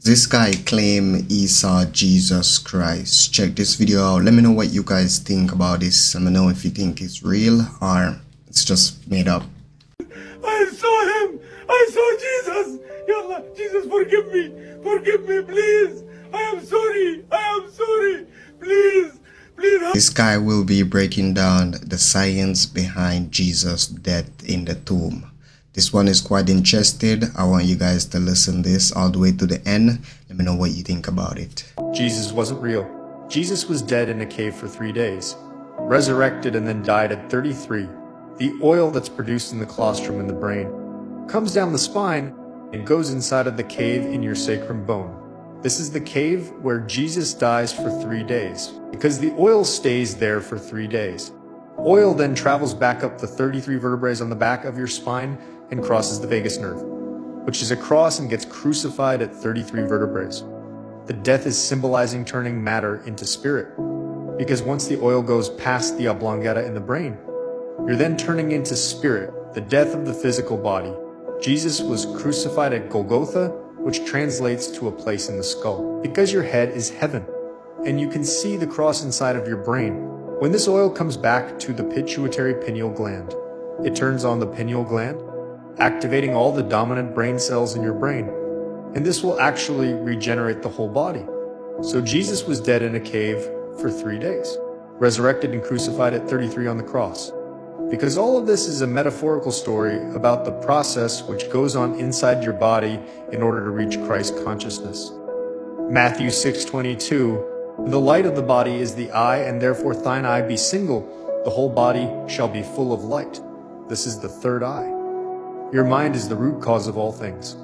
This guy claimed he saw Jesus Christ. Check this video out. Let me know what you guys think about this. Let me know if you think it's real or it's just made up. I saw him. I saw Jesus. Yallah, Jesus, forgive me. Forgive me, please. I am sorry. I am sorry. Please. Please. This guy will be breaking down the science behind Jesus' death in the tomb. This one is quite interesting. I want you guys to listen this all the way to the end. Let me know what you think about it. Jesus wasn't real. Jesus was dead in a cave for 3 days, resurrected and then died at 33. The oil that's produced in the colostrum in the brain comes down the spine and goes inside of the cave in your sacrum bone. This is the cave where Jesus dies for 3 days because the oil stays there for 3 days. Oil then travels back up the 33 vertebrae on the back of your spine and crosses the vagus nerve, which is across and gets crucified at 33 vertebrae. The death is symbolizing turning matter into spirit, because once the oil goes past the oblongata in the brain, you're then turning into spirit, the death of the physical body. Jesus was crucified at Golgotha, which translates to a place in the skull, because your head is heaven, and you can see the cross inside of your brain. When this oil comes back to the pituitary pineal gland, it turns on the pineal gland, activating all the dominant brain cells in your brain, and this will actually regenerate the whole body. So Jesus was dead in a cave for 3 days, resurrected and crucified at 33 on the cross, because all of this is a metaphorical story about the process which goes on inside your body in order to reach Christ consciousness. Matthew 6:22, the light of the body is the eye, and therefore thine eye be single, the whole body shall be full of light. This is the third eye. Your mind is the root cause of all things.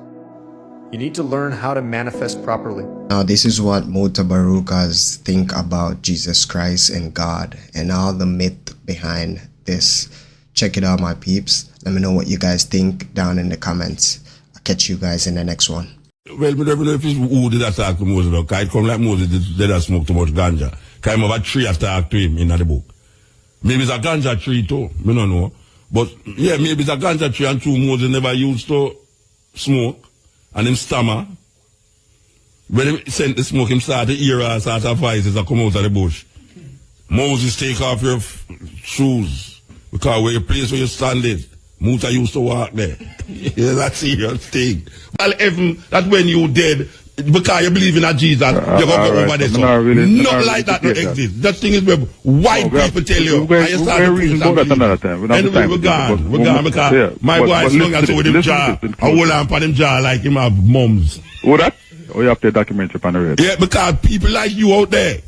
You need to learn how to manifest properly. Now this is what Mutabarukas think about Jesus Christ and God and all the myth behind this. Check it out, my peeps. Let me know what you guys think down in the comments. I'll catch you guys in the next one. Well, I don't know if it's who did attack to Moses, though. It come like Moses did smoke too much ganja. Because him have a tree attack to him in the book. Maybe it's a ganja tree too. I don't know. But yeah, maybe it's a ganja tree and two Moses never used to smoke. And him stammer. When he sent the smoke, him start to hear a sort of voices that come out of the bush. Moses, take off your shoes. Because where your place where you stand is, Muta used to walk there. Yeah, that's a serious thing. Well, heaven, that when you dead, because you believe in a Jesus, you're going to go over there. So not like that don't exist. That thing is where white people tell you. Anyway, we're gone. We're gone because my boy is looking at with him jaw. I hold on for him jaw like him have mums. What that? Oh, you have to documentary on the radio. Yeah, because people like you out there.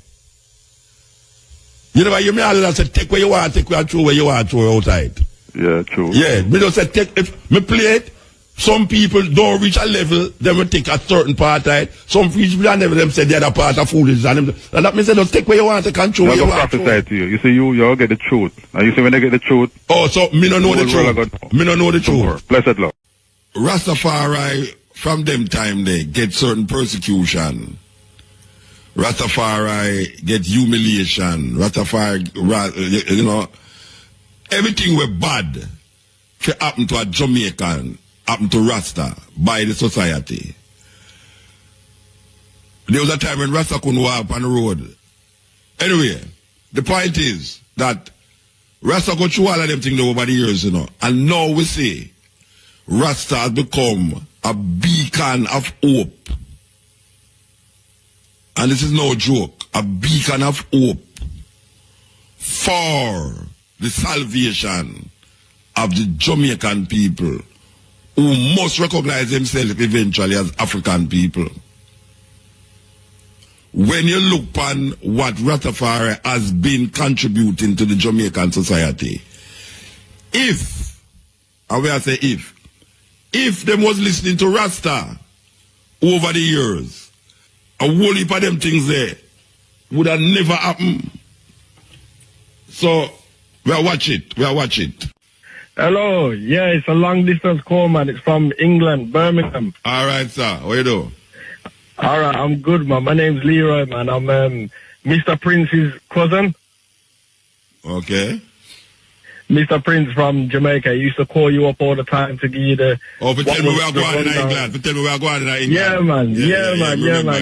You know what you mean? I say take where you want, take where you want, throw outside. Yeah, true. Yeah, me just say take, if me play it, some people don't reach a level, they will take a certain part of it. Some people and never them say the other part of foolishness. And that means they don't take where you want to control where you want to. To you. You see, you get the truth. And you see when they get the truth. Oh, so me don't know the truth. Me don't know the truth. Blessed Lord. Rastafari, from them time they get certain persecution. Rastafari get humiliation. Rastafari, you know, everything were bad for happen to a Jamaican, happen to Rasta by the society. There was a time when Rasta couldn't walk on the road. Anyway, the point is that Rasta got through all of them things over the years, you know. And now we see Rasta has become a beacon of hope. And this is no joke, a beacon of hope for the salvation of the Jamaican people who must recognize themselves eventually as African people. When you look on what Rastafari has been contributing to the Jamaican society, if, and where I say if them was listening to Rasta over the years, a whole heap of them things there would have never happened. So, we'll watch it. Hello, yeah, it's a long distance call, man. It's from England, Birmingham. All right, sir. What you do? All right, I'm good, man. My name's Leroy, man. I'm Mr. Prince's cousin. Okay. Mr. Prince from Jamaica used to call you up all the time to give you the... Oh, for tell me we are going in England. For tell me we are going in England. Yeah, man.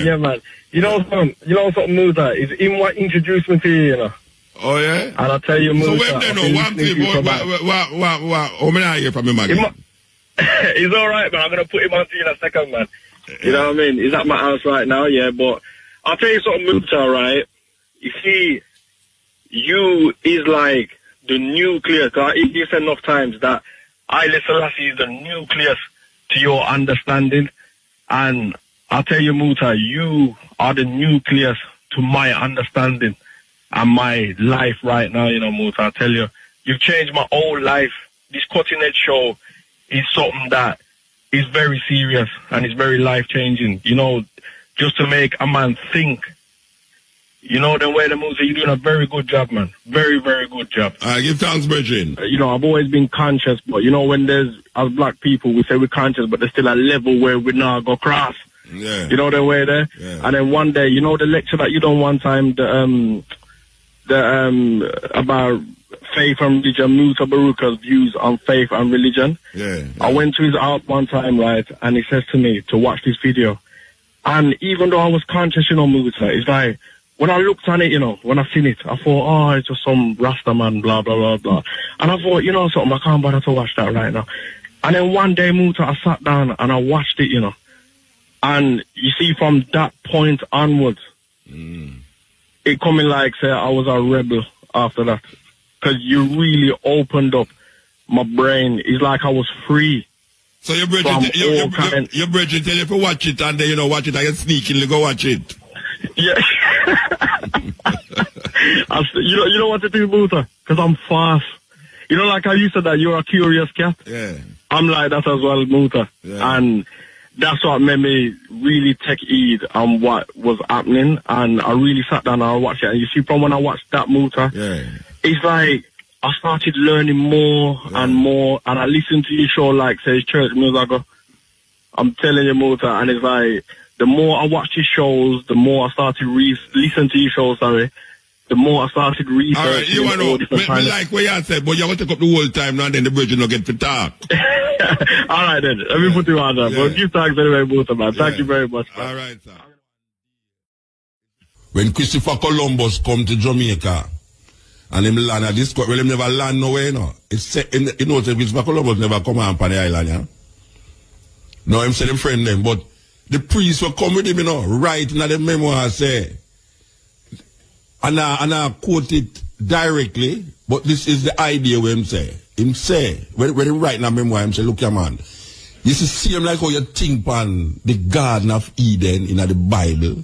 Yeah, man. You know something, Muta? It's him what introduced me to you, you know. Oh, yeah? And I'll tell you, Muta. So when they know one thing, how many are you from him again? He's alright, man. I'm going to put him on to you in a second, man. You know what I mean? He's at my house right now, yeah, but I'll tell you something, Muta, right? You see, you is like the nucleus. You said enough times that Haile Selassie is the nucleus to your understanding. And I'll tell you, Muta, you are the nucleus to my understanding and my life right now, you know, Muta. I tell you, you've changed my whole life. This Cutting Edge show is something that is very serious and it's very life-changing. You know, just to make a man think. You know, the way the Muta, you're doing a very good job, man. Very, very good job. I give thanks, Bridget. You know, I've always been conscious, but you know, when there's, as black people, we say we're conscious, but there's still a level where we now go cross. Yeah. You know the way there? Yeah. And then one day, you know the lecture that you done one time, about faith and religion, Mutabaruka's views on faith and religion. Yeah. I went to his house one time, right, and he says to me to watch this video. And even though I was conscious, you know, Muta, it's like, when I looked on it, you know, when I seen it, I thought, oh, it's just some Rasta man, blah, blah, blah, blah. And I thought, you know something, I can't bother to watch that right now. And then one day, Muta, I sat down and I watched it, you know. And you see, from that point onwards, it coming like, say, I was a rebel after that. Because you really opened up my brain. It's like I was free. So you're bridging tell you if you watch it and then, you know, watch it, I can sneakily go watch it. Yeah. you know what to do, Muta? Because I'm fast. You know, like how you said that you're a curious cat? Yeah. I'm like that as well, Muta. Yeah. And that's what made me really take heed on what was happening. And I really sat down and I watched it. And you see, from when I watched that, Muta, it's like I started learning more and more. And I listened to your show, like, say, church music. I'm telling you, Muta, and it's like, the more I watched his shows, the more I started listen to his shows, the more I started researching. All right, you want to know, me like what you said, but you're going to take up the whole time now and then the bridge will get to talk. All right, then. Let me put you on that. But give thanks anyway, Muta, man. Thank you very much, man. All right, sir. When Christopher Columbus come to Jamaica, and him land at this, well, him never land nowhere, you know. You know, Christopher Columbus never come on the island, yeah? No, him said him friend them, but the priest will come with him, you know, right in the memoir, say, and I quote it directly, but this is the idea where him say, when he write in the memoir, him say, look here, man, you see him like how you think on the Garden of Eden in the Bible,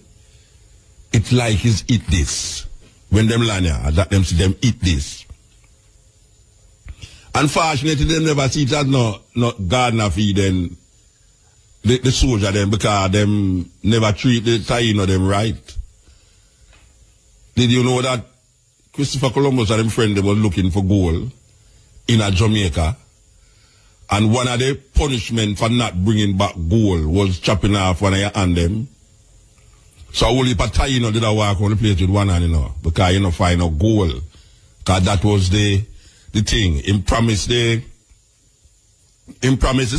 it's like he's eat this. When them land here, that them see them eat this. Unfortunately, they never see it as no Garden of Eden, the soldier them, because them never treat the Taino them right. Did you know that Christopher Columbus and them friend, they were looking for gold in a Jamaica, and one of the punishment for not bringing back gold was chopping off one of your hand them. So only Taino did I walk on the place with one hand, you know, because you know find no gold, because that was the thing. Him promised the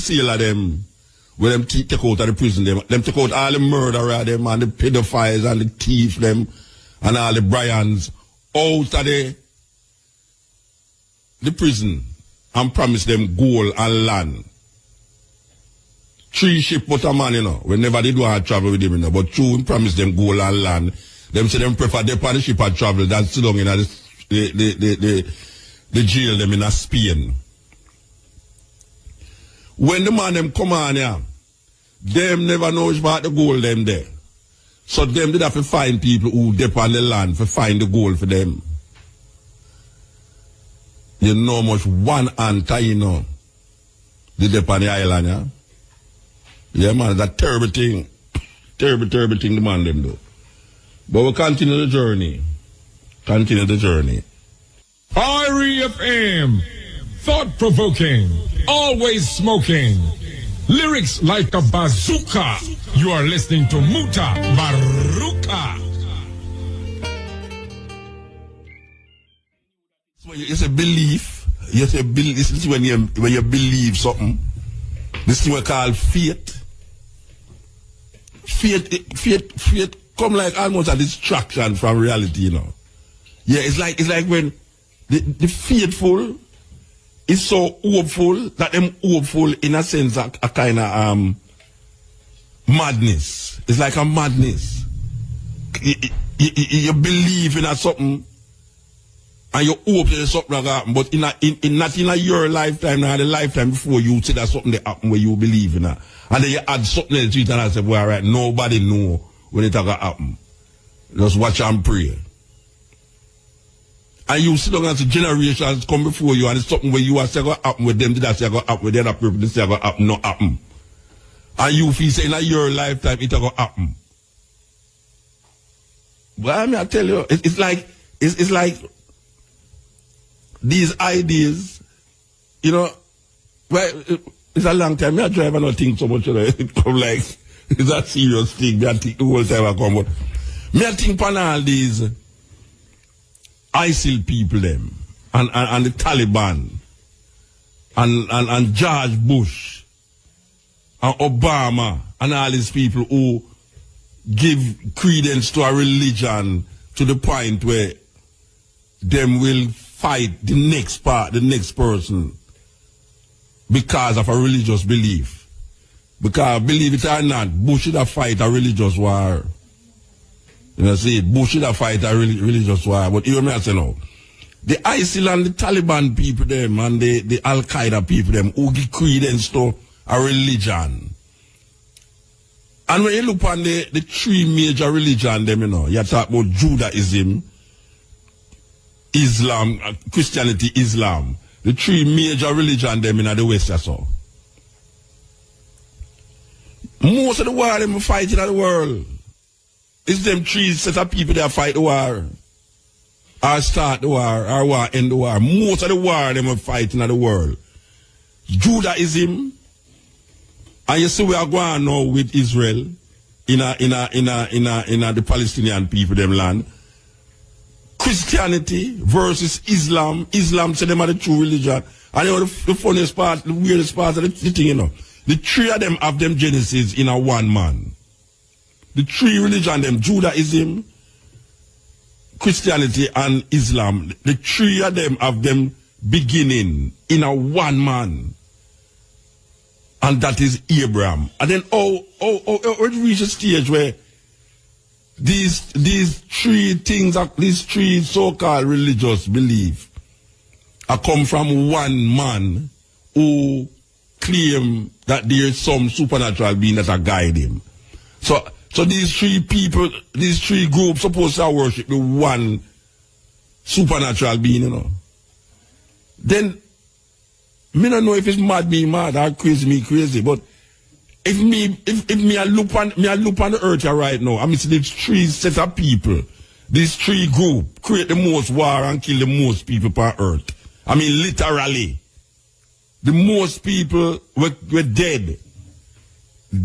seal of them. When them take out of the prison, them take out all the murderer them and the pedophiles and the thieves them and all the Bryans out of the prison and promise them gold and land. 3 ships but a man, you know. We never did want to travel with him, you know. But true, promise them gold and land. Them say them prefer they on the ship and travel than sit down in the jail them in Spain. When the man them come on here, them never knows about the gold them there. So them did have to find people who dip on the land to find the gold for them. You know much one anti, you know, they dip on the island, yeah? Yeah, man, that's a terrible thing. Terrible thing the man them do. But we'll continue the journey. REFM. Thought-provoking. Always smoking. Lyrics like a bazooka. You are listening to Mutabaruka. So it's a belief. You say, this is when you believe something. This thing we call faith. Faith come like almost a distraction from reality, you know. Yeah, it's like when the faithful is so hopeful that them hopeful in a sense a kind of madness. It's like a madness. You believe in a something and you hope that something like that happen, but not in your lifetime, not the lifetime before you see that something that happen where you believe in that. And then you add something else to it and I say, well, all right, nobody know when it gonna happen. Just watch and pray. And you sit down and see generations come before you and it's something where you are saying gonna happen with them, did I say gonna happen with the other people, they say gonna happen, not happen. And you feel saying in your lifetime it gonna happen. But I mean, I tell you, it's like these ideas, you know, well, it's a long time. I drive and not think so much, you know, it come like, it's a serious thing. I think the whole time I come, but I think upon all these ISIL people, them, and the Taliban, and George Bush, and Obama, and all these people who give credence to a religion to the point where them will fight the next person because of a religious belief. Because believe it or not, Bush should have fight a religious war. You know, see, Bush should have fight a religious war. But you know what I say now? The ISIL and the Taliban people them and the Al-Qaeda people them who give credence to a religion. And when you look on the three major religions them, you know, you talk about Judaism, Islam, Christianity, Islam. The three major religions them in the West or so. Most of the war them fighting in the world. It's them three set of people that fight the war. Or start the war, or war end the war. Most of the war them are fighting in the world. Judaism, and you see we are going now with Israel in the Palestinian people them land. Christianity versus Islam. Islam say them are the true religion. And you know the funniest part, the weirdest part of the thing, you know. The three of them have them genesis in a one man. The three religion them, Judaism, Christianity and Islam, the three of them have them beginning in a one man. And that is Abraham. And then it reach a stage where these three things, these three so-called religious beliefs are come from one man who claim that there is some supernatural being that are guide him. So these three people, these three groups supposed to worship the one supernatural being, you know. Then me don't know if it's mad me mad or crazy me crazy, but if me I look on the earth here right now, I mean see these three set of people, these three groups create the most war and kill the most people on earth. I mean literally. The most people were dead.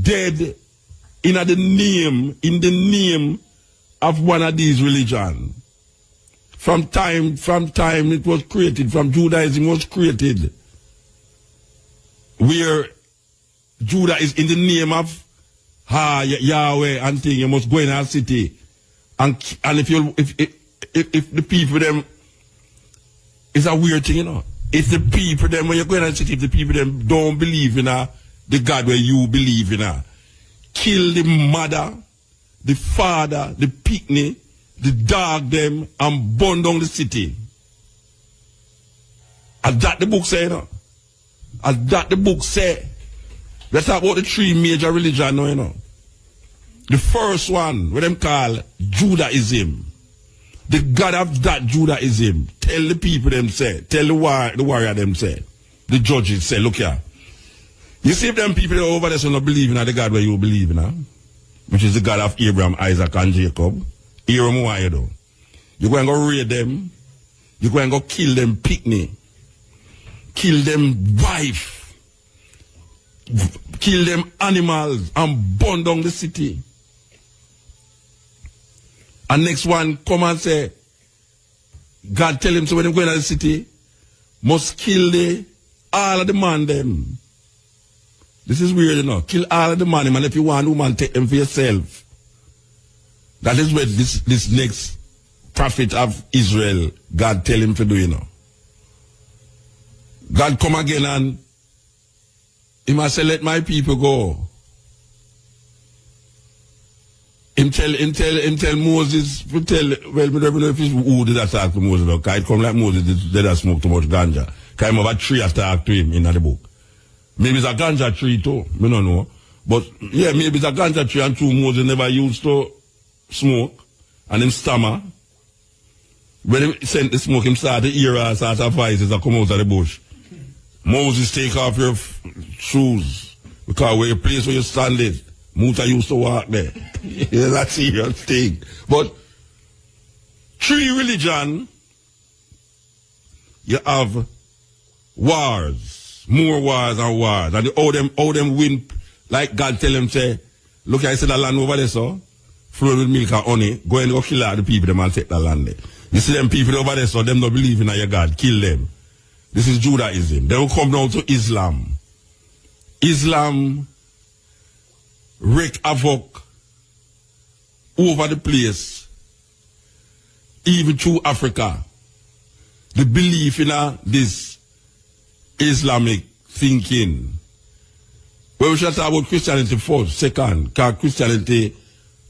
Dead in the name of one of these religions. From time it was created, from Judaism was created. Where Judah is in the name of Yahweh and thing, you must go in our city. And if the people them, it's a weird thing, you know. If the people them, when you go in our city, if the people them don't believe in the God where you believe in, kill the mother, the father, the picnic, the dog them, and burn down the city. And that the book say, you know. As that the book say. Let's talk about the three major religions now, you know. The first one, what them call Judaism. The God of that Judaism. Tell the people them say. Tell the warrior them say. The judges say, look here. You see if them people over there so not believe in the God where you believe in, which is the God of Abraham, Isaac, and Jacob. Hear them why you do. You're going to go raid them. You're going to go kill them picnic. Kill them wife. Kill them animals and burn down the city. And next one come and say, God tell him so when they go in the city, must kill all of the man them. This is weird, you know. Kill all of the man, and if you want woman, take them for yourself. That is what this next prophet of Israel, God tell him to do, you know. God come again and he must say, let my people go. Him tell Moses, well, we don't know if it's who did attack to Moses, because it come like Moses did smoke too much ganja. Because him have a tree attack to him in the book. Maybe it's a ganja tree too, we don't know. But yeah, maybe it's a ganja tree and true Moses never used to smoke and him stammer. When he sent the smoke, him start to hear a sort of voices that come out of the bush. Moses, take off your shoes, because where your place where you stand it, Muta used to walk there. Yeah, that's a serious thing. But tree religion, you have wars, more wars and wars, and all them win, like God tell them, say, look, I said the land over there, so, flowing with milk and honey, go and go kill all the people, them and take the land there. You see them people over there, so them don't believe in your God, kill them. This is Judaism. They will come down to Islam. Islam wreak havoc over the place, even through Africa. The belief in this Islamic thinking. Well, we shall talk about Christianity first, second, because Christianity,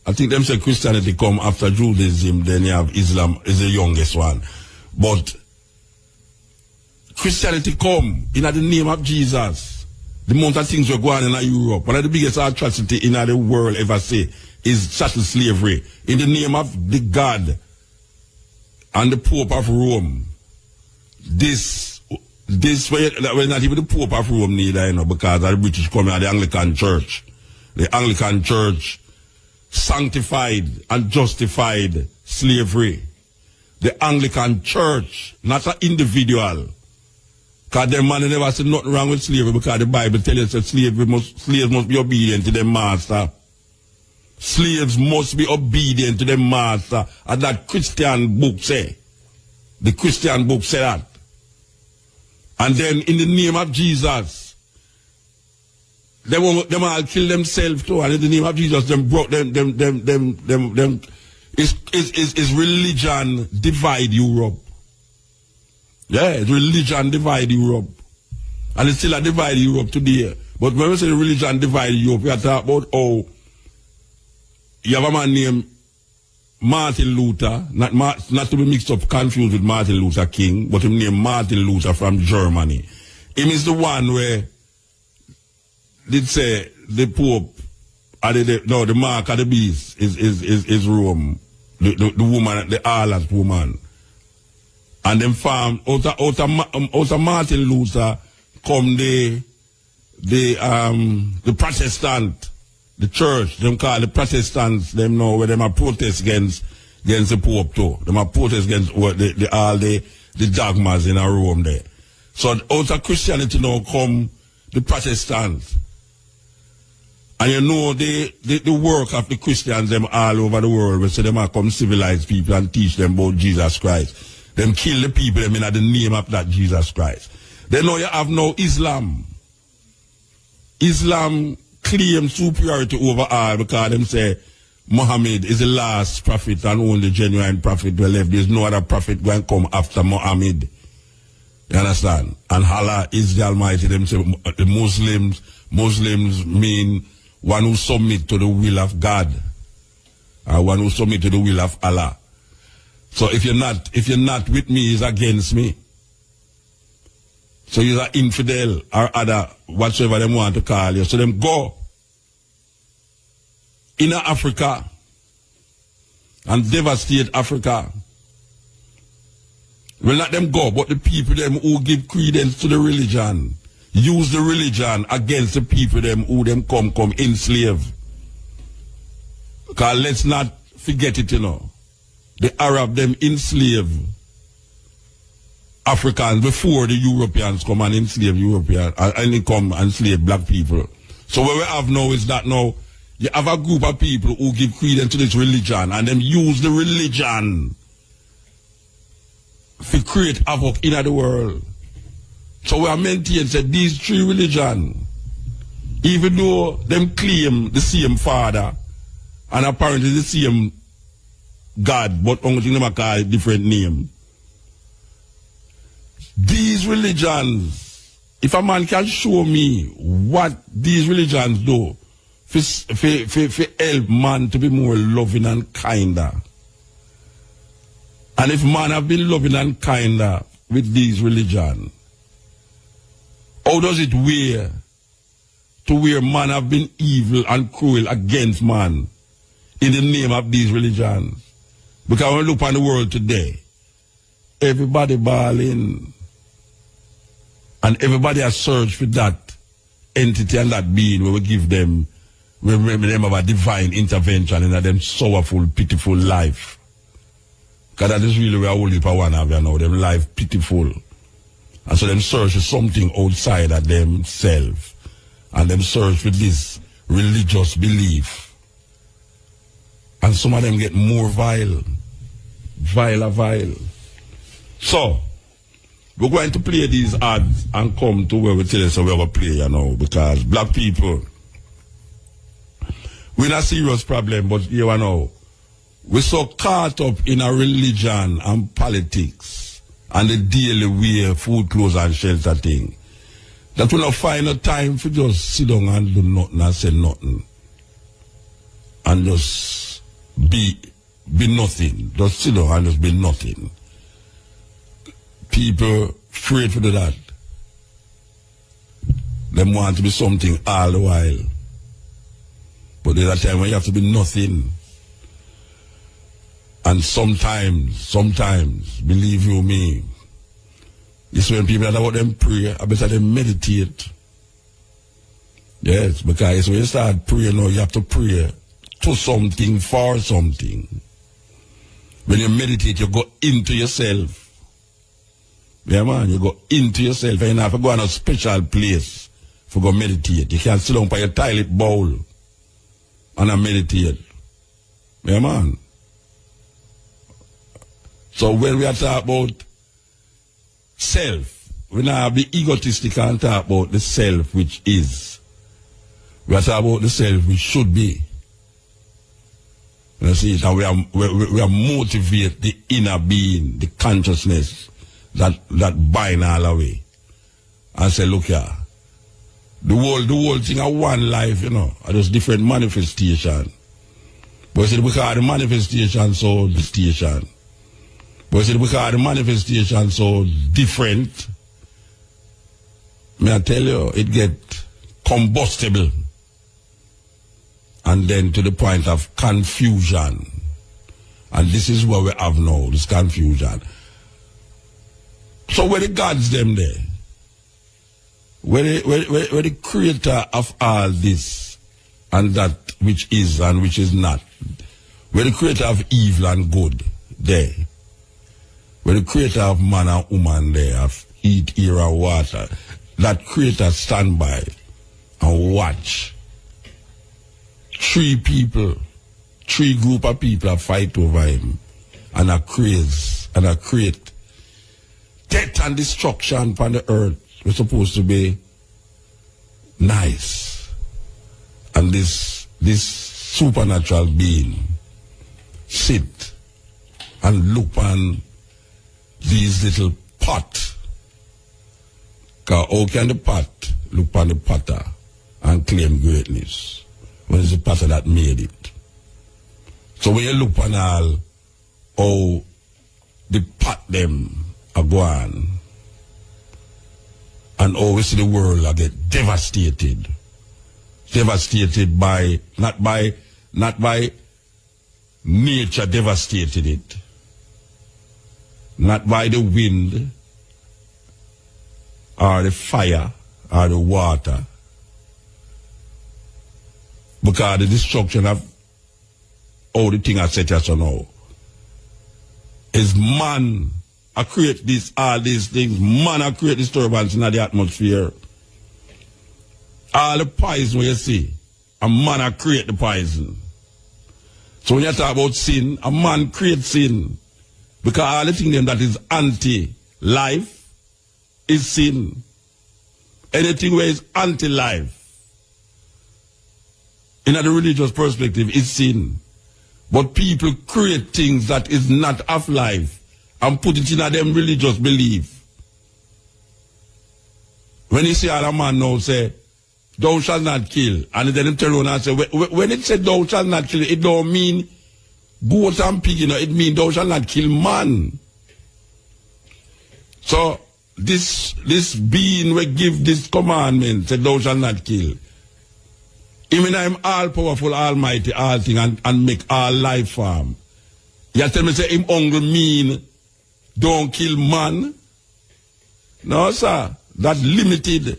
I think them say Christianity come after Judaism, then you have Islam is the youngest one. But Christianity come in the name of Jesus. The amount of things were going on in Europe. One of the biggest atrocity in the world ever say is chattel slavery. In the name of the God and the Pope of Rome. This way, well, not even the Pope of Rome neither, you know, because the British come out, the Anglican Church. The Anglican Church sanctified and justified slavery. The Anglican Church, not an individual. Because them man never said nothing wrong with slavery, because the Bible tells us that slaves must be obedient to their master. Slaves must be obedient to their master. And that Christian book say. The Christian book say that. And then in the name of Jesus, them all kill themselves too. And in the name of Jesus, them broke them is religion divide Europe. Yeah, religion divide Europe. And it's still a divide Europe today. But when we say religion divide Europe, we are talking about how you have a man named Martin Luther, not to be mixed up, confused with Martin Luther King, but him named Martin Luther from Germany. Him is the one where did say the Pope, the mark of the beast is Rome, the woman, the harlot woman. And then found out of Martin Luther come the Protestant, the church, them call the Protestants, them know where them are protest against the Pope too. Them are protest against all the dogmas in Rome there. So out of Christianity now come the Protestants. And you know the work of the Christians them all over the world, we say them are come civilize people and teach them about Jesus Christ. Them kill the people them in the name of that Jesus Christ. Then now you have no Islam. Islam claims superiority over all because them say Muhammad is the last prophet and only genuine prophet we left. There's no other prophet going to come after Muhammad. You understand? And Allah is the Almighty. Them say the Muslims mean one who submit to the will of God. Or one who submit to the will of Allah. So if you're not with me, he's against me. So you're an infidel or other, whatsoever them want to call you. So them go in Africa and devastate Africa. Well, let them go, but the people them who give credence to the religion, use the religion against the people them who them come enslave. Because let's not forget it, you know. The Arab them enslave Africans before the Europeans come and enslave Europeans and they come and enslave black people. So what we have now is that now you have a group of people who give credence to this religion and them use the religion to create havoc in the world. So we are maintaining that these three religions, even though them claim the same father and apparently the same God, but only thing them call different name. These religions, if a man can show me what these religions do for help man to be more loving and kinder, and if man have been loving and kinder with these religions, how does it wear to where man have been evil and cruel against man in the name of these religions? Because when we look on the world today, everybody bawling, and everybody has searched for that entity and that being where we give them, we remember them of a divine intervention in them sorrowful, pitiful life. Because that is really where I only for one of you now, them life pitiful. And so them search for something outside of themselves. And them search for this religious belief. And some of them get more vile. Vile. So, we're going to play these ads and come to where we tell us we're going to play, you know, because black people, we're in a serious problem, but you know, we're so caught up in a religion and politics and the daily wear, food, clothes and shelter thing, that we don't find no time for just sit down and do nothing and say nothing. And just be nothing. Just sit down and just be nothing. People afraid to do that. They want to be something all the while. But there's a time when you have to be nothing. And sometimes, believe you me, it's when people that about them pray, I better them meditate. Yes, because when you start praying now, you have to pray to something, for something. When you meditate, you go into yourself. Yeah, man, you go into yourself, and you have to go in a special place for go meditate. You can't sit down by your toilet bowl and meditate. Yeah, man. So when we are talking about self, we not be egotistic and talk about the self which is. We are talking about the self which should be. You see, and we are motivate the inner being, the consciousness that bind all away. And say, look here, the whole thing are one life, you know, are just different manifestation. But see, because the manifestation so the station. But see, because the manifestation so different, may I tell you, it get combustible. And then to the point of confusion. And this is what we have now, this confusion. So where the gods them there? Where the creator of all this and that which is and which is not? Where the creator of evil and good there? Where the creator of man and woman there, of heat, air and water? That creator stand by and watch. Three group of people are fight over him and are craze and are create death and destruction upon the earth. We're supposed to be nice. And this supernatural being sit and look on these little pot. Because how can the pot look on the potter and claim greatness when it's the potter that made it? So when you look on all how the pot them are going, and always the world I get devastated by not by nature devastated it, not by the wind or the fire or the water, because the destruction of all the things I said just now is man. I create all these things. Man, I create disturbance in the atmosphere. All the poison you see, a man, I create the poison. So when you talk about sin, a man creates sin. Because all the things that is anti-life is sin. anything where is anti-life, in a religious perspective, is sin. But people create things that is not of life and put it in a them religious belief. When you see a man now say, thou shalt not kill, and then him turn around and say, when it said thou shalt not kill, it don't mean goat and pig, it means thou shalt not kill man. So this being will give this commandment, say thou shalt not kill. Even I'm all powerful, almighty, all thing, and make all life form. You tell me say him only mean don't kill man? No, sir. That limited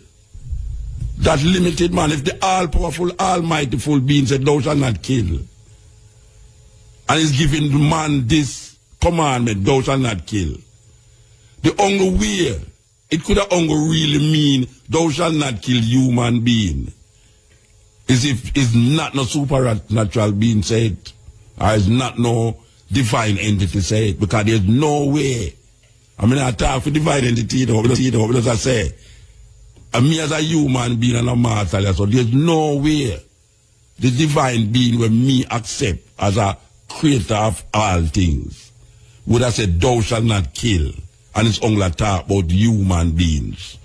man. If the all powerful, almighty full being said thou shalt not kill, and he's giving the man this commandment, thou shalt not kill. The only way it could have only really mean thou shalt not kill human being is if it's not no supernatural being said, or it's not no divine entity said, because there's no way. I mean, I talk for divine entity, because I say, and me as a human being and a master, so there's no way the divine being will me accept as a creator of all things would have said, thou shalt not kill, and it's only a talk about human beings.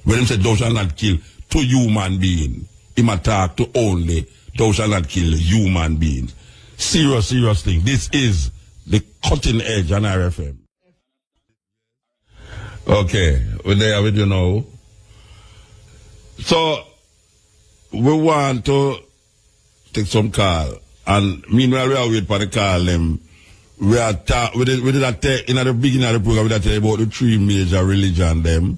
When he said, thou shalt not kill to human being, he might talk to only, thou shalt not kill human beings. Serious thing. This is the cutting edge on RFM. Okay, we're there with you now. So, we want to take some call. And meanwhile, we are waiting for the call. We are in the beginning of the program, we are talking about the three major religions, them,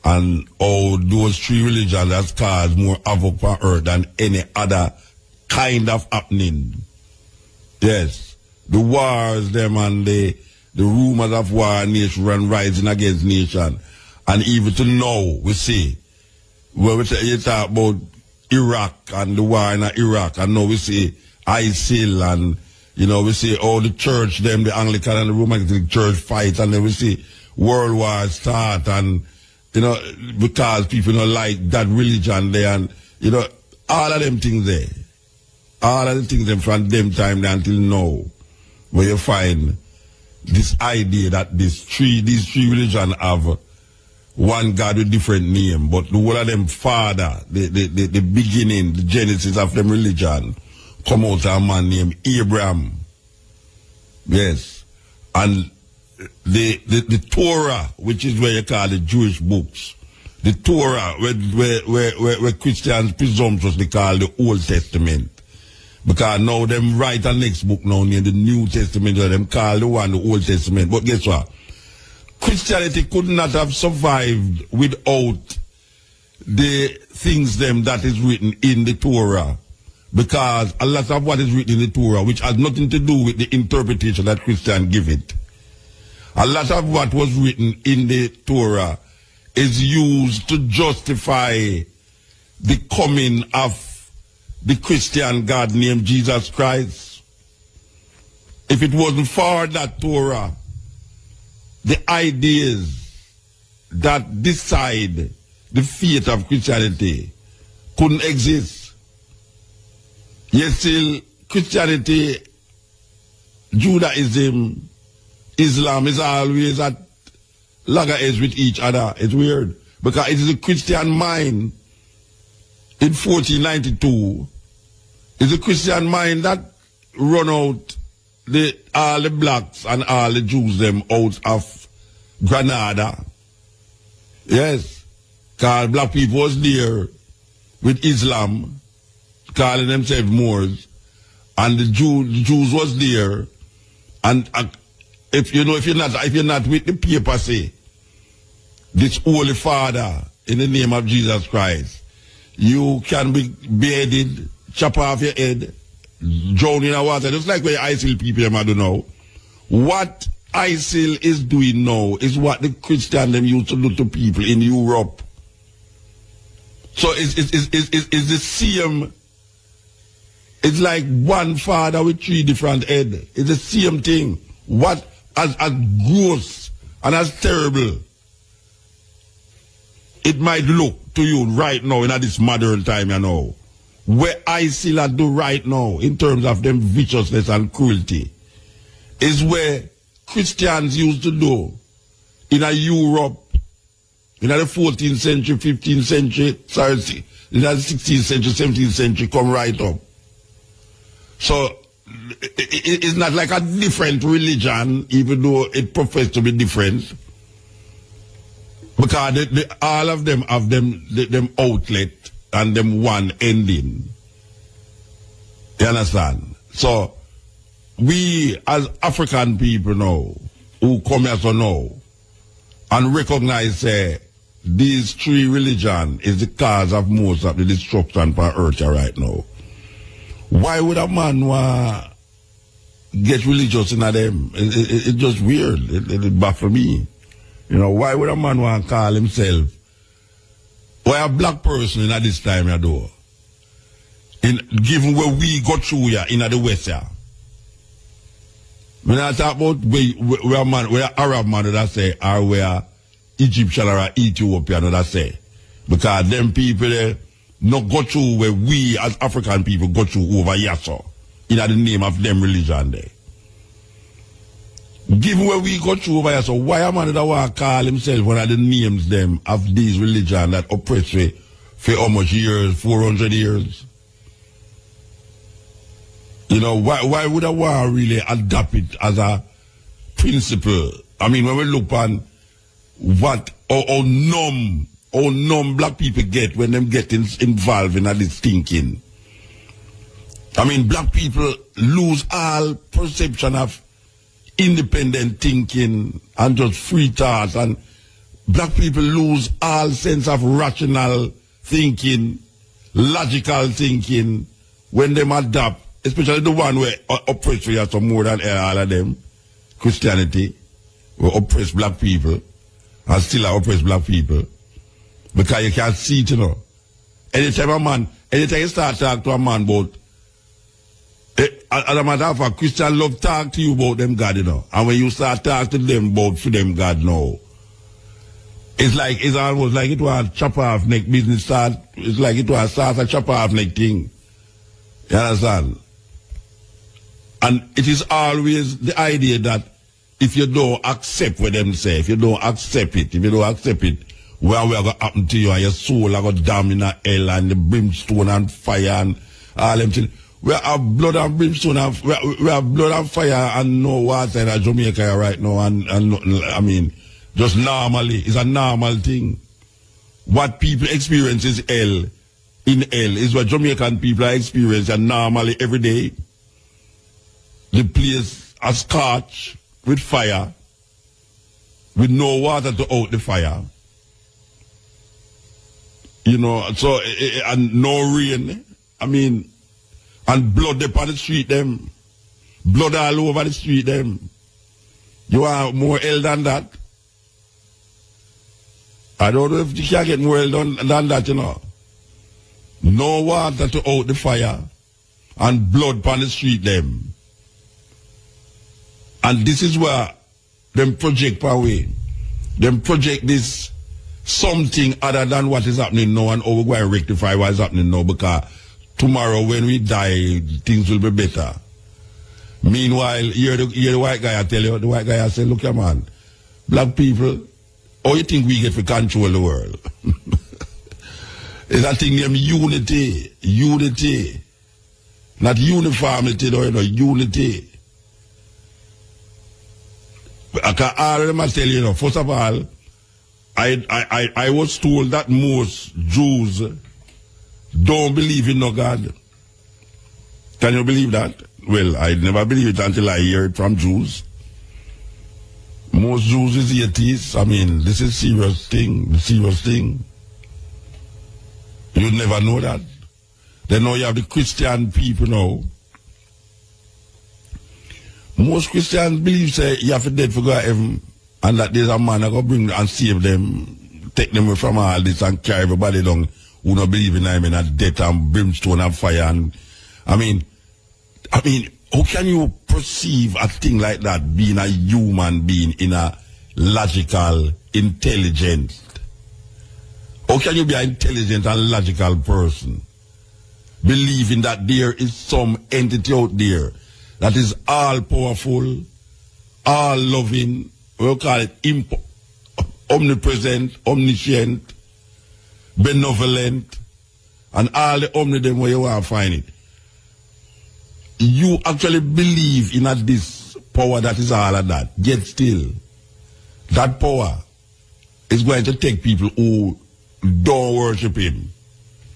and how those three religions has caused more havoc on earth than any other kind of happening. Yes. The wars, them, and the rumors of war, nation run rising against nation. And even to now, we see, when you talk about Iraq and the war in Iraq, and now we see ISIL, and, we see all the church, them, the Anglican and the Roman Catholic Church fight, and then we see world war start, and, because people don't like that religion there, and, all of them things there. All of the things them from them time there until now, where you find this idea that these three religions have one God with different name, but the whole of them father, the beginning, the genesis of them religion, come out of a man named Abraham. Yes. And the Torah, which is where you call the Jewish books, the Torah, where Christians presumptuously call the Old Testament. Because now them write a next book now in the New Testament, or them call the one the Old Testament. But guess what? Christianity could not have survived without the things them that is written in the Torah. Because a lot of what is written in the Torah, which has nothing to do with the interpretation that Christians give it. A lot of what was written in the Torah is used to justify the coming of the Christian God named Jesus Christ. If it wasn't for that Torah, the ideas that decide the fate of Christianity couldn't exist. Yet still, Christianity, Judaism, Islam is always at loggerheads with each other. It's weird. Because it is a Christian mind in 1492, it's a Christian mind that run out all the blacks and all the Jews them out of Granada. Yes. Because black people was there with Islam, calling themselves Moors, and the Jews was there, and if you're not with the paper say, this Holy Father in the name of Jesus Christ, you can be beheaded, chop off your head, drown in the water, just like where ISIL people them do now. What ISIL is doing now is what the Christian them used to do to people in Europe. So it's the same. It's like one father with three different heads. It's the same thing. What as gross and as terrible it might look to you right now in this modern time, you know, where ISIL do right now in terms of them viciousness and cruelty is where Christians used to do in a Europe in the 14th century, 15th century, sorry, in the 16th century, 17th century, come right up. So it's not like a different religion, even though it professes to be different. Because all of them have them outlet and them one ending. You understand? So we as African people now, who come here so now, and recognize these three religions is the cause of most of the destruction for earth right now. Why would a man get religious in them? It's just weird. It baffles me. You know, why would a man want to call himself, why a black person in this time, you know, given where we go through here in the West here? When I talk about where Arab man that say, or where Egyptian or Ethiopian that say, because them people not go through where we as African people go through over here, so, in the name of them religion there. Given where we go through over here, so why a man that want to call himself one of the names them of these religion that oppress we for how much years? 400 years? You know, why would I want to really adopt it as a principle? I mean, when we look on how numb black people get when them get involved in this thinking. I mean, black people lose all perception of independent thinking and just free thought, and black people lose all sense of rational thinking, logical thinking when them adopt, especially the one where oppress we are some more than all of them. Christianity will oppress black people and still oppress black people because you can't see it, you know. Anytime you start talking to a man about as a matter of fact, Christian love talk to you about them God, you know. And when you start talking to them about for them God now, it's almost like it was a chop off neck business start. It's like it was a chop off neck thing. You understand? And it is always the idea that if you don't accept what them say, if you don't accept it, what will happen to you and your soul are going to damn in hell and the brimstone and fire and all them things. We have blood and brimstone and we have blood and fire and no water in Jamaica right now, and I mean, just normally, it's a normal thing. What people experience is hell is what Jamaican people are experiencing normally every day. The place is scorched with fire, with no water to out the fire. You know, so, and no rain. I mean, and blood upon the street them. Blood all over the street them. You want more hell than that? I don't know if you can get more hell than that, you know. No water to out the fire. And blood upon the street them. And this is where them project away. Them project this something other than what is happening now, and how we're going to rectify what is happening now, because tomorrow when we die, things will be better. Meanwhile, you're the white guy, I tell you, the white guy I say, look here man, black people, how you think we get to control the world? It's a thing named unity. Not uniformity, though, you know, unity. I can already tell you, first of all, I was told that most Jews don't believe in no God. Can you believe that? Well, I never believed it until I hear it from Jews. Most Jews is atheists. I mean, this is serious thing. You never know that. Then now you have the Christian people now. Most Christians believe say you have to dead for go to heaven, and that there's a man that go bring and save them, take them away from all this and carry everybody down who don't believe in him in a death and brimstone and fire. And I mean, how can you perceive a thing like that being a human being in a logical, intelligent, How can you be an intelligent and logical person, believing that there is some entity out there that is all powerful, all loving, we'll call it omnipresent, omniscient, benevolent, and all the omni them where you want to find it. You actually believe in this power that is all of that. Yet still, that power is going to take people who don't worship him.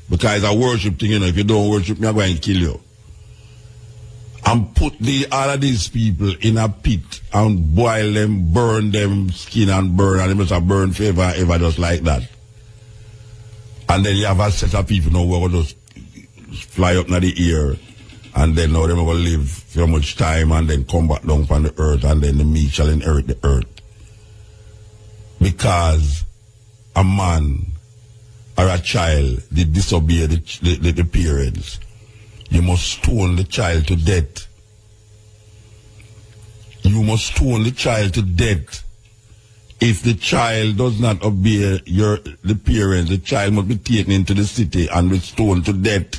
Because it's a worship thing, if you don't worship me, I'm going to kill you. And put all of these people in a pit and boil them, burn them, skin and burn, and they must have burned forever, ever just like that. And then you have a set of people now who will just fly up in the air, and then now they're going to live for much time and then come back down from the earth, and then the meat shall inherit the earth. Because a man or a child did disobey the parents, you must stone the child to death. You must stone the child to death. If the child does not obey the parents, the child must be taken into the city and be stoned to death.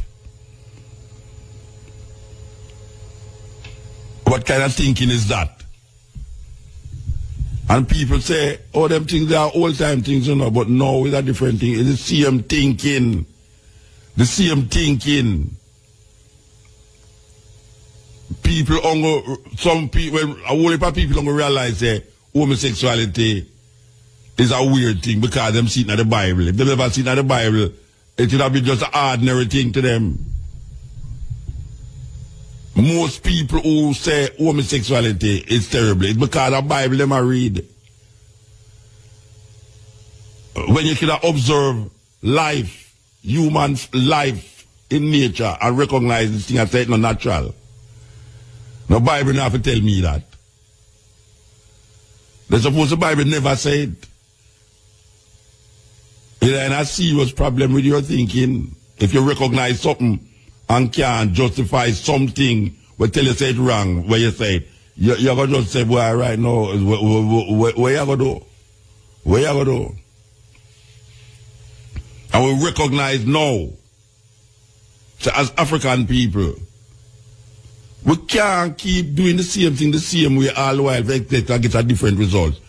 What kind of thinking is that? And people say, oh, them things, they are old-time things, you know, but no, it's a different thing. It's the same thinking. The same thinking. People, some people, a whole heap of people don't realize that homosexuality is a weird thing because them see it in the Bible. If they never see it in the Bible, it would have been just an ordinary thing to them. Most people who say homosexuality is terrible, it's because the Bible them I read. When you can observe life, human life in nature, and recognize this thing and say it's not natural. The Bible don't have to tell me that. They suppose the Bible never said. It's a serious problem with your thinking. If you recognize something and can't justify something, we tell you say it wrong, where you say it, you're going to just say, boy, right now, where you going to do? Where you going to do? And we recognize now, so as African people, we can't keep doing the same thing the same way all the while to get a different result.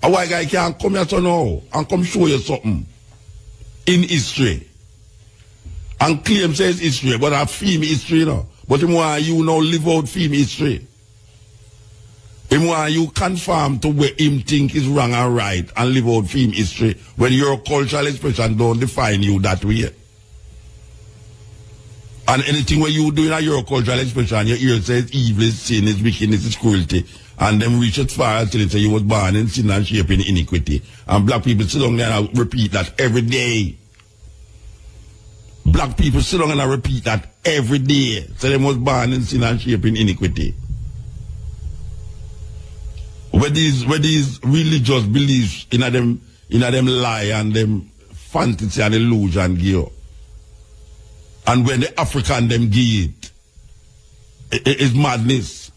A white guy can't come here so now and come show you something in history and claim says history, but a film history, you know. But him want you now live out film history. Him want you conform to where him think is wrong and right and live out film history when your cultural expression don't define you that way. And anything where you do in your cultural expression, your ear says evil is sin, is wickedness, is cruelty. And them reach as far as till say you was born in sin and shape in iniquity. And black people sit down there and repeat that every day. Black people sit down and repeat that every day. So they was born in sin and shape in iniquity. Where these religious beliefs in them lie and them fantasy and illusion give. And when the African them give it is madness.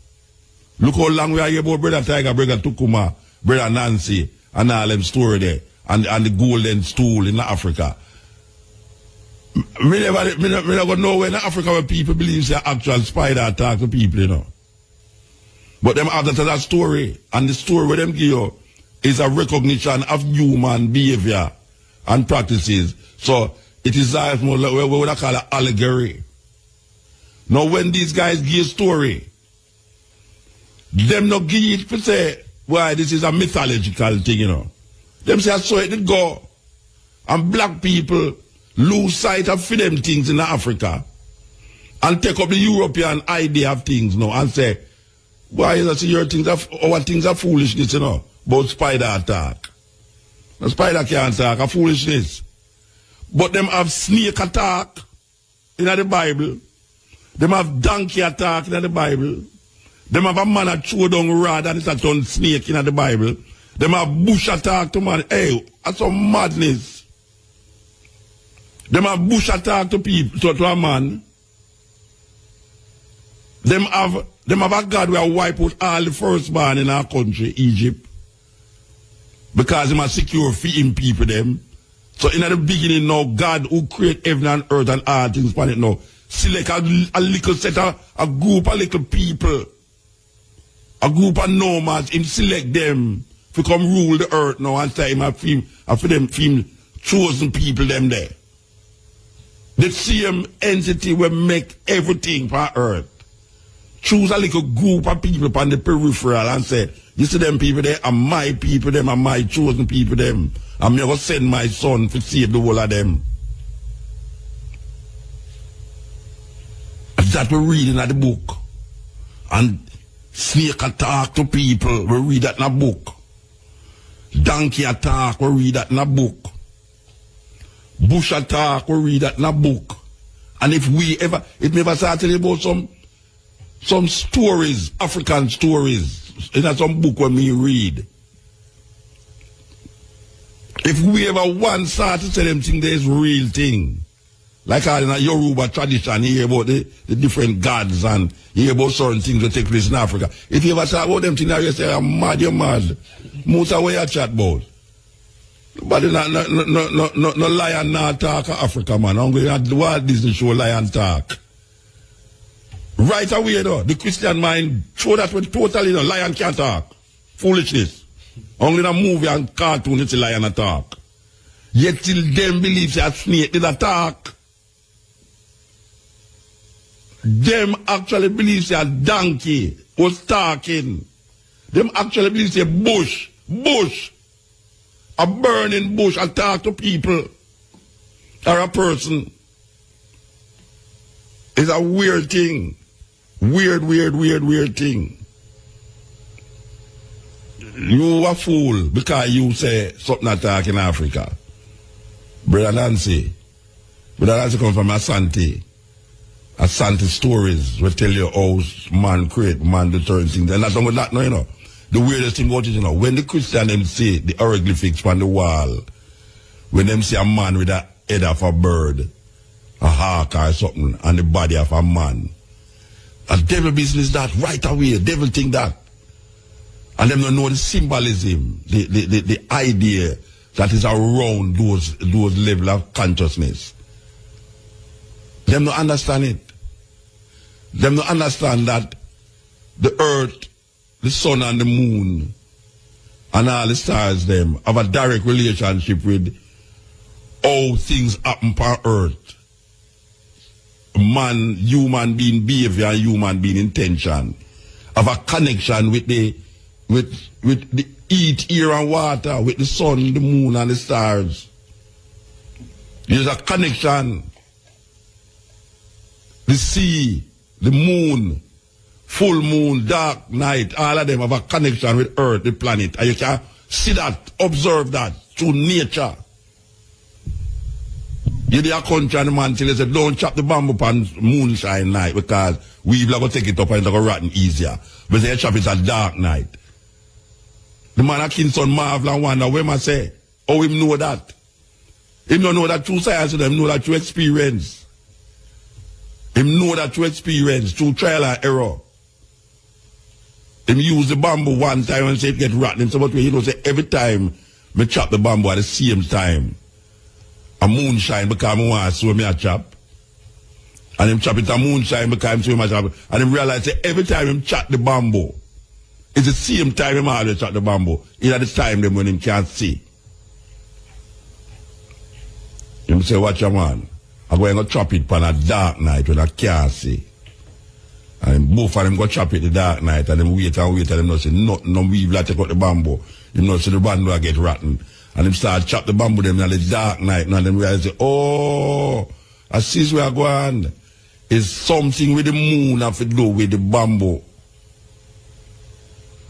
Look how long we are here about Brother Tiger, Brother Tukuma, Brother Nancy, and all them story there, and the golden stool in Africa. Me never know when Africa where people believe say actual spider attack the people, you know. But them have that story, and the story where them give you is a recognition of human behavior and practices. So it is more like what would I call an allegory. Now when these guys give a story, them not give it to say, why this is a mythological thing, you know. Them say, I saw it did go. And black people lose sight of them things in Africa and take up the European idea of things now and say, why is that your things our things are foolishness, you know, about spider attack. The spider can't attack, a foolishness. But them have snake attack in the Bible. Them have donkey attack in the Bible. Them have a man that throw down rod and it's a ton snake in the Bible. Them have bush attack to man. Hey, that's some madness. Them have bush attack to people, to a man. Them have a God who will wipe out all the firstborn in our country, Egypt. Because them are secure for him people them. So in the beginning now, God who create heaven and earth and all things on it now, select a little set of a group of little people, a group of nomads, him select them to come rule the earth now and say him for them chosen people them there. The same entity will make everything for earth. Choose a little group of people on the peripheral and say, you see them people there are my people, them are my chosen people, them. I'm never send my son to save the whole of them. That we're reading at the book. And snake attack to people, we read that in a book. Donkey attack, we read that in a book. Bush attack, we read that in a book. And if we ever start telling about some stories, African stories, in some book when we read. If we ever once start to tell them things, there's real thing. Like in a Yoruba tradition, you hear about the different gods and you hear about certain things that take place in Africa. If you ever talk about them things, you say, I'm mad, you're mad. Muta, where you chat about? But no lion not talk Africa, man. I'm going to do Walt Disney show lion talk. Right away, though, the Christian mind show that when totally no lion can't talk. Foolishness. Only in a movie and cartoon it's a lion attack. Yet till them believe that snake did attack. Them actually believe that donkey was talking. Them actually believe that bush, a burning bush attack to people or a person. It's a weird thing. Weird thing. You a fool because you say something attack in Africa. Brother Nancy come from Asante. Asante stories will tell you how man create, man do certain things. And that's not, no, you know. The weirdest thing about it, you know, when the Christian them see the hieroglyphics on the wall, when them see a man with a head of a bird, a hawk or something, and the body of a man, a devil business that right away, devil think that. And them don't know the symbolism, the idea that is around those level of consciousness. Them don't understand it. Them don't understand that the earth, the sun and the moon, and all the stars them have a direct relationship with how things happen on earth. Man, human being behavior and human being intention have a connection with the heat, air and water, with the sun, the moon and the stars. There's a connection. The sea, the moon, full moon, dark night, all of them have a connection with earth, the planet. And you can see that, observe that through nature. You're the country and the man till they say, don't chop the bamboo on moonshine night because we've got to take it up and it's going to rotten easier. But they chop it at dark night. The man at Kingston marvel and wonder, where I say, how him know that? Him don't know that through science, him know that through experience. Him know that through experience, through trial and error. Him use the bamboo one time and say it get rotten. Him say, but you know, say every time me chop the bamboo at the same time, a moonshine because I want to see me a chop. And him chop it a moonshine because him see me a chop. And him realize that every time him chop the bamboo, it's the same time him always chop the bamboo. It's at the time them when him can't see. Him say, watch your man. I'm going to chop it on a dark night when I can't see. And both of them go chop it the dark night and them wait and them not say nothing, no weave like take out the bamboo. You know, so the bamboo get rotten. And them start chop the bamboo them in the dark night and them realize, oh, I see where I go on. It's something with the moon have to do with the bamboo.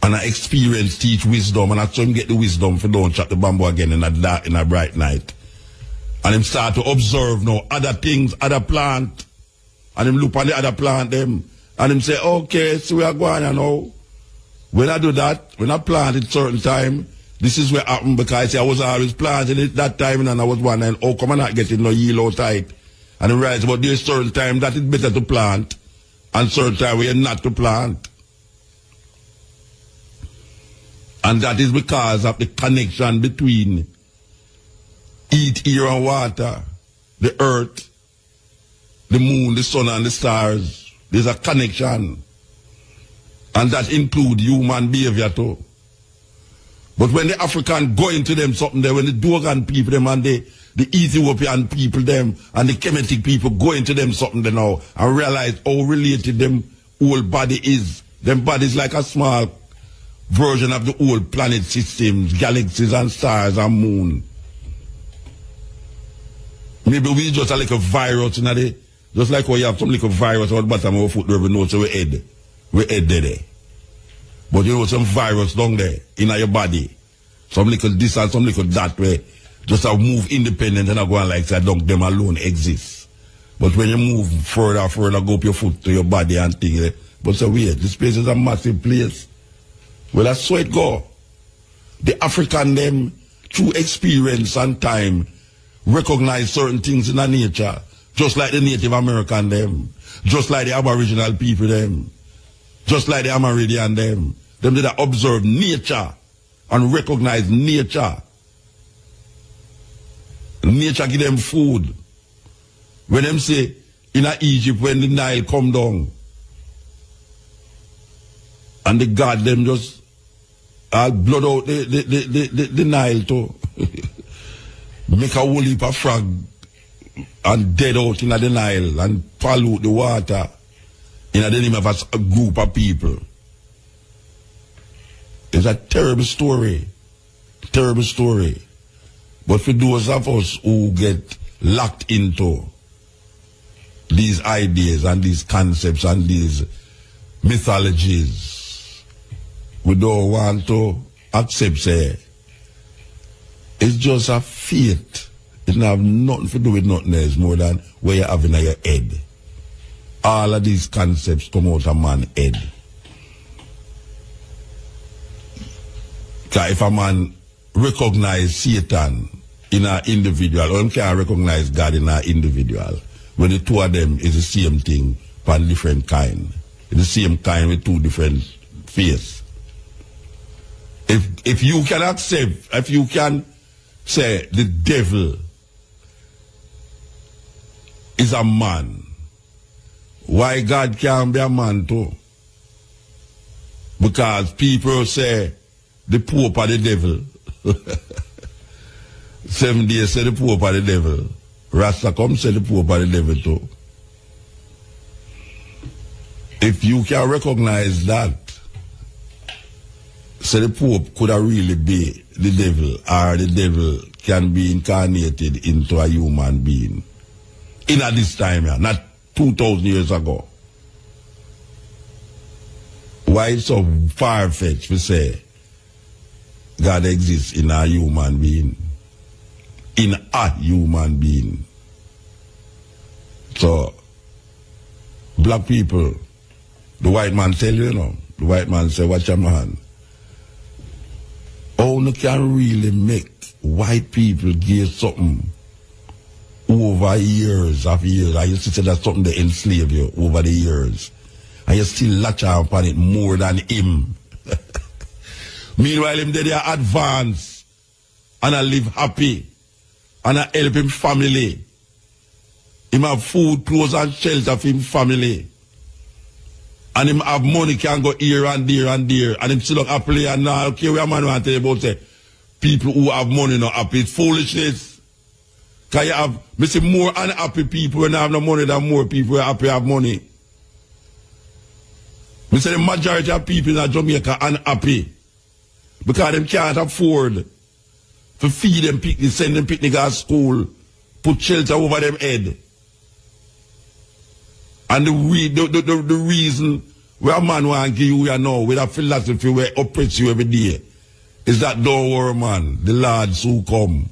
And I experience teach wisdom and I try to get the wisdom for don't chop the bamboo again in a dark, in a bright night. And him start to observe now other things, other plant. And him look on the other plant them. And him say, okay, so we are going you know. When I do that, when I plant it certain time, this is what happened because I was always planting it that time and I was wondering, oh, come on, not getting no yield outside. And I realized, but there's certain time that it's better to plant and certain time where you're not to plant. And that is because of the connection between eat, air, and water, the earth, the moon, the sun, and the stars. There's a connection. And that includes human behavior too. But when the African go into them something there, when the Dogon people them and the Ethiopian people them and the Kemetic people go into them something there now and realize how related them whole body is. Them bodies like a small version of the whole planet systems, galaxies and stars and moon. Maybe we just a like a virus in the, just like how you have some little virus on the bottom of our foot where we know so we head there. But you know some virus down there in your body. Some little this and some little that way. Just a move independent and I go on like that, don't them alone exist. But when you move further, go up your foot to your body and things. But so weird, this place is a massive place. Well, that's so it go. The African them, through experience and time, recognize certain things in the nature. Just like the Native American them. Just like the Aboriginal people them. Just like the Amerindian them. Them that observe nature and recognize nature. Nature give them food. When them say, in Egypt, when the Nile come down, and the God them just all blood out the Nile too. Make a whole heap of frog and dead out in the Nile and pollute the water in the name of a group of people. It's a terrible story. Terrible story. But for those of us who get locked into these ideas and these concepts and these mythologies, we don't want to accept, say, it's just a fate. It don't have nothing to do with nothing else more than where you have in your head. All of these concepts come out of man's head. Because if a man recognize Satan in an individual, or him can't recognize God in an individual, when the two of them is the same thing, but different kind. It's the same kind with two different faces. If you can accept, if you can say the devil is a man, why God can't be a man too? Because people say the Pope are the devil. 7 days say the Pope are the devil. Rasta come say the Pope are the devil too. If you can recognize that, say the Pope could have really be the devil, or the devil can be incarnated into a human being. In at this time, yeah, not 2,000 years ago. Why it's so far-fetched to say God exists in a human being? In a human being. So, black people, the white man tell you, the white man say, watch your man. How you can really make white people give something over years of years? I used to say that's something they enslave you over the years. And you still latch on upon it more than him. Meanwhile, him they are advanced and I live happy and I help him family. Him have food, clothes and shelter for him family. And him have money can go here and there and there. And him still look happily and now okay, we a man want to tell you about say people who have money not happy. It's foolishness. Can you have me see more unhappy people when they have no money than more people who are happy have money. Me say the majority of people in Jamaica unhappy. Because them can't afford to feed them picnic, send them picnic at school, put shelter over them head. And the reason where a man want to give you now with a philosophy where oppress you every day is that don't worry, man, the Lord's who come.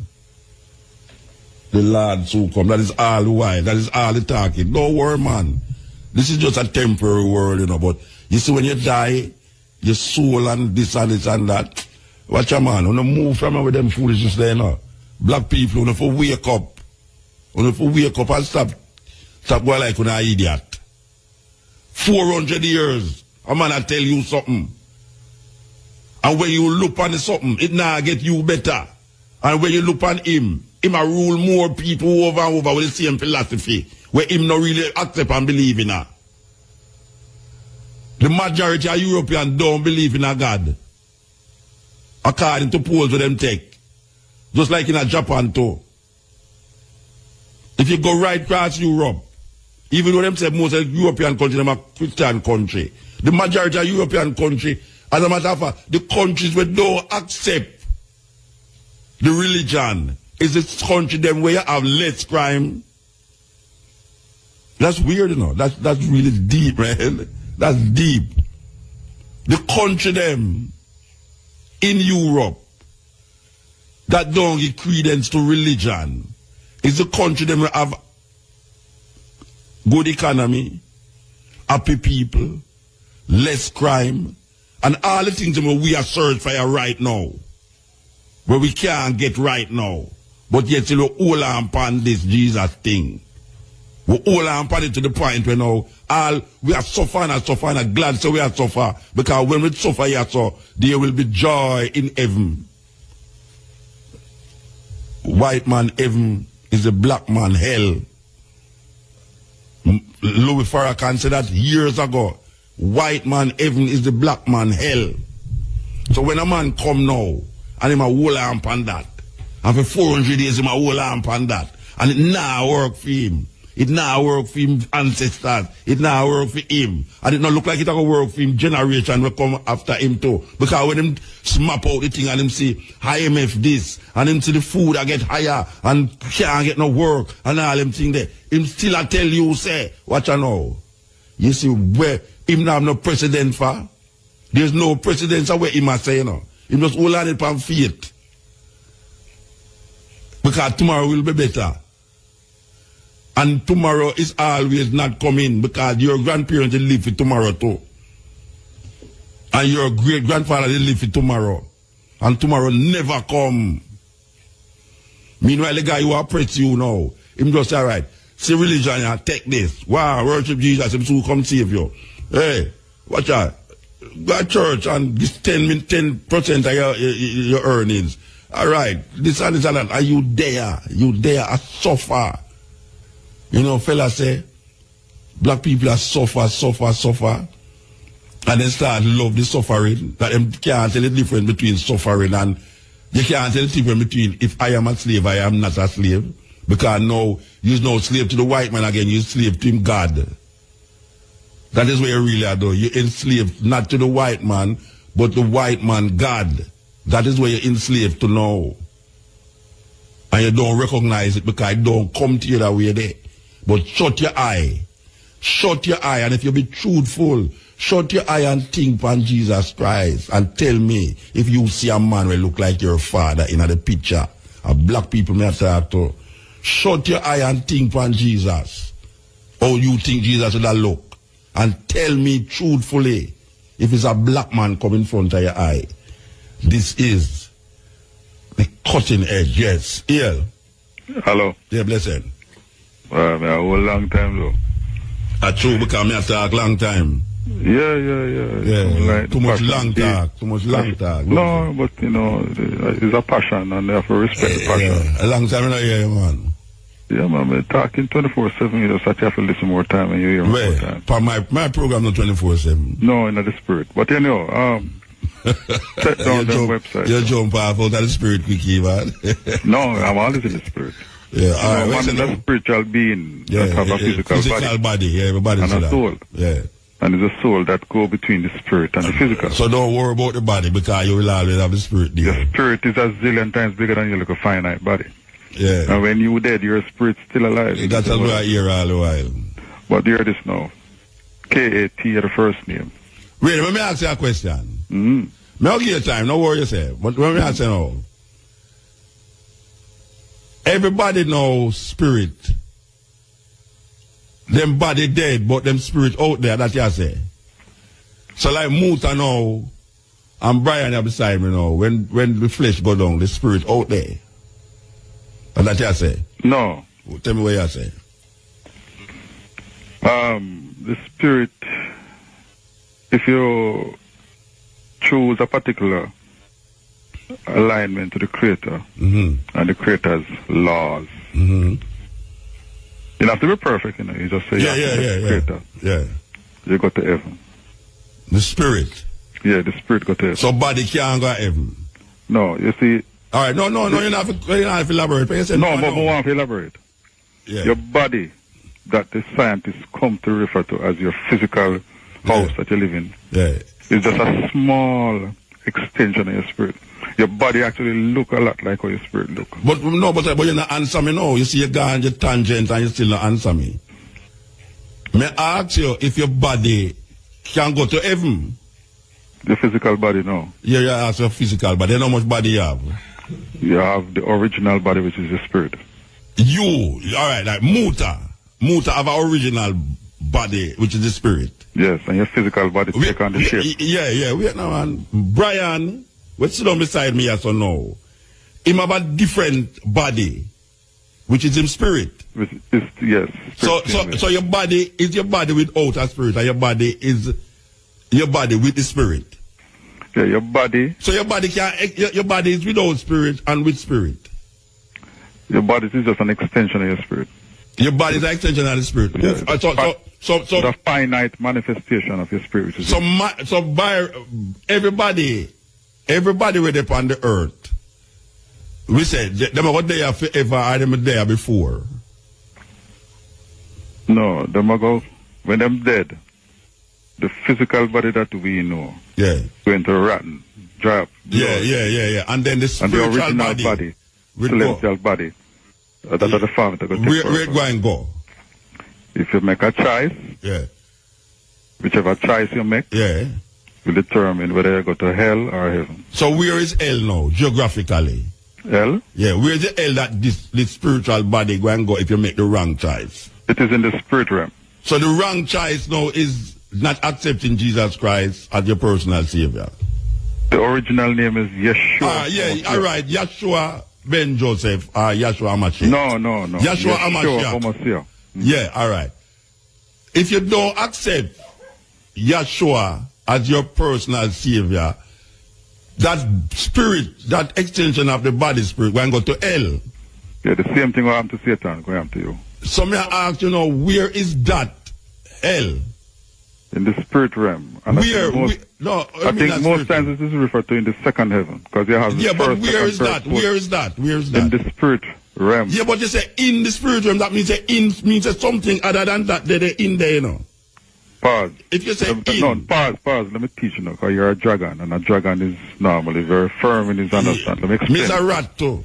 The Lord's who come. That is all the while. That is all the talking. Don't worry, man. This is just a temporary world, but you see when you die, your soul and this and this and that. Watch a man, when you move from with them foolishness there now. Black people, when you wake up. When you wake up and stop going like an idiot. 400 years, a man will tell you something. And when you look on something, it now get you better. And when you look on him, him a rule more people over and over with the same philosophy where him not really accept and believe in her. The majority of Europeans don't believe in a God. According to polls with them take. Just like in a Japan too. If you go right across Europe, even though them say most of the European countries them are Christian country, the majority of European country, as a matter of fact, the countries where don't accept the religion is the country them where you have less crime. That's weird, you know. That's really deep, man. That's deep. The country them in Europe that don't give credence to religion is the country them will have good economy, happy people, less crime, and all the things that we are searching for right now, where we can't get right now, but yet still we hold on upon this Jesus thing. We hold on upon it to the point where now all we are suffering and glad so we are suffer, because when we suffer here so there will be joy in heaven. White man heaven is a black man hell. Louis Farrakhan said that years ago. White man heaven is the black man hell. So when a man come now and him a hold on upon that, and for 400 days him a hold on upon that, and it now work for him. It now work for him ancestors. It now work for him. And it not look like it going to work for him generation will come after him too. Because when him smap out the thing and him see IMF this, and him see the food I get higher, and can't get no work, and all them thing there, him still I tell you, say, watch I know. You see where him not have no precedent for? There's no precedent for where him a say, you know. Him just hold on it on faith. Because tomorrow will be better. And tomorrow is always not coming because your grandparents will live for tomorrow too. And your great-grandfather will live for tomorrow. And tomorrow never come. Meanwhile, the guy who oppress you now, him just say, all right, see religion, yeah, take this. Wow, worship Jesus, him soon come save you. Hey, watch out. Go to church and this 10% of your earnings. All right, this and that. Are you there? You there a suffer. You know, fellas say, black people are suffer, and then start love the suffering, that them can't tell the difference between suffering and, you can't tell the difference between if I am a slave, I am not a slave, because now, you're no slave to the white man again, you're slave to him God. That is what you really are doing. You're enslaved not to the white man, but the white man God. That is what you're enslaved to now. And you don't recognize it because it don't come to you that way there. But shut your eye. Shut your eye. And if you be truthful, shut your eye and think on Jesus Christ. And tell me if you see a man will look like your father in the picture. A black people may talk to. Shut your eye and think on Jesus. How you think Jesus will look. And tell me truthfully if it's a black man come in front of your eye. This is the cutting edge. Yes. Here. Hello. Yeah, blessed. A whole long time though. True, because me talk long time. Yeah. Like too much long talk. No, but you know, it's a passion and you have to respect the passion. Yeah. A long time I don't hear you, man. Yeah, man, I'm talking 24/7, you just have to listen more time and you hear more time. But my program not 24/7. No, in the spirit. But you know, check down the website. You jump off out of the spirit quickly, man. No, I'm always in the spirit. Yeah, all right. One is a spiritual being that have a physical body. Yeah, everybody and a soul. Yeah. And it's a soul that go between the spirit and the physical. So don't worry about the body because you will always have the spirit there. The spirit is a zillion times bigger than your little finite body. Yeah. And when you dead, your spirit's still alive. That's what I hear all the while. But hear this now. K-A-T is the first name. Wait, let me ask you a question. Mm-hmm. I'll give you time, no worry yourself. But let me ask you now. Everybody knows spirit. Them body dead, but them spirit out there, that you say. So like Muta now, and Brian are beside me now, when the flesh go down, the spirit out there. And that you say? No. Tell me what you say. The spirit, if you choose a particular alignment to the Creator and the Creator's laws. Mm-hmm. You don't have to be perfect, you know. You just say, Creator. Yeah. You go to heaven. The spirit. Yeah, the spirit go to heaven. So body can't go to heaven. No, you see. All right, no, you're not to elaborate. But But we want to elaborate. Yeah. Your body that the scientists come to refer to as your physical house that you live in is just a small extension of your spirit. Your body actually look a lot like how your spirit look. But you're not answer me now. You see you go on your tangent and you still not answer me. May I ask you if your body can go to heaven? The physical body, no. Yeah, you ask your physical body. How much body you have? You have the original body, which is your spirit. You, alright, like muta. Muta have an original body, which is the spirit. Yes, and your physical body take on the shape. Yeah, wait now, man. Brian, what's sit down beside me as so now? Him have a different body, which is his spirit. Yes. So your body is your body without a spirit, and your body is your body with the spirit. Yeah, your body. So your body your body is without spirit and with spirit. Your body is just an extension of your spirit. Your body is an extension of the spirit. Yeah, So the finite manifestation of your spirit. Which is so by everybody with upon the earth, we said them are there forever or them are there before. No, them are go when them dead. The physical body that we know, going to rotten, dry up. Yeah. And then the spiritual and the original body celestial body. That's the farm that where it go and go? If you make a choice, whichever choice you make, will determine whether you go to hell or heaven. So where is hell now, geographically? Hell? Yeah, where is the hell that this spiritual body go and go if you make the wrong choice? It is in the spirit realm. So the wrong choice now is not accepting Jesus Christ as your personal savior. The original name is Yeshua. All right, Yeshua Ben Joseph or Yeshua Hamashiach. No. Yeshua Hamashiach. Yeah, all right. If you don't accept Yeshua as your personal savior, that spirit, that extension of the body spirit, going to go to hell. Yeah, the same thing will happen to Satan, going to happen to you. So may I ask you now, where is that hell? In the spirit realm. And I think most times this is referred to in the second heaven. Because you have the but where is that? Where is that? In the spirit realm. Yeah, but you say in the spirit realm, that means means something other than that. They're in there, you know. Pause. If you say No, pause. Let me teach you now. Because you're a dragon. And a dragon is normally very firm in his understanding. Let me explain. Me's a rat too.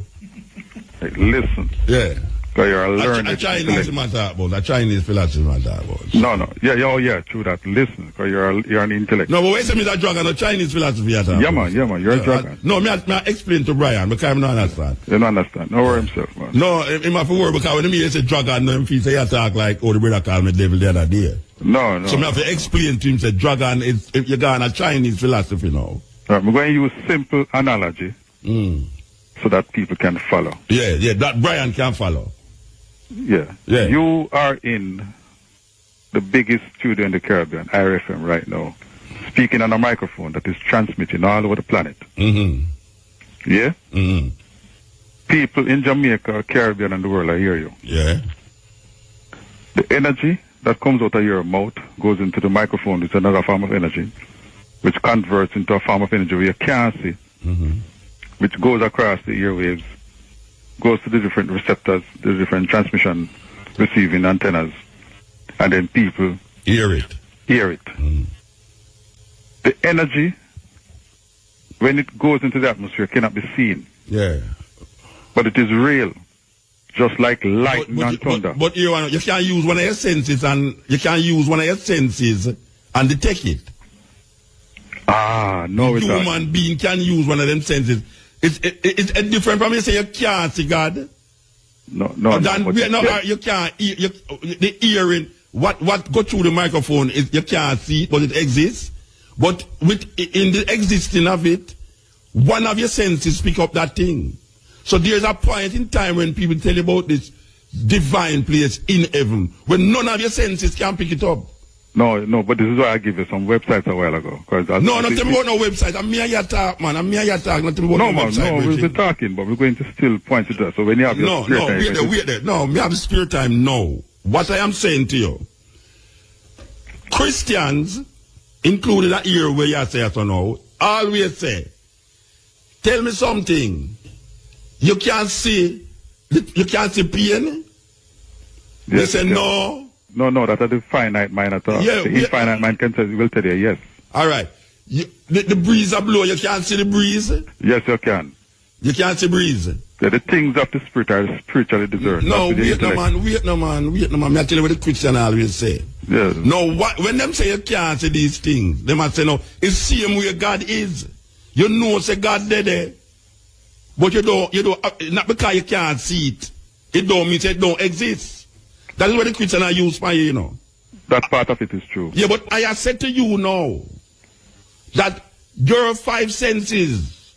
Hey, listen. Yeah. Because you're a learned. A Chinese matter about. A Chinese philosophy matter about. No. Yeah, true that. Listen. Because you're an intellect. No, but wait a minute, a dragon, a Chinese philosophy matter. Yeah, man. You're a dragon. No, me explain to Brian because I don't understand. You don't understand. No worry himself, man. No, him have to worry because when he say dragon, him feel say he talk like, the brother called me devil the other day. No. So I have to explain to him, say dragon is, if you got a Chinese philosophy now. I'm going to use simple analogy so that people can follow. Yeah, that Brian can follow. Yeah. You are in the biggest studio in the Caribbean, IRFM, right now, speaking on a microphone that is transmitting all over the planet. Yeah? People in Jamaica, Caribbean, and the world, I hear you. Yeah. The energy that comes out of your mouth goes into the microphone. It's another form of energy, which converts into a form of energy where you can't see, which goes across the airwaves, goes to the different receptors, the different transmission receiving antennas, and then people hear it. The energy, when it goes into the atmosphere, cannot be seen. Yeah. But it is real, just like lightning and thunder. But you can't use one of your senses and detect it. No, it's not. Human being can use one of them senses. It's different from you say you can't see God. No. You can't hear. The hearing, what go through the microphone is you can't see it, but it exists. But in the existing of it, one of your senses pick up that thing. So there's a point in time when people tell you about this divine place in heaven, when none of your senses can pick it up. No, but this is why I give you some websites a while ago. No, nothing about no website. I'm me here talk, man. I'm me here talk. Nothing about no, no man, website. No, we'll be talking, but we're going to still point to that. So when you have your spare time... wait there. No, me have spare time now. What I am saying to you, Christians, including that year where you say it now, always say, tell me something. You can't see pain? Yes, they say no. No, that is the finite mind at all. Yeah, the infinite mind will tell you yes. All right. The breeze a blow, you can't see the breeze? Yes, you can. You can't see breeze? Yeah, the things of the spirit are spiritually discerned. No, wait no man. Me I tell you what the Christian always say. Yes. No, when them say you can't see these things, they must say no, it's same way God is. You know say God there. But you don't, not because you can't see it. It don't mean it don't exist. That is what the Christian are used for, you know. That part of it is true. Yeah, but I have said to you now that your 5 senses,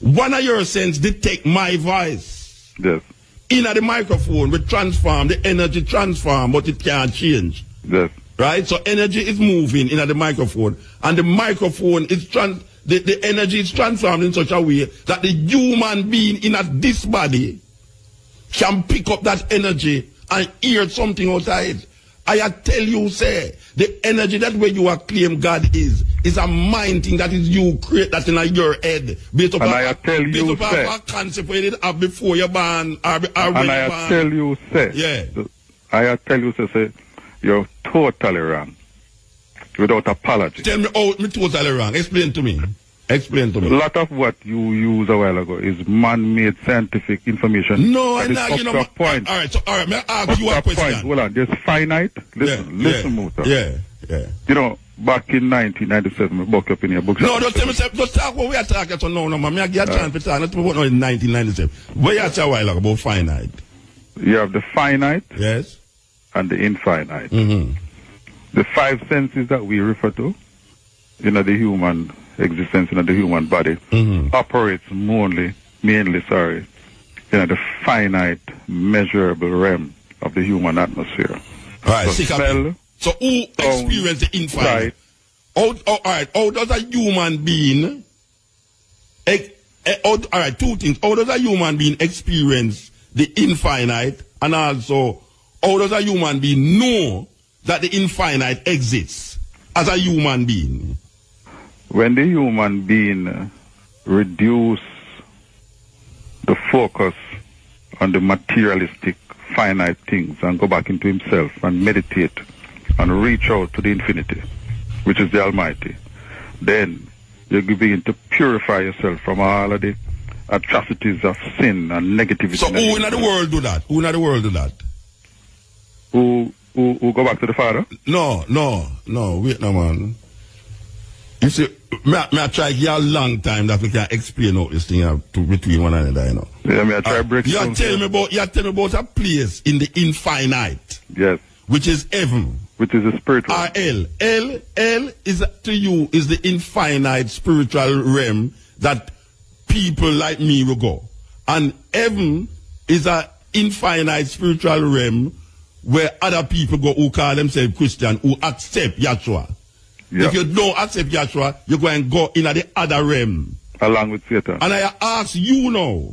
one of your senses detect my voice. Yes. In the microphone, we transform, the energy transform, but it can't change. Yes. Right? So energy is moving in the microphone, and the microphone is the energy is transformed in such a way that the human being in this body can pick up that energy and hear something outside. I tell you, say, the energy that way you are claim God is a mind thing that is you create that in your head. Based upon I tell you, say, a concept where it have before you born or when you born. And I tell you, say, yeah. I tell you, say, you're totally wrong. Without apology. Tell me, me totally wrong. Explain to me. Explain to me. A lot of what you used a while ago is man-made scientific information. No, I'm not. You know, point. All right. May I ask you a question? Point. Hold on. There's finite. Listen, Muta. Yeah. You know, back in 1997, we book up in your book. No, don't tell me. Just talk what we are talking about. No, man. I get a chance to talk. Not about in 1997. What you say a while ago about finite? You have the finite. Yes. And the infinite. Mm-hmm. The 5 senses that we refer to, the human existence in the human body, operates mainly, the finite, measurable realm of the human atmosphere. All right, so smell, so who experience the infinite? All right, how does a human being, all right, 2 things. How does a human being experience the infinite, and also how does a human being know that the infinite exists as a human being? When the human being reduce the focus on the materialistic, finite things and go back into himself and meditate and reach out to the infinity, which is the Almighty, then you begin to purify yourself from all of the atrocities of sin and negativity. So who in the world do that? Who in the world do that? Who go back to the Father? No, wait no man. You see, I try to give you a long time that we can explain out this thing between one another, you know. Yeah, I try to break it down. You tell me about a place in the infinite. Yes. Which is heaven. Which is a spiritual. L is to you is the infinite spiritual realm that people like me will go. And heaven is an infinite spiritual realm where other people go who call themselves Christian, who accept Yahshua. Yep. If you don't accept Yahshua, you're going to go in the other realm. Along with Satan. And I ask you now,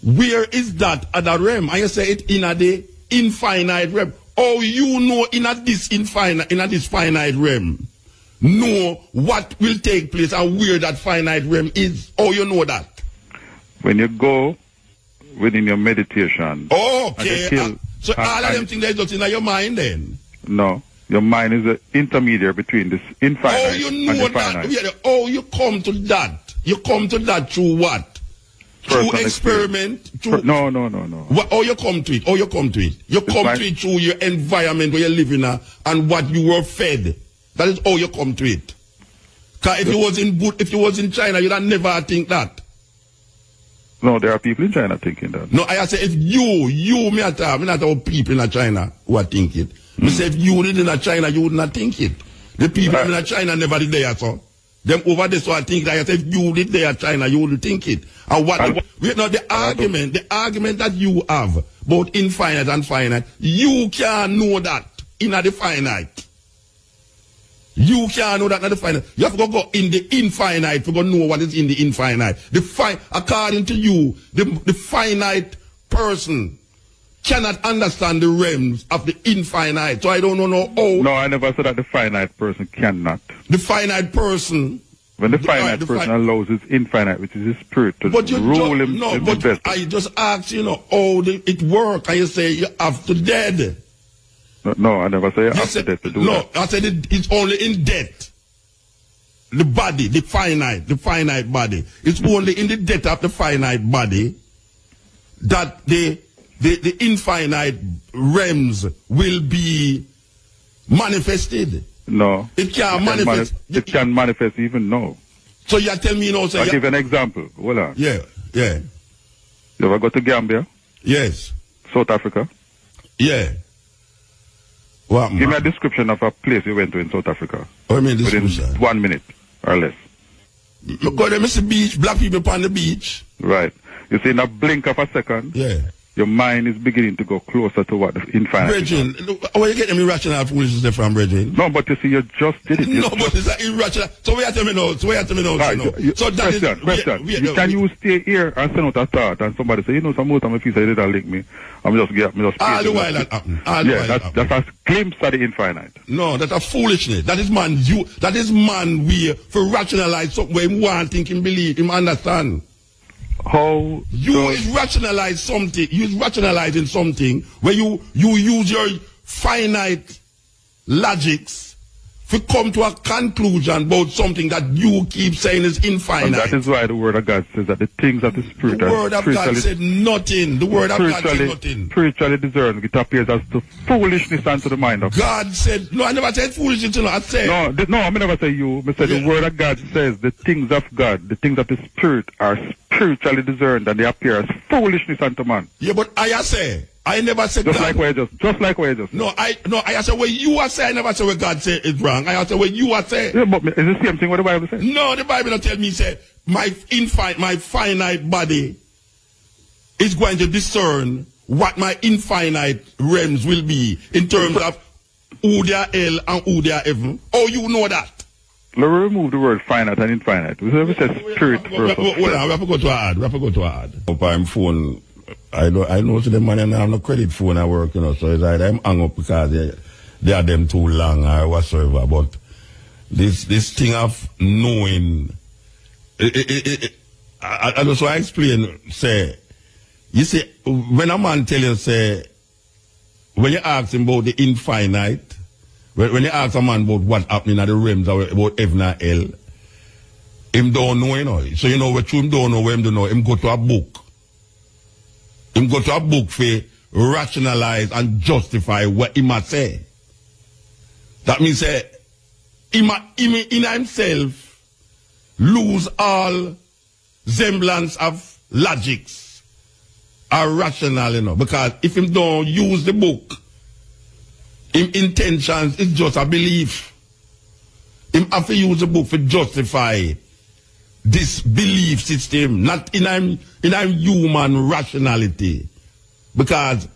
where is that other realm? And you say it in the infinite realm. Oh, you know in this finite realm, know what will take place and where that finite realm is. Oh, you know that. When you go within your meditation. Okay. So all of them things that just in your mind then? No. Your mind is an intermediary between this infinite and the finite. Oh, you come to that. You come to that through what? Through experiment? No. You come to it? You come to it through your environment where you live in and what you were fed. That is how you come to it. Because if you was in China, you'd have never think that. No, there are people in China thinking that. No, I say if me not about people in China who are thinking it. Me say if you live in China, you would not think it. The people in China never did there, so. Them over there, so I think that if you live there in China, you would think it. And the argument that you have, both infinite and finite, you can't know that in the finite. You can't know that in the finite. You have to go in the infinite to go know what is in the infinite. According to you, the finite person cannot understand the realms of the infinite. So I don't know how. No, I never said that the finite person cannot. The finite person. When the finite person allows his infinite, which is his spirit, to rule him. No, but I just asked, how it works, and you say you have to dead. No, I never say you have to dead to do that. No, I said it's only in death. The body, the finite body. It's only in the death of the finite body that the infinite realms will be manifested. No. It can't manifest. It can manifest even now. So you tell me, I'll give you an example. Hold on. Yeah. You ever go to Gambia? Yes. South Africa? Yeah. What, give me a description of a place you went to in South Africa. What do you mean within description? 1 minute or less. Go there, Mr. Beach, black people upon the beach. Right. You see, in a blink of a second, your mind is beginning to go closer to what the infinite Brethren, where you get them irrational foolishness from, Brethren? No, but you see, you just did it. No, but it's irrational. So where you tell me now? Right, So that question. Can you stay here and send out a thought and somebody say, some more time if you say they don't link me, I'm just all the while that happen. That's a glimpse of the infinite. No, that's a foolishness. That is man way for rationalize something where him want, think, him believe, him understand. How you is rationalize something. You is rationalizing something where you use your finite logics to come to a conclusion about something that you keep saying is infinite. And that is why the Word of God says that the things of the Spirit the Word of God said nothing. The Word of God said nothing. Spiritually discerned, it appears as the foolishness unto the mind of God said, no, I never said foolishness. I said. No, I never say you. I said the Word of God says the things of God, the things of the Spirit are spiritually discerned and they appear as foolishness unto man. Yeah, but I say. I never said just God. Just like what you just. No, I said what you are saying. I never said what God said is wrong. I said what you are saying. Yeah, but is the same thing what the Bible says? No, the Bible don't tell me say my finite body is going to discern what my infinite realms will be in terms of who they are hell and who they are heaven. Oh, you know that. Let me remove the word finite and infinite. We say spirit. Hold on, we have to go to ad. Up on phone. I know to the man and I have no credit phone I work, so it's either I'm hung up because they are them too long or whatsoever. But this thing of knowing, I just want to explain, say, you see, when a man tell you, say, when you ask him about the infinite, when you ask a man about what happening at the realms about heaven and hell, him don't know, So what him don't know, him don't know, him go to a book. Him go to a book for rationalize and justify what he must say. That means him in himself lose all semblance of logics or rational, because if him don't use the book, him intentions is just a belief. Him have to use the book to justify this belief system, not in a human rationality. Because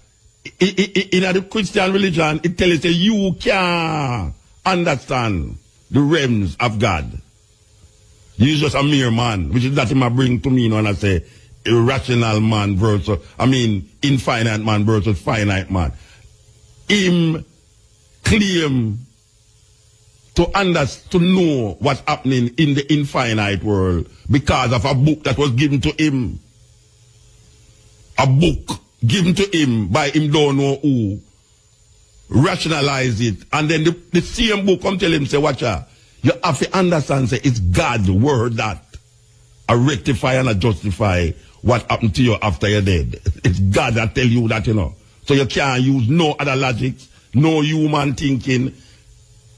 in the Christian religion, it tells you you can't understand the realms of God. You're just a mere man, which is that him bring to me when I say irrational man versus, infinite man versus finite man. Him claim to know what's happening in the infinite world because of a book that was given to him. A book given to him by him don't know who. Rationalize it. And then the same book come tell him, say, watch out. You have to understand, say, it's God's word that rectify and justify what happened to you after you're dead. It's God that tell you that, So you can't use no other logic, no human thinking.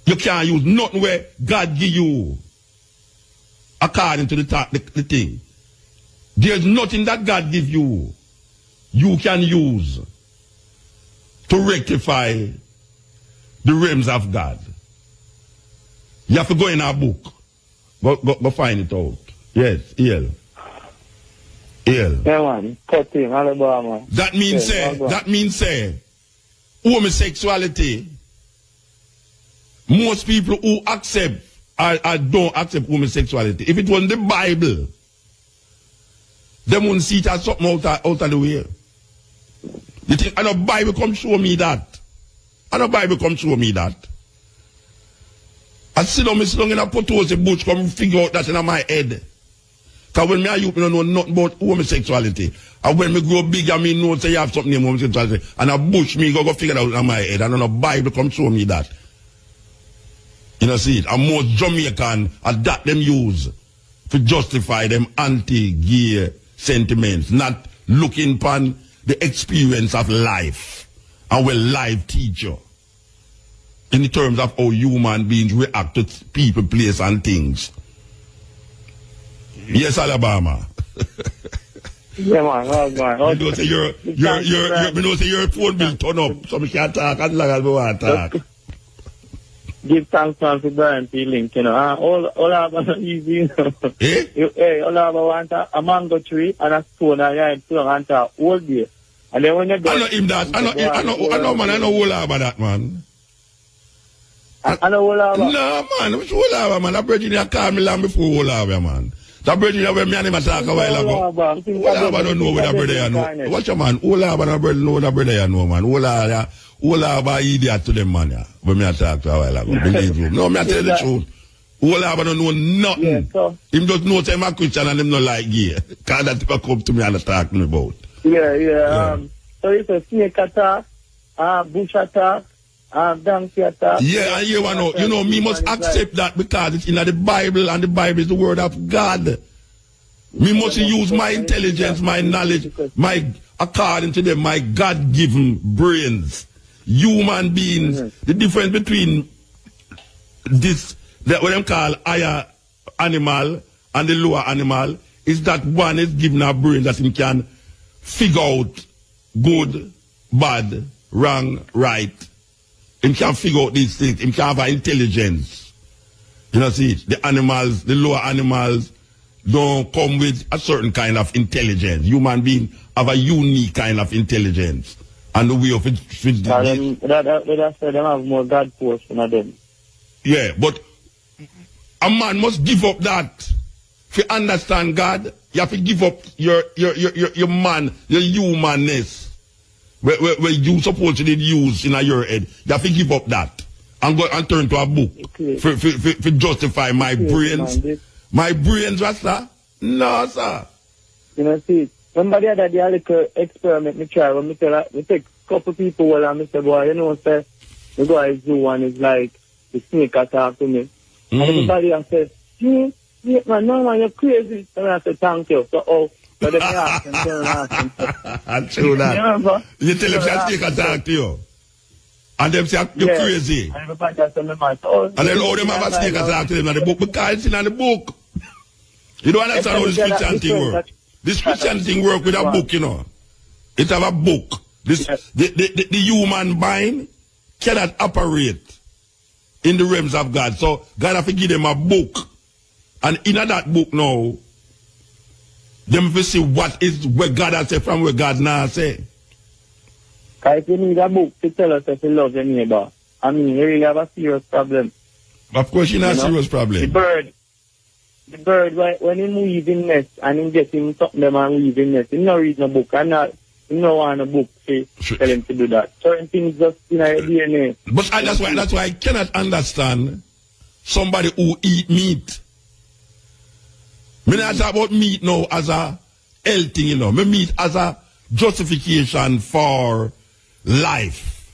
You can't use nothing where God give you according to the thing. There's nothing that God give you can use to rectify the realms of God. You have to go in our book. Go find it out. Yes, EL. Yeah, man. 13, Alabama. That means say, homosexuality most people who accept or don't accept homosexuality, if it wasn't the Bible, they wouldn't see it as something out of the way. You think, and the Bible come show me that? And the Bible come show me that? I sit down in a potose bush, come figure out that in my head. Because when me and you don't know nothing about homosexuality, and when me grow big, I mean, know say you have something in homosexuality, and a bush me go figure it out in my head, and then the Bible come show me that. You know, see it? And most Jamaican, that them use to justify them anti-gay sentiments, not looking upon the experience of life, and will life teach you in terms of how human beings react to people, place, and things. Yes, Alabama. Yeah, man. You know, say your phone bill turn up, so we can't talk as long as we want to talk. Give thanks, man, for Brian feeling, you know. All I have easy, you know. Eh? All I want a mango tree and a stone and I want a whole day. And then when you go... I know him that. I know, man. I know all about that, man. I know all about. No, man. Which all about, man? That Virginia called me long before all about, man. That Virginia when me and him talk a while ago. All about don't know what that brother you know. Watch your man. All about that brother know what that brother you know, man. All about idiot to them, man, yeah. When me talk to a while ago. Believe you. No, me I tell the truth. All about don't know nothing. Yeah, so. Him just know say I'm a Christian and him not like gay. Because that people come to me and talk to me about. Yeah. So it's a snake attack, bush attack, donkey attack. Yeah, and you know, me must accept that because it's in the Bible and the Bible is the word of God. Me must use my intelligence, my knowledge, according to them, my God-given brains. Human beings, the difference between what them call higher animal and the lower animal is that one is given a brain that he can figure out good, bad, wrong, right. He can figure out these things. He can have an intelligence. You know, see, the animals, the lower animals, don't come with a certain kind of intelligence. Human beings have a unique kind of intelligence. And the way of it. Them have more God portion than them. Yeah, but a man must give up that. If you understand God, you have to give up your man, your humanness. Where you supposed to use in your head. You have to give up that. And go and turn to a book. Okay. For justify my brains. My brains, Rasta? No, sir. You know, see, remember the other day, a little experiment me try. When me take a couple people and me say, boy, you know, say, the guy is zoo and it's like, the snake attack to me. And everybody has said, man, no man, you're crazy. And I said, thank you. So, but then ask him, I'm true that. You tell them that snake attack to you. And them say, you're crazy. And everybody has said, and then all them have a snake attack to them in the book because it's in the book. You don't understand how this Christian thing work. This Christian thing work with a book, you know. It have a book. The human mind cannot operate in the realms of God. So God have to give them a book. And in that book now, them will see what is where God has said from where God now say. Because if you need a book to tell us if you love your neighbor, I mean, you really have a serious problem. Of course, you have a serious problem. The bird, when he move in nest and he get him something them and weave in nest, he no read no book and he no want a book to tell him to do that. Certain things just in our DNA. But that's why I cannot understand somebody who eat meat. Me not talk about meat now as a health thing, you know. Me meat as a justification for life.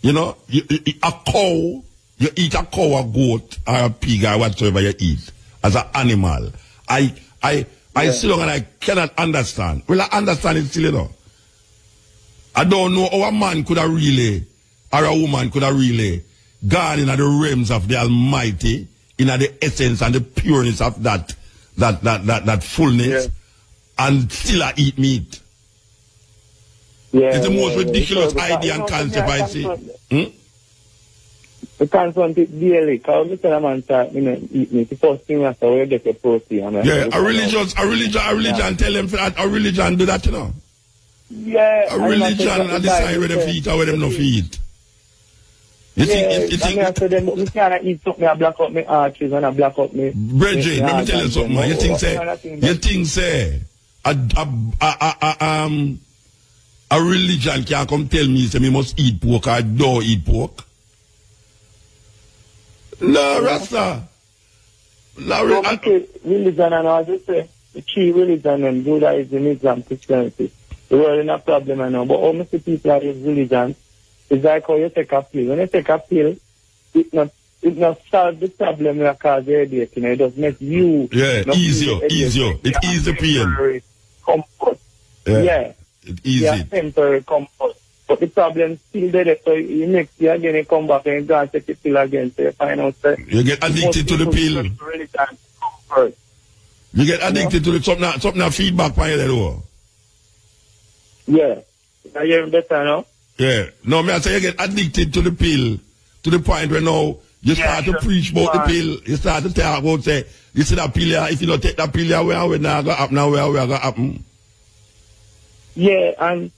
You know, a cow, you eat a cow, a goat, or a pig, or whatsoever you eat as an animal. I sit down and I cannot understand. Well, I understand it still, you know. I don't know how a man could have really, or a woman could have really gone in the realms of the Almighty, in the essence and the pureness of that fullness, and still I eat meat. It's the most ridiculous idea and concept I see. We confront it daily, because we tell a man to eat meat. The first thing after we get a protein. A religion tell them that a religion do that, you know. Yeah. A religion and decide where they feed or where them no feed. You Yeah, think, I said them, but me can't eat something, I black up my arteries and I black up me. Bridget, let me tell you something, man. You think say, a religion can't come tell me, say, me must eat pork or don't eat pork? No, Rasta. No, religion and all this, the key religion and Judaism, Islam, Christianity. The world is not a problem, I know. But all most people are in religion. It's like how you take a pill. When you take a pill, it not solve the problem that cause the headache. You know, it just make you easier. It eases the pain. Comfort. Yeah. It eases temporary comfort. But the problem still there. So you next year again, you come back and you go and take the pill again. So you find out that you get addicted to the pill. You get addicted to the something feedback by you. Yeah. Are you better now? Yeah. No, me I say you get addicted to the pill to the point where now you start to preach about the pill. You start to talk about, say, you see that pill here, if you don't take that pill here, where now go happen, now where go happen. Yeah, and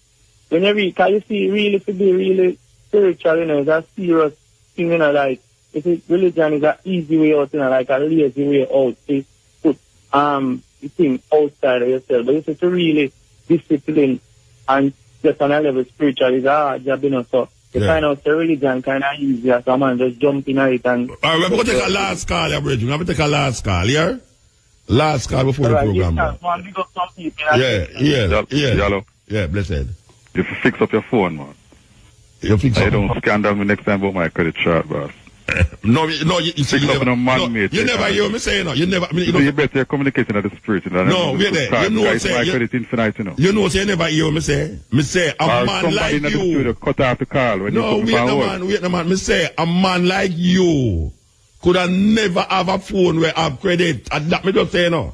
when you read, can you see, really, to be really spiritual, you know, that's serious thing, you know, like, if religion is an easy way out, you know, like a lazy way out, to put, the thing outside of yourself. But if it's really discipline and just on a level spiritual, it's a hard job, you know, so you find out the religion kind of easier, so man just jump in it and... All right, we're going to take a last call, yeah, Bridget. We're going to take a last call, yeah? Last call before the program. Yellow. Yeah, blessed. You fix up your phone, man. I don't scandal me next time about my credit chart, boss. No, you see, you never hear me say, no. You never. You better communicating with the spirit. You know, no, we're there. You know, say, my credit infinite, you know. You know, say, you never hear me say. Me say, a man like you. In the studio cut off the call when no, wait no man. Me say, a man like you could have never have a phone where I have credit. And that me just say, no.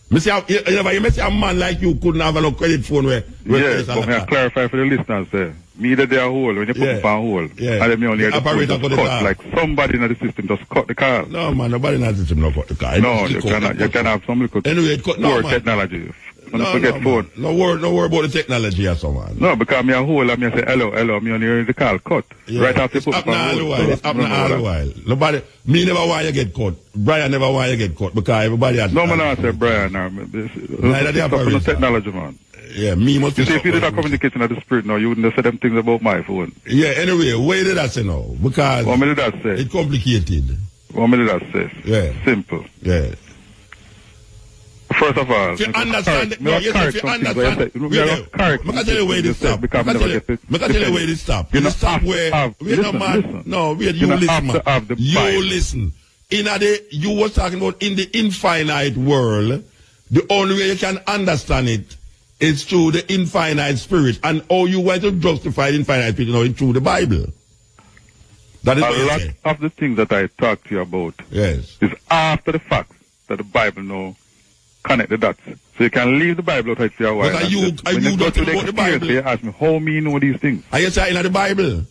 Me say, you say a man like you couldn't have a credit phone where yes, but me I clarify for the listeners there. Me that they are whole when you put them on hold. Yeah. And then me only hear the phone just cut. Like somebody in the system just cut the car. No man, nobody in the system not cut the car. No, you can have some little technology. Phone. No worry about the technology or someone. No, because me a hold and me say hello, me only hear the call cut. Yeah. Right after you put it on hold. It's happening all the while. Nobody, me never want you get cut. Brian never want you get cut because everybody has... No, man, I say Brian now. Neither they have no technology, man. Yeah, me must be... You see, if you did not communicating with the spirit now, you wouldn't have said them things about my phone. Yeah, anyway, where did I say now? Because... What did I say? It's complicated. What did I say? Yeah. Simple. Yeah. First of all, if you understand... No, yes, if you understand... I can tell you where this stop. I can tell you where this stop. You stop where... Wait a man. No, wait, you listen, man. You listen. You was talking about in the infinite world, the only way you can understand it is through the infinite spirit. And how you want to justify the infinite spirit, it's through the Bible. That is a lot of the things that I talk to you about is after the fact that the Bible now connect the dots. So you can leave the Bible out for a while. But are you not about the Bible? You ask me, how me know these things? Are you saying in the Bible?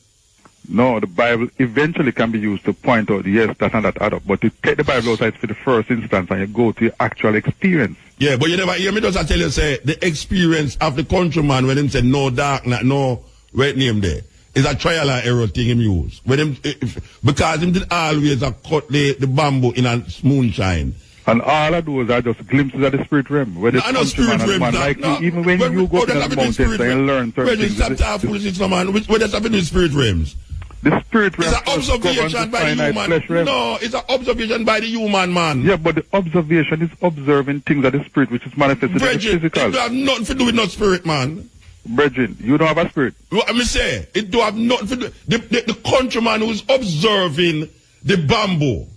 No, the Bible eventually can be used to point out, yes, that and that add up. But you take the Bible outside for the first instance and you go to your actual experience. Yeah, but you never hear me just tell you, say, the experience of the countryman when him said no dark, no red name there. It's a trial and error thing him use. When him, because him did always cut the bamboo in a moonshine. And all of those are just glimpses of the spirit realm. Where the spirit realm like even when you go to the mountains and learn certain things. Stop talking foolishness, man. What does happen in spirit realms? The spirit realm is an observation by the human. No, it's an observation by the human man. Yeah, but the observation is observing things of the spirit which is manifested in the physical. It don't have nothing to do with no spirit, man. Brethren, you don't have a spirit. What I say, it don't have nothing to do. The countryman who's observing the bamboo,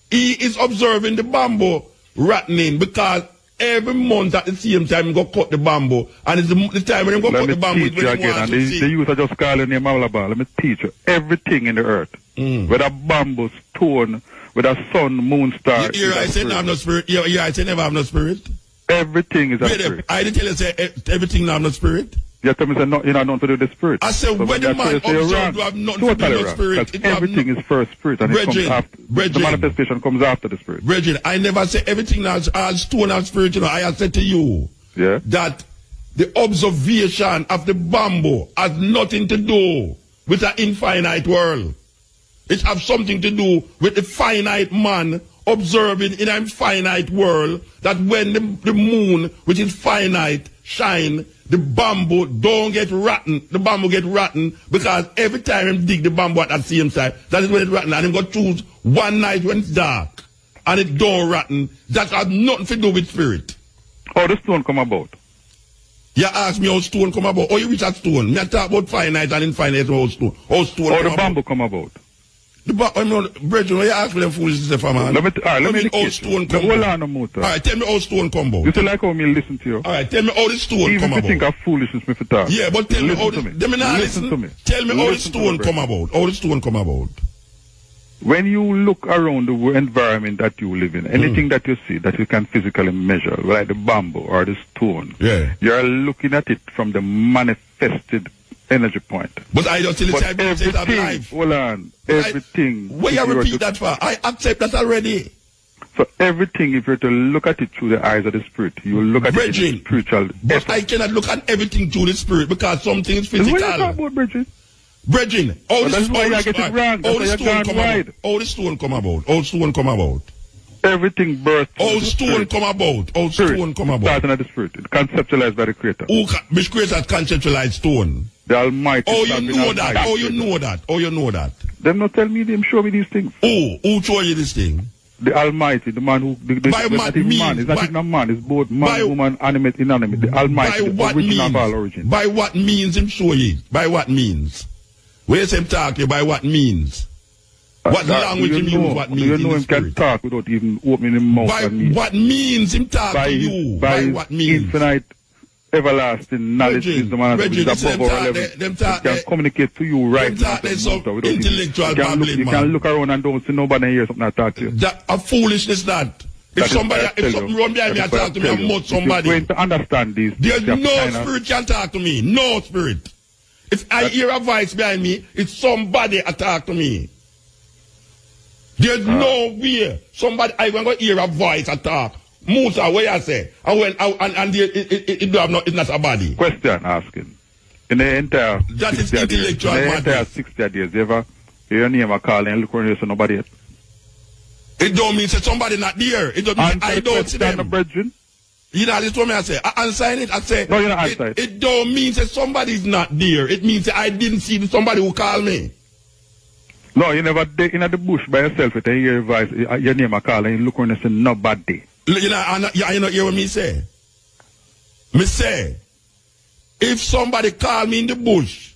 he is observing the bamboo rattening because every month at the same time he go cut the bamboo, and it's the time when he go cut the bamboo. Let me teach you again, and the youth are just calling him Malaba. Let me teach you everything in the earth, whether bamboo, stone, whether sun, moon, star. You I say have no spirit. You I say never have no spirit. Everything is a spirit. I didn't tell you say everything now have no spirit. You tell me say no, you know nothing to do with the spirit. I said when the man observed to have nothing to do with the spirit. Everything is first spirit, and it comes after. The manifestation comes after the spirit. Brethren, I never say everything now as stone and spirit. You know, I have said to you that the observation of the bamboo has nothing to do with the infinite world. It have something to do with the finite man observing in a finite world that when the moon, which is finite, shine, the bamboo don't get rotten. The bamboo get rotten because every time him dig the bamboo at that same side, that is when it's rotten. And him go choose one night when it's dark and it don't rotten. That has nothing to do with spirit. How the stone come about? You ask me how stone come about. Oh, you reach that stone. Me I talk about finite and infinite how stone. How stone How come the bamboo come about? Brethren, you ask me them foolishness, man. Let me how stone come hold about. on, Muta. Alright, tell me how stone come about. You see like how me listen to you? Alright, tell me how the stone Even come if you about. think of foolishness, me for talk. Yeah, but tell me how to me. Listen to me. Tell me how the Listen to stone me, come about. How the stone come about. When you look around the environment that you live in, anything that you see that you can physically measure, like the bamboo or the stone, Yeah. you're looking at it from the manifested energy point. But I don't tell the But type of state of everything, life. hold on, everything. Where you if were repeat to- that for? I accept that already. So everything, if you're to look at it through the eyes of the spirit, you will look at it in Brethren, the spiritual But essence. I cannot look at everything through the spirit because something is That's what you talk physical. about, Bridget. Brethren, how But that's why you get it wrong. That's how why the you're stone gone come wide. about? How the stone come about? How the stone come about? Everything birthed How through the the stone spirit. come about? How the Spirit. stone come about? Starting at the spirit. It's conceptualized by the creator. Which creator conceptualized stone? The Almighty. Oh, you Sovereign know that. Almighty Oh, you creator. know that. Oh, you know that. Them not tell me, them show me these things. Who told you this thing? The Almighty, the man who, By it's what not even means? man, it's not By- even a man, it's both man, by- woman, animate, inanimate. The Almighty, By the what original means? of all origin. By what means him show you? By what means? Where is him talking? By what means? What language him use? What Do means you in know the him can spirit? talk without even opening his mouth By and me? what means him talk By to his- you? by By his what means? infinite, everlasting knowledge, Brethren, wisdom, and brethren, is them above our talk, level. them He talk, can communicate to you right them now. talk, there's some without even- intellectual you can look, babbling, you man. can look around and don't see nobody and hear something and talk to you. That a foolishness that. If That is somebody, why I if tell something you. run behind me That and is why talk to me, tell I you. must If you're somebody. going to understand these, There's you have no to kind of- spirit can talk to me. No spirit. If I hear a voice behind me, it's somebody attack to me. There's no way somebody I going to hear a voice attack. Muta, what you say? And when it do have not, it's not a body. Question asking. In the entire That is 60 days, intellectual in the entire madness. 60 days, you ever hear your name a call and look around you see nobody else? It don't mean say somebody not there. It don't mean Answer I the don't see question, them. brethren. You know, this is what I say. I answer it. I say, No, you're not answering it. It don't mean that somebody's not there. It means that I didn't see somebody who called me. No, you never day in the bush by yourself and hear your voice, your name a call and you look around and say nobody. You know, you know, hear what me say? Me say, if somebody call me in the bush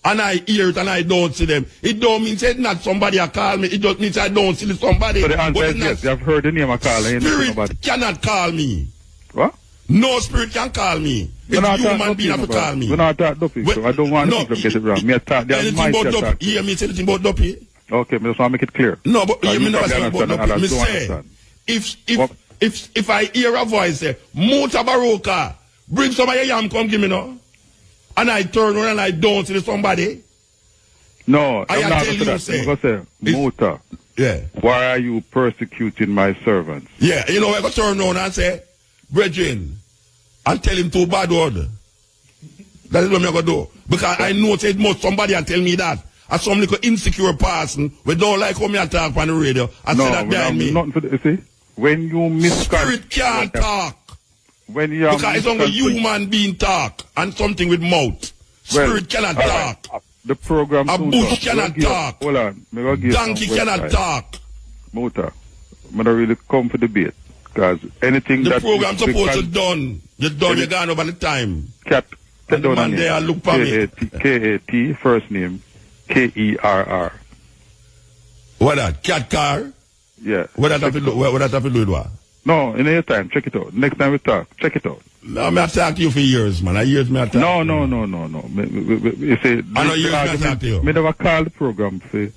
and I hear it and I don't see them, it don't mean that not somebody a call me. It just means I don't see somebody. So the answer But is it's not- yes, you have heard the name a call and you don't see Spirit nobody. cannot call me. What? No spirit can call me. We're not It's talking human being have to about- call me. We're not talking Duffy, so I don't want no, people to get it wrong. Me I talk, the anything Almighty about I Duppy? talk. You hear me say anything about Duppy? Okay, me just want to make it clear. No, but you you never probably say about understand and Duppy. Me others don't say, understand. What? if I hear a voice say, Mutabaruka, bring some of your yam, come give me now. And I turn around and I don't see somebody. No, I I'm not tell going to you, that. say, I'm going to say, Muta, Yeah. why are you persecuting my servants? Yeah, you know, I go turn around and say, brethren, and tell him too bad word. That is what I'm going to do. Because I know it must somebody and tell me that. As some little insecure person, we don't like how me talk on the radio, and say that we behind have me. nothing to, you see, when you Spirit can't talk. When you Because it's only human being talk and something with mouth. Spirit cannot talk. The program A soon bush start. cannot talk. Hold on. Me go give Donkey some cannot website. talk. Muta, I'm not really come for debate. Because anything The that program is supposed to because done. You're done, you're gone over the time. Cat, And the down man a there name. look for me. K-A-T, first name, K-E-R-R. What that? Cat car? Yeah. What that have to do? What that have to do with what? No, in your time, check it out. Next time we talk, check it out. No, me have talked to you for years, man. I years me have talked. No. You say, I know you guys talk to you. Me never call the program for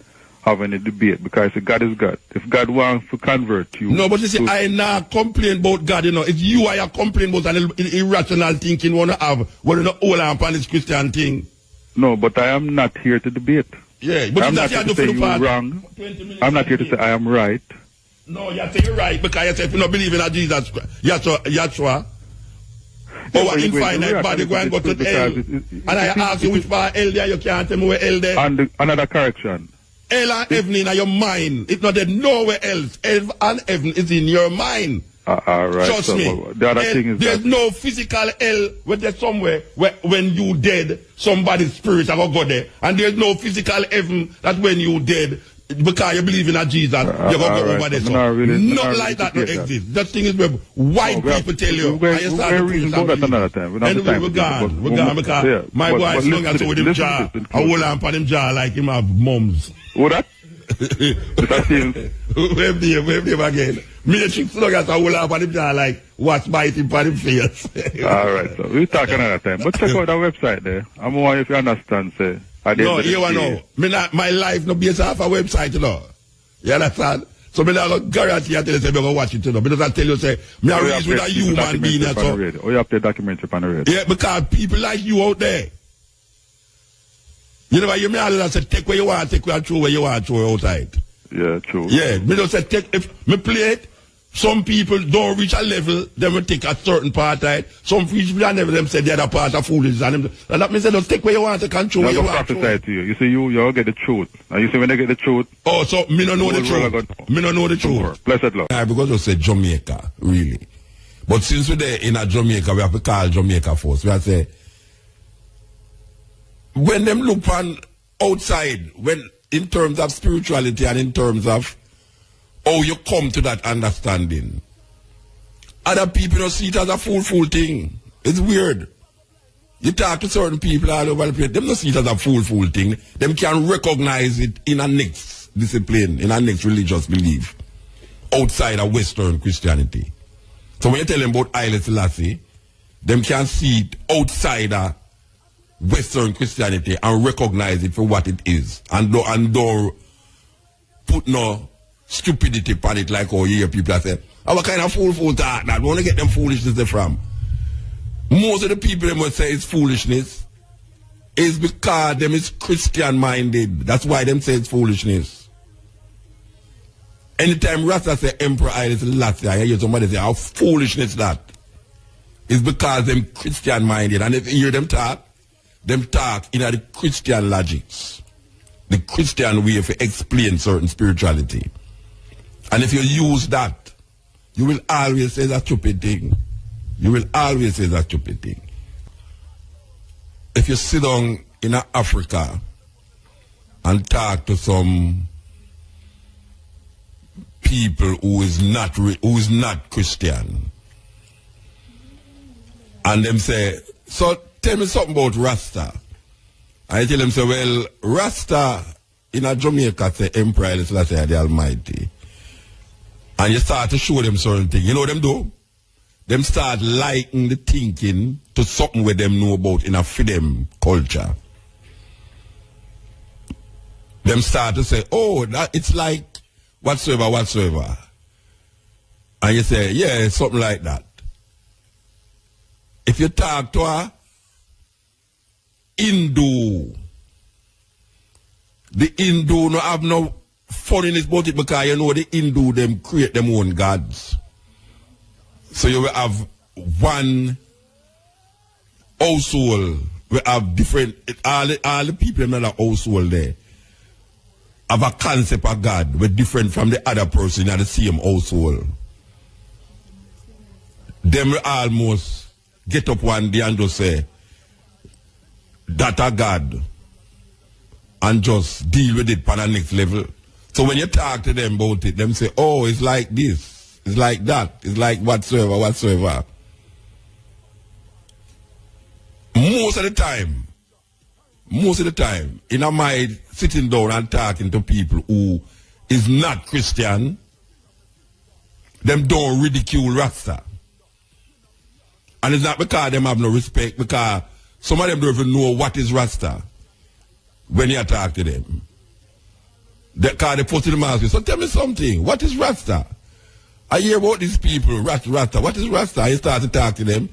have any debate because God is God. If God wants to convert you. No, but you see, I not complain about God, you know. It's you I complain about an irrational thinking wanna have when you know all on this Christian thing. No, but I am not here to debate. Yeah, but I'm that's not what here you to do say for the you're part. wrong. 20 minutes I'm not here to say I am right. No, you say you're right because you say if you don't believe in a Jesus Christ, Yahshua, Yeah, our but you're going to infinite react body to go and go to because hell. it- And I ask you which part hell there, you can't tell me where hell there. And another correction. hell and heaven in your mind. It's not there nowhere else. Hell and heaven is in your mind. All right. Trust so, me. The other thing is there's that no physical hell where there's somewhere where when you dead, somebody's spirit are going to go there. And there's no physical heaven that when you dead, because you believe in a Jesus, you're going to go over there. So not like that don't exist. That thing is where white people tell you. We're reading about that another time. Anyway, we're gone because my boy is long as with him jaw. I hold on for him jaw like him have mums. What that? Mr. Stevens. Wave them again. Me and Chicks long as I hold on for him jaw like watch biting for him face. Alright, so we'll talk another time. But check out the website there. I'm wondering if you understand, say. No, you know. My life no based off a website, you know. You understand? So me not guarantee I tell you say me go watch it, you know. Because I tell you say me a raised with a human being so. Oh, you have to documentary on the radio. Yeah, because people like you out there. You know what you mean? I say take where you want, take where you throw where you want, throw outside. Yeah, true. Yeah, me just say take if me play it. Some people don't reach a level, they will take a certain part right. Some people and them say the other part are foolish. And that means they don't take where you want to control where you want to. To you. You see, you get the truth. And you see when they get the truth. Oh, so me don't know the truth. Me don't know the truth. Blessed Lord. Because you say Jamaica, really. But since we're there in a Jamaica, we have to call Jamaica first. We have to say, when them look on outside, when in terms of spirituality and in terms of how you come to that understanding. Other people don't see it as a fool thing. It's weird. You talk to certain people all over the place, them don't see it as a fool thing. Them can recognize it in a next discipline, in a next religious belief, outside of Western Christianity. So when you tell them about Haile Selassie, them can see it outside of Western Christianity and recognize it for what it is. And don't put no stupidity upon it like how you hear people say, oh, what kind of fool talk that? We want to get them foolishness from. Most of the people that would say it's foolishness is because them is Christian minded. That's why them say it's foolishness. Anytime Rasta say Emperor Haile Selassie, I hear somebody say how foolishness that. It's because them Christian minded. And if you hear them talk in the Christian logics. The Christian way to explain certain spirituality. And if you use that, you will always say that stupid thing. You will always say that stupid thing. If you sit down in Africa and talk to some people who is not Christian, and them say, so tell me something about Rasta. I tell them, say, well, Rasta in a Jamaica say Emperor Haile Selassie the Almighty. And you start to show them certain things. You know what them do? Them start liking the thinking to something where them know about in a freedom culture. Them start to say, oh, that it's like whatsoever. And you say, yeah, it's something like that. If you talk to a Hindu, the Hindu no have no funniness about it because you know the Hindu them create them own gods. So you will have one household. We have different, all the people in that household there have a concept of God with different from the other person in the same household. Them will almost get up one day and just say, that a God, and just deal with it on the next level. So when you talk to them about it, them say, oh, it's like this, it's like that, it's like whatsoever. Most of the time, in a mind, sitting down and talking to people who is not Christian, them don't ridicule Rasta. And it's not because them have no respect, because some of them don't even know what is Rasta when you talk to them. Because they put in the mouth, so tell me something, what is Rasta? I hear about these people, Rasta, what is Rasta? I start to talk to them.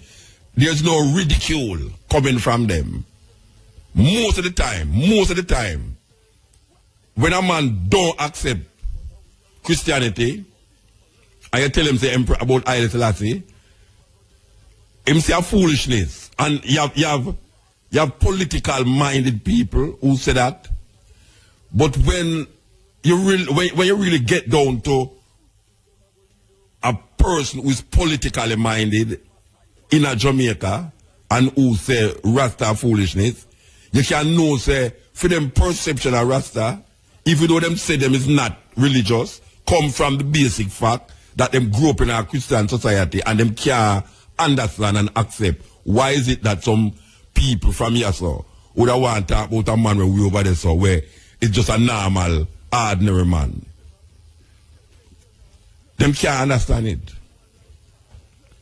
There's no ridicule coming from them. Most of the time, when a man don't accept Christianity, and you tell him say about Haile Selassie, him say a foolishness. And you have political minded people who say that. But when when you really get down to a person who is politically minded in a Jamaica and who say Rasta foolishness, you can know say for them perception of Rasta, even though them say them is not religious, come from the basic fact that them grew up in a Christian society and them can't understand and accept why is it that some people from here so would have want to talk about a man where we over there so where it's just a normal, ordinary man. Them can't understand it.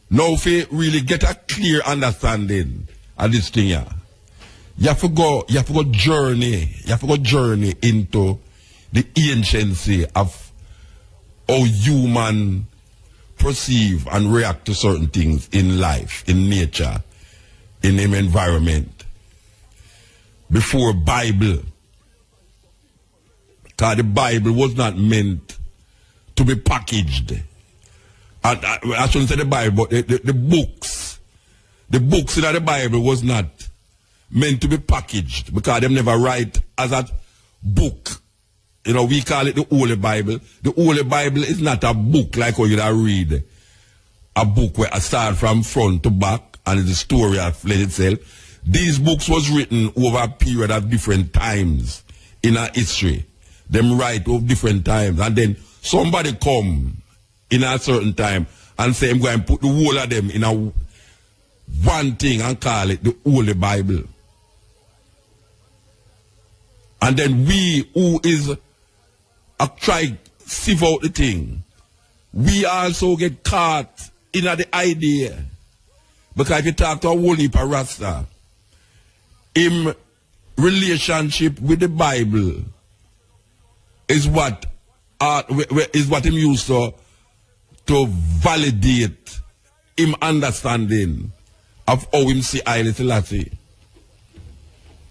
Now if you really get a clear understanding of this thing here, you have to go journey into the anciency of how human perceive and react to certain things in life, in nature, in the environment. Before Bible. Because the Bible was not meant to be packaged. And I shouldn't say the Bible, but the books. The books in the Bible was not meant to be packaged because them never write as a book. You know, we call it the Holy Bible. The Holy Bible is not a book like how you read. A book where I start from front to back and the story has fled itself. These books was written over a period of different times in our history. Them write over different times. And then somebody come in a certain time and say, I'm going to put the whole of them in a one thing and call it the Holy Bible. And then we who is try sieve out the thing, we also get caught in the idea. Because if you talk to a whole heap of Rasta, in relationship with the Bible is what him used to validate him understanding of how him see Haile Selassie.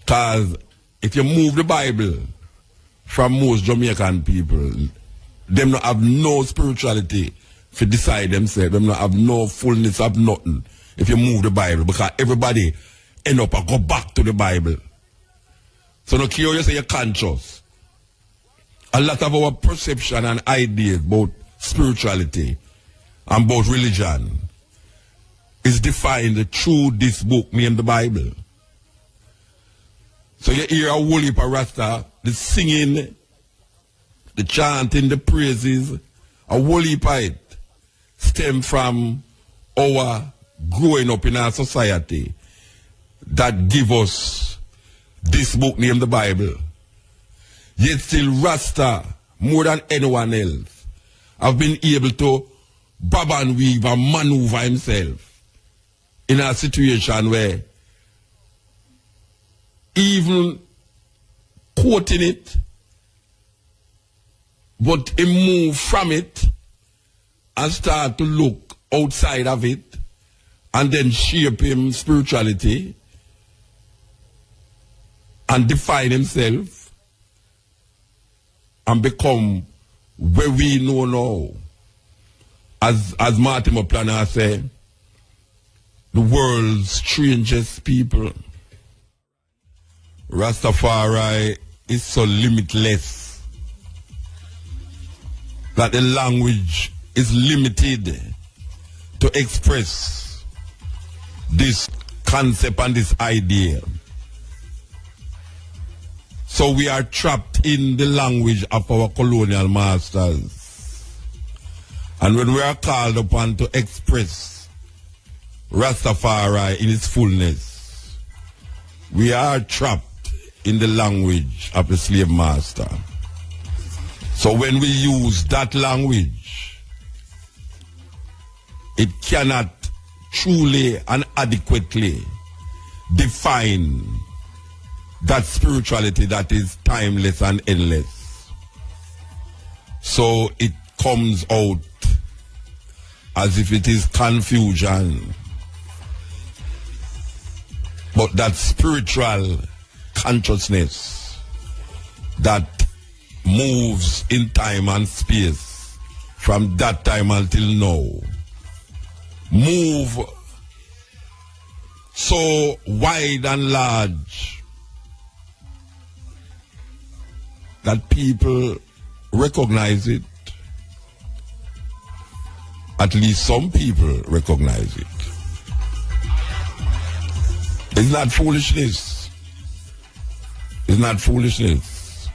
Because if you move the Bible from most Jamaican people, them not have no spirituality to decide themselves. Them not have no fullness of nothing if you move the Bible. Because everybody end up and go back to the Bible. So no care you say you're conscious. A lot of our perception and ideas about spirituality and about religion is defined through this book named the Bible. So you hear a whole heap of Rasta, the singing, the chanting, the praises, a whole heap of it stem from our growing up in our society that give us this book named the Bible. Yet still Rasta, more than anyone else, have been able to bob and weave and maneuver himself in a situation where even quoting it, but he move from it and start to look outside of it and then shape him spirituality and define himself and become where we know now. As Martin Moplana said, the world's strangest people. Rastafari is so limitless that the language is limited to express this concept and this idea. So we are trapped in the language of our colonial masters. And when we are called upon to express Rastafari in its fullness, we are trapped in the language of the slave master. So when we use that language, it cannot truly and adequately define that spirituality that is timeless and endless. So it comes out as if it is confusion. But that spiritual consciousness that moves in time and space from that time until now, move so wide and large that people recognize it. At least some people recognize it. It's not foolishness. It's not foolishness.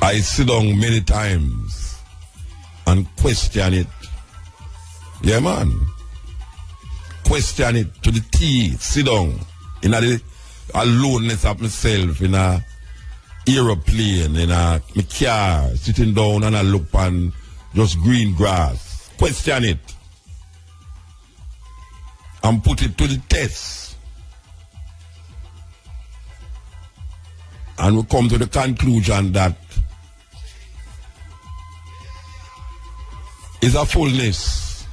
I sit down many times and question it. Yeah, man. Question it to the teeth. Sit down in the aloneness of myself in a aeroplane, in a my car, sitting down and I look on just green grass. Question it. And put it to the test. And we come to the conclusion that it's a fullness.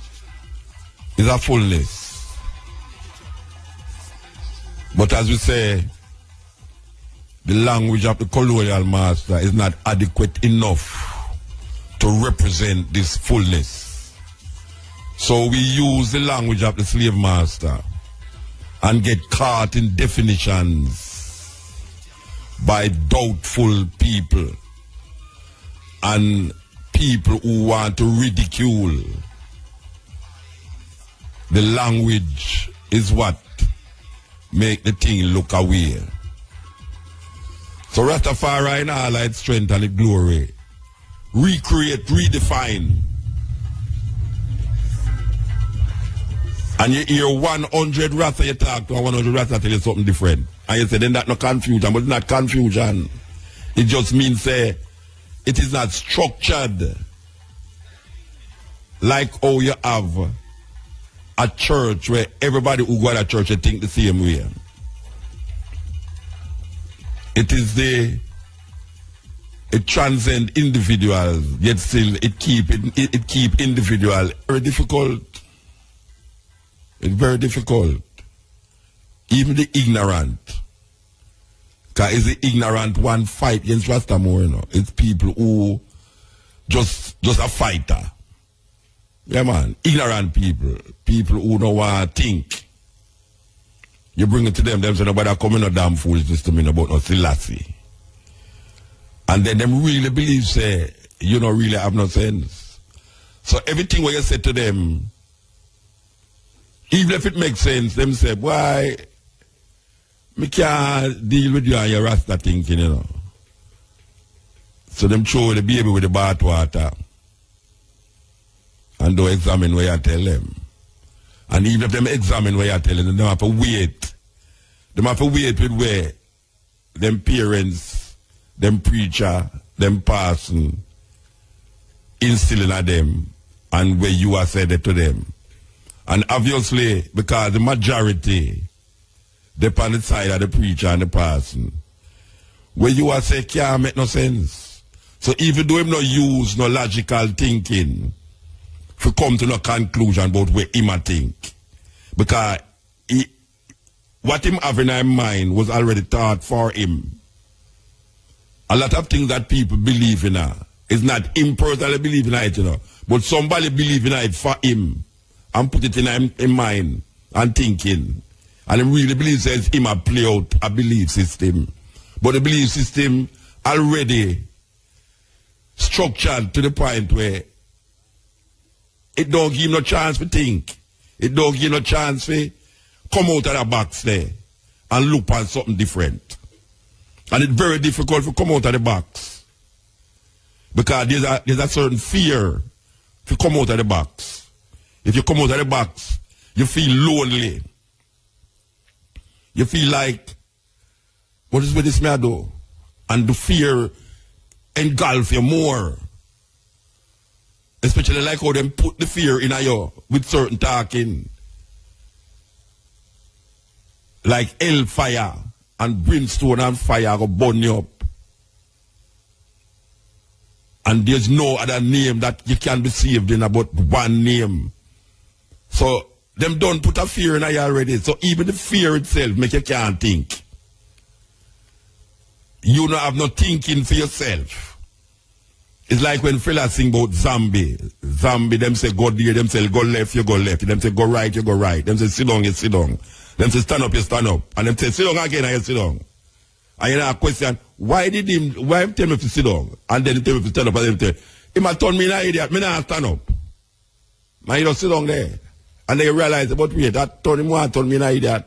It's a fullness. But as we say, the language of the colonial master is not adequate enough to represent this fullness. So we use the language of the slave master and get caught in definitions by doubtful people and people who want to ridicule. The language is what make the thing look away. So Rastafari in all its strength and its glory, recreate, redefine. And you hear 100 Rasta you talk to, and 100 Rasta tell you something different. And you say, then that's not confusion, but it's not confusion. It just means it is not structured like how you have a church where everybody who go to church they think the same way. It transcends individuals, yet still it keep individual very difficult. It's very difficult. Even the ignorant. Because it's the ignorant one fight against Rastamore, you know. It's people who just a fighter. Yeah, man. Ignorant people. People who don't want to think. You bring it to them say, nobody coming no damn foolishness to me about no Selassie. And then them really believe, say, you don't really have no sense. So everything what you say to them, even if it makes sense, them say, why, me can't deal with you and your Rasta thinking, you know. So them throw the baby with the bath water and don't examine what you tell them. And even if them examine what you tell them, they have to wait. They have to wait with where them parents, them preacher, them person instilling at them and where you are said it to them. And obviously, because the majority, they're on the side of the preacher and the person, where you are say can't make no sense. So even though him no use no logical thinking, to come to no conclusion about where him a think. Because what him have in his mind was already thought for him. A lot of things that people believe in is not him personally believe in it, you know, but somebody believe in it for him. And put it in mind and thinking. And he really believes says him a play out a belief system. But the belief system already structured to the point where it don't give him no chance to think. It don't give him no chance to come out of the box there and look at something different. And it's very difficult to come out of the box. Because there's a certain fear to come out of the box. If you come out of the box, you feel lonely. You feel like, what is with this man do? And the fear engulf you more. Especially like how them put the fear in you with certain talking. Like hellfire and brimstone and fire go burn you up. And there's no other name that you can be saved in about one name. So, them don't put a fear in you already. So, even the fear itself make you can't think. You don't have no thinking for yourself. It's like when fellas sing about zombie. Zombie, them say go there, them say go left, you go left. Them say go right, you go right. Them say sit down, you sit down. Them say stand up, you stand up. And them say sit down again, and you sit down. And you know a question, why him tell me to sit down? And then he tell me to stand up and then tell him a turn me in an idiot, me not stand up. Man, you just sit down there. And they realize, but wait, that turn me in an idiot.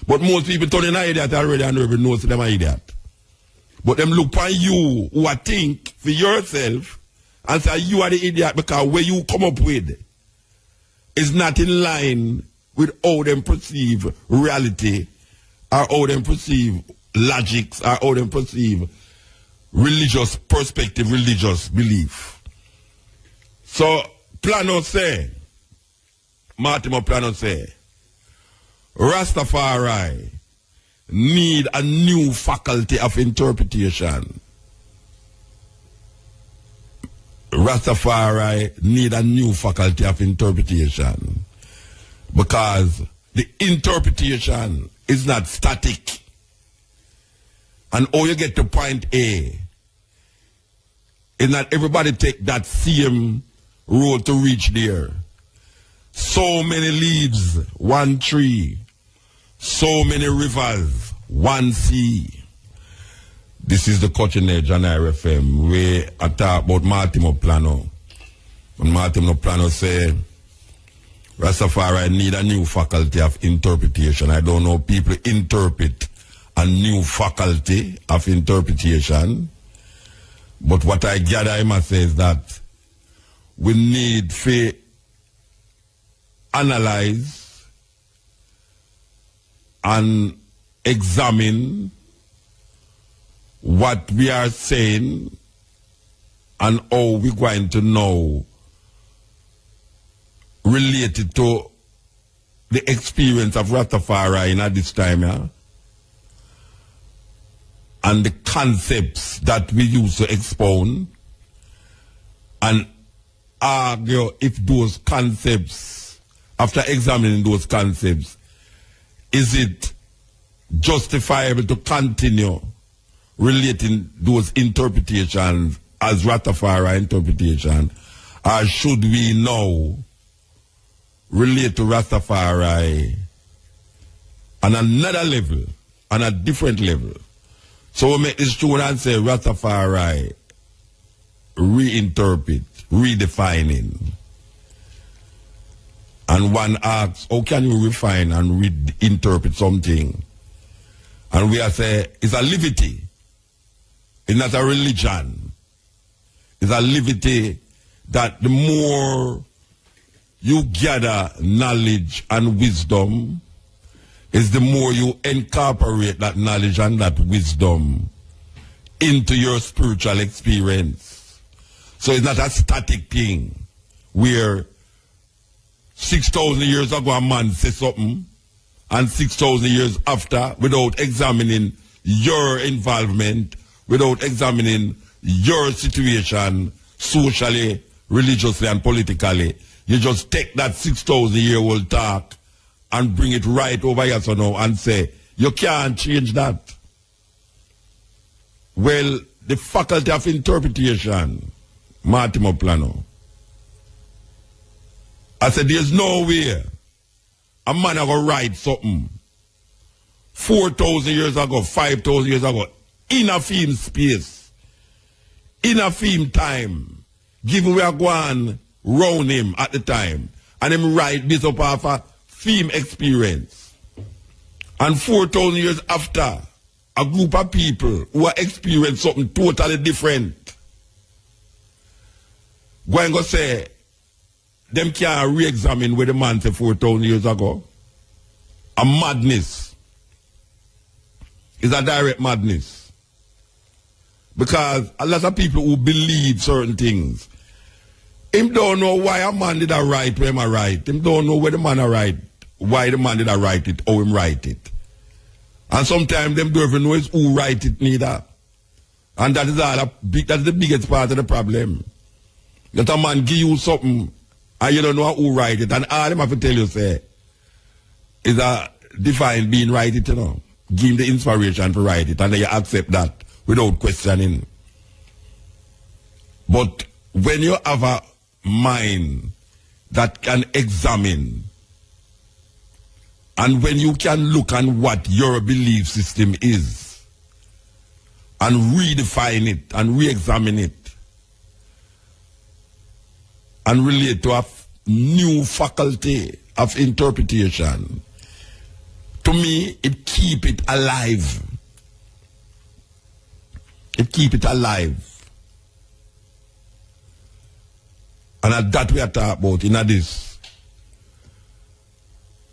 But most people turn in an idiot already and nobody knows them an idiot. But them look on you who are think for yourself and say you are the idiot because where you come up with is not in line with how them perceive reality or how them perceive logics or how them perceive religious perspective, religious belief. So Plano say, Martimo Plano say, Rastafari need a new faculty of interpretation. Rastafari need a new faculty of interpretation because the interpretation is not static. And how you get to point A is not everybody take that same road to reach there. So many leaves, one tree. So many rivers, one sea. This is the Cutting Edge on RFM. We talk about Martimo Plano. And Martimo Plano say, Rastafari need a new faculty of interpretation. I don't know, people interpret a new faculty of interpretation. But what I gather him say is that we need to analyze and examine what we are saying and how we're going to know related to the experience of Rastafari at this time, yeah? And the concepts that we use to expound and argue if those concepts, after examining those concepts, is it justifiable to continue relating those interpretations as Rastafari interpretation, or should we now relate to Rastafari on another level, on a different level? So we make this true and say Rastafari reinterpret, redefining. And one asks, how can you refine and reinterpret something? And we are say, it's a livity. It's not a religion. It's a livity that the more you gather knowledge and wisdom, is the more you incorporate that knowledge and that wisdom into your spiritual experience. So it's not a static thing where 6,000 years ago a man said something and 6,000 years after, without examining your involvement, without examining your situation socially, religiously and politically, you just take that 6,000-year-old talk and bring it right over here so now and say, you can't change that. Well, the faculty of interpretation, Martimo Plano, I said, there's no way a man ever write something 4,000 years ago, 5,000 years ago, in a film space, in a film time, given we are going round him at the time, and him write this up off a film experience. And 4,000 years after, a group of people who are experiencing something totally different, going to say, them can't re-examine what the man said 4,000 years ago. A madness. It's a direct madness. Because a lot of people who believe certain things, him don't know why a man did a write when I write. Him don't know where the man a write, why the man did a write it, how him write it. And sometimes them don't even know who write it neither. And that is that's the biggest part of the problem. That a man give you something and you don't know who write it. And all them have to tell you, say, is a divine being write it, you know. Give him the inspiration to write it. And then you accept that without questioning. But when you have a mind that can examine, and when you can look on what your belief system is, and redefine it and re-examine it and relate to a new faculty of interpretation, to me, it keep it alive. It keep it alive. And that we are talking about in this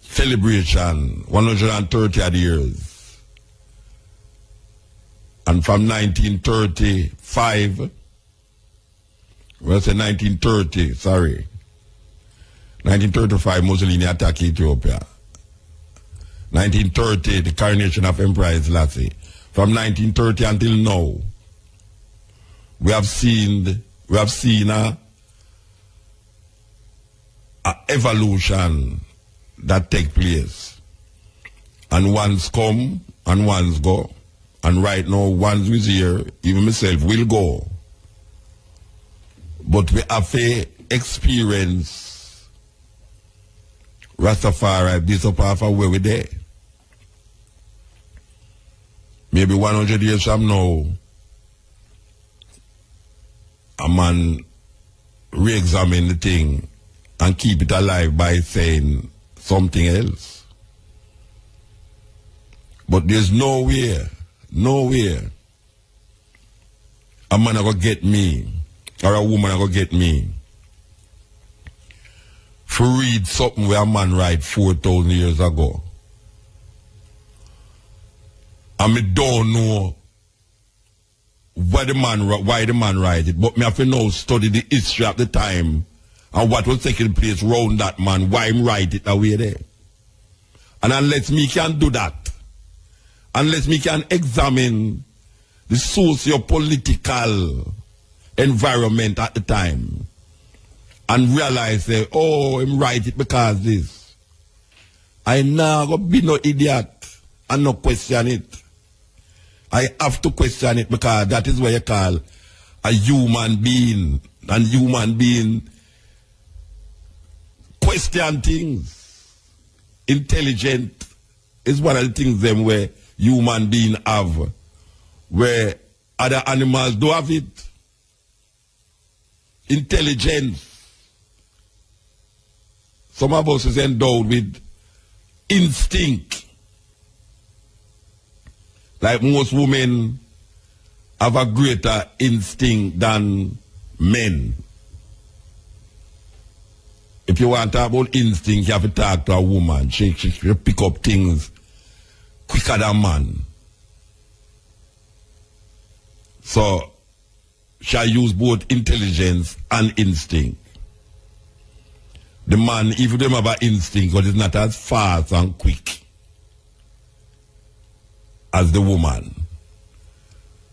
celebration, 130 years. And from 1935, well, say 1930, sorry. 1935, Mussolini attacked Ethiopia. 1930, the coronation of Emperor Selassie. From 1930 until now, we have seen a evolution that take place. And ones come and ones go. And right now, ones is here, even myself, will go. But we have to experience Rastafari, this up half of where we're there. Maybe 100 years from now, a man re-examine the thing and keep it alive by saying something else. But there's nowhere a man gonna get me or a woman gonna get me to read something where a man write 4,000 years ago. And me don't know why the man write it, but me have to now study the history of the time and what was taking place around that man, why him write it that way there. And unless me can do that, unless me can examine the socio-political environment at the time and realize that, oh, him write it because this, I now go be no idiot and no question it. I have to question it because that is what you call a human being. And human being question things. Intelligent is one of the things them where human being have, where other animals do have it. Intelligence. Some of us is endowed with instinct. Like most women have a greater instinct than men. If you want to talk about instinct, you have to talk to a woman. She pick up things quicker than man. So, she use both intelligence and instinct. The man, even them have an instinct, but it's not as fast and quick as the woman.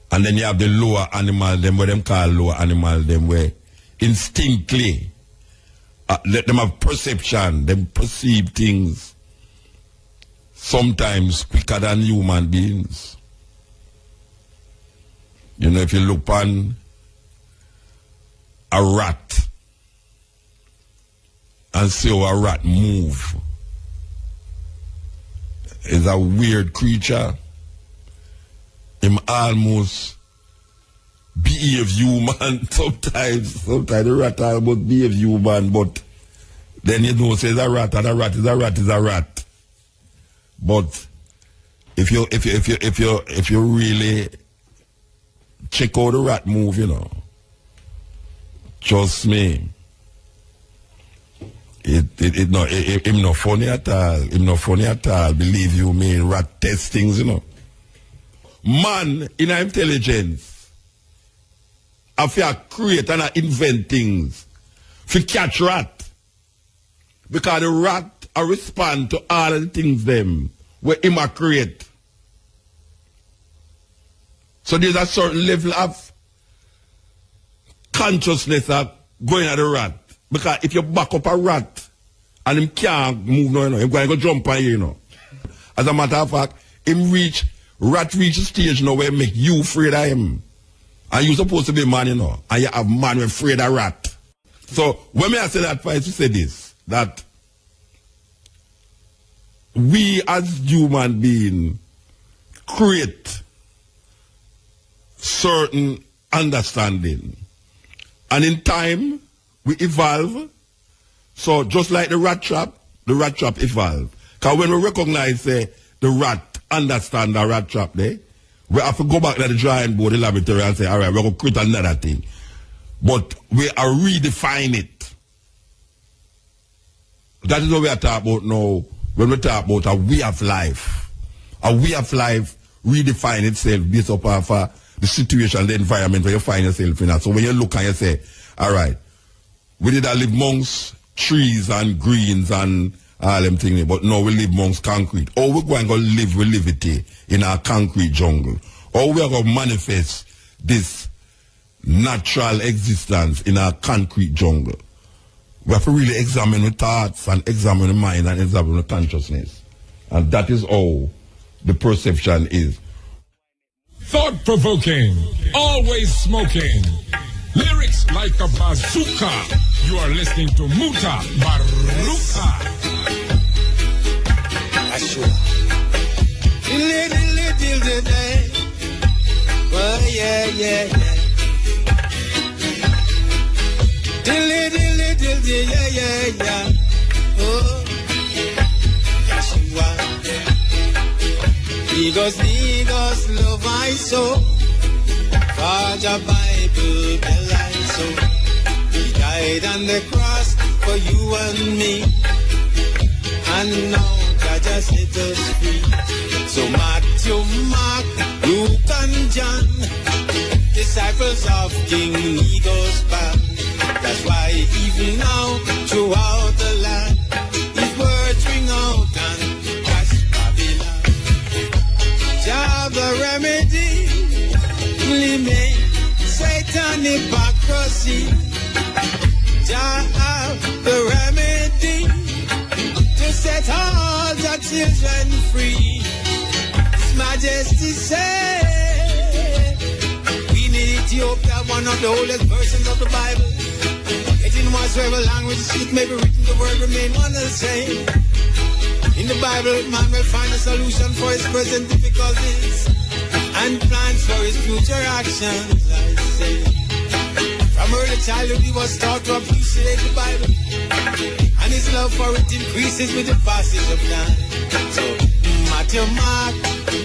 And then you have the lower animal, them what them call lower animal, them where instinctively let them have perception, them perceive things sometimes quicker than human beings. You know, if you look on a rat and see how a rat move, it's a weird creature. Him almost behave human sometimes the rat almost behave human, but then you know says a rat and a rat is a rat is a rat. But if you really check out the rat move, you know, trust me, him not funny at all. Him not funny at all. Believe you me, rat test things, you know. Man in intelligence have to create and invent things to catch rat. Because the rat respond to all the things them where him a create. So there's a certain level of consciousness of going at the rat. Because if you back up a rat and him can't move no, you know, him going to go jump on you, you know. As a matter of fact, rat reach a stage now where make you afraid of him. And you supposed to be man, you know. And you have man afraid of rat. So when I say that, I say this, that we as human beings create certain understanding. And in time, we evolve. So just like the rat trap evolve. Because when we recognize the rat, understand the rat trap there, we have to go back to the drawing board, the laboratory, and say, all right, we're going to create another thing. But we are redefine it. That is what we are talking about now when we talk about a way of life. A way of life redefine itself based upon the situation, the environment where you find yourself in. So when you look and you say, all right, we did live amongst trees and greens and all them things, but now we live amongst concrete. Or we're going to live, we live it in our concrete jungle. Or we are going to manifest this natural existence in our concrete jungle. We have to really examine the thoughts and examine the mind and examine the consciousness. And that is how the perception is. Thought-provoking, always smoking. Lyrics like a bazooka. You are listening to Mutabaruka. Ashura. Oh, yeah, yeah, yeah. Yeah, yeah, yeah. Oh, Ashura. Niggas, love I so. For the Bible, tell I so. He died on the cross for you and me. And now God just set us free. So Matthew, Mark, Luke and John, disciples of King Nego's band. That's why even now, throughout the land, his words ring out and crash Babylon. Jah the remedy, limit Satan hypocrisy. Jah have the remedy to set all the children free. His Majesty said, we need Ethiopia, one of the oldest versions of the Bible. In whatsoever language it may be written, the word remain one and the same. In the Bible, man will find a solution for his present difficulties and plans for his future actions, I say. From early childhood he was taught to appreciate the Bible, and his love for it increases with the passage of time. So, Matthew, Mark,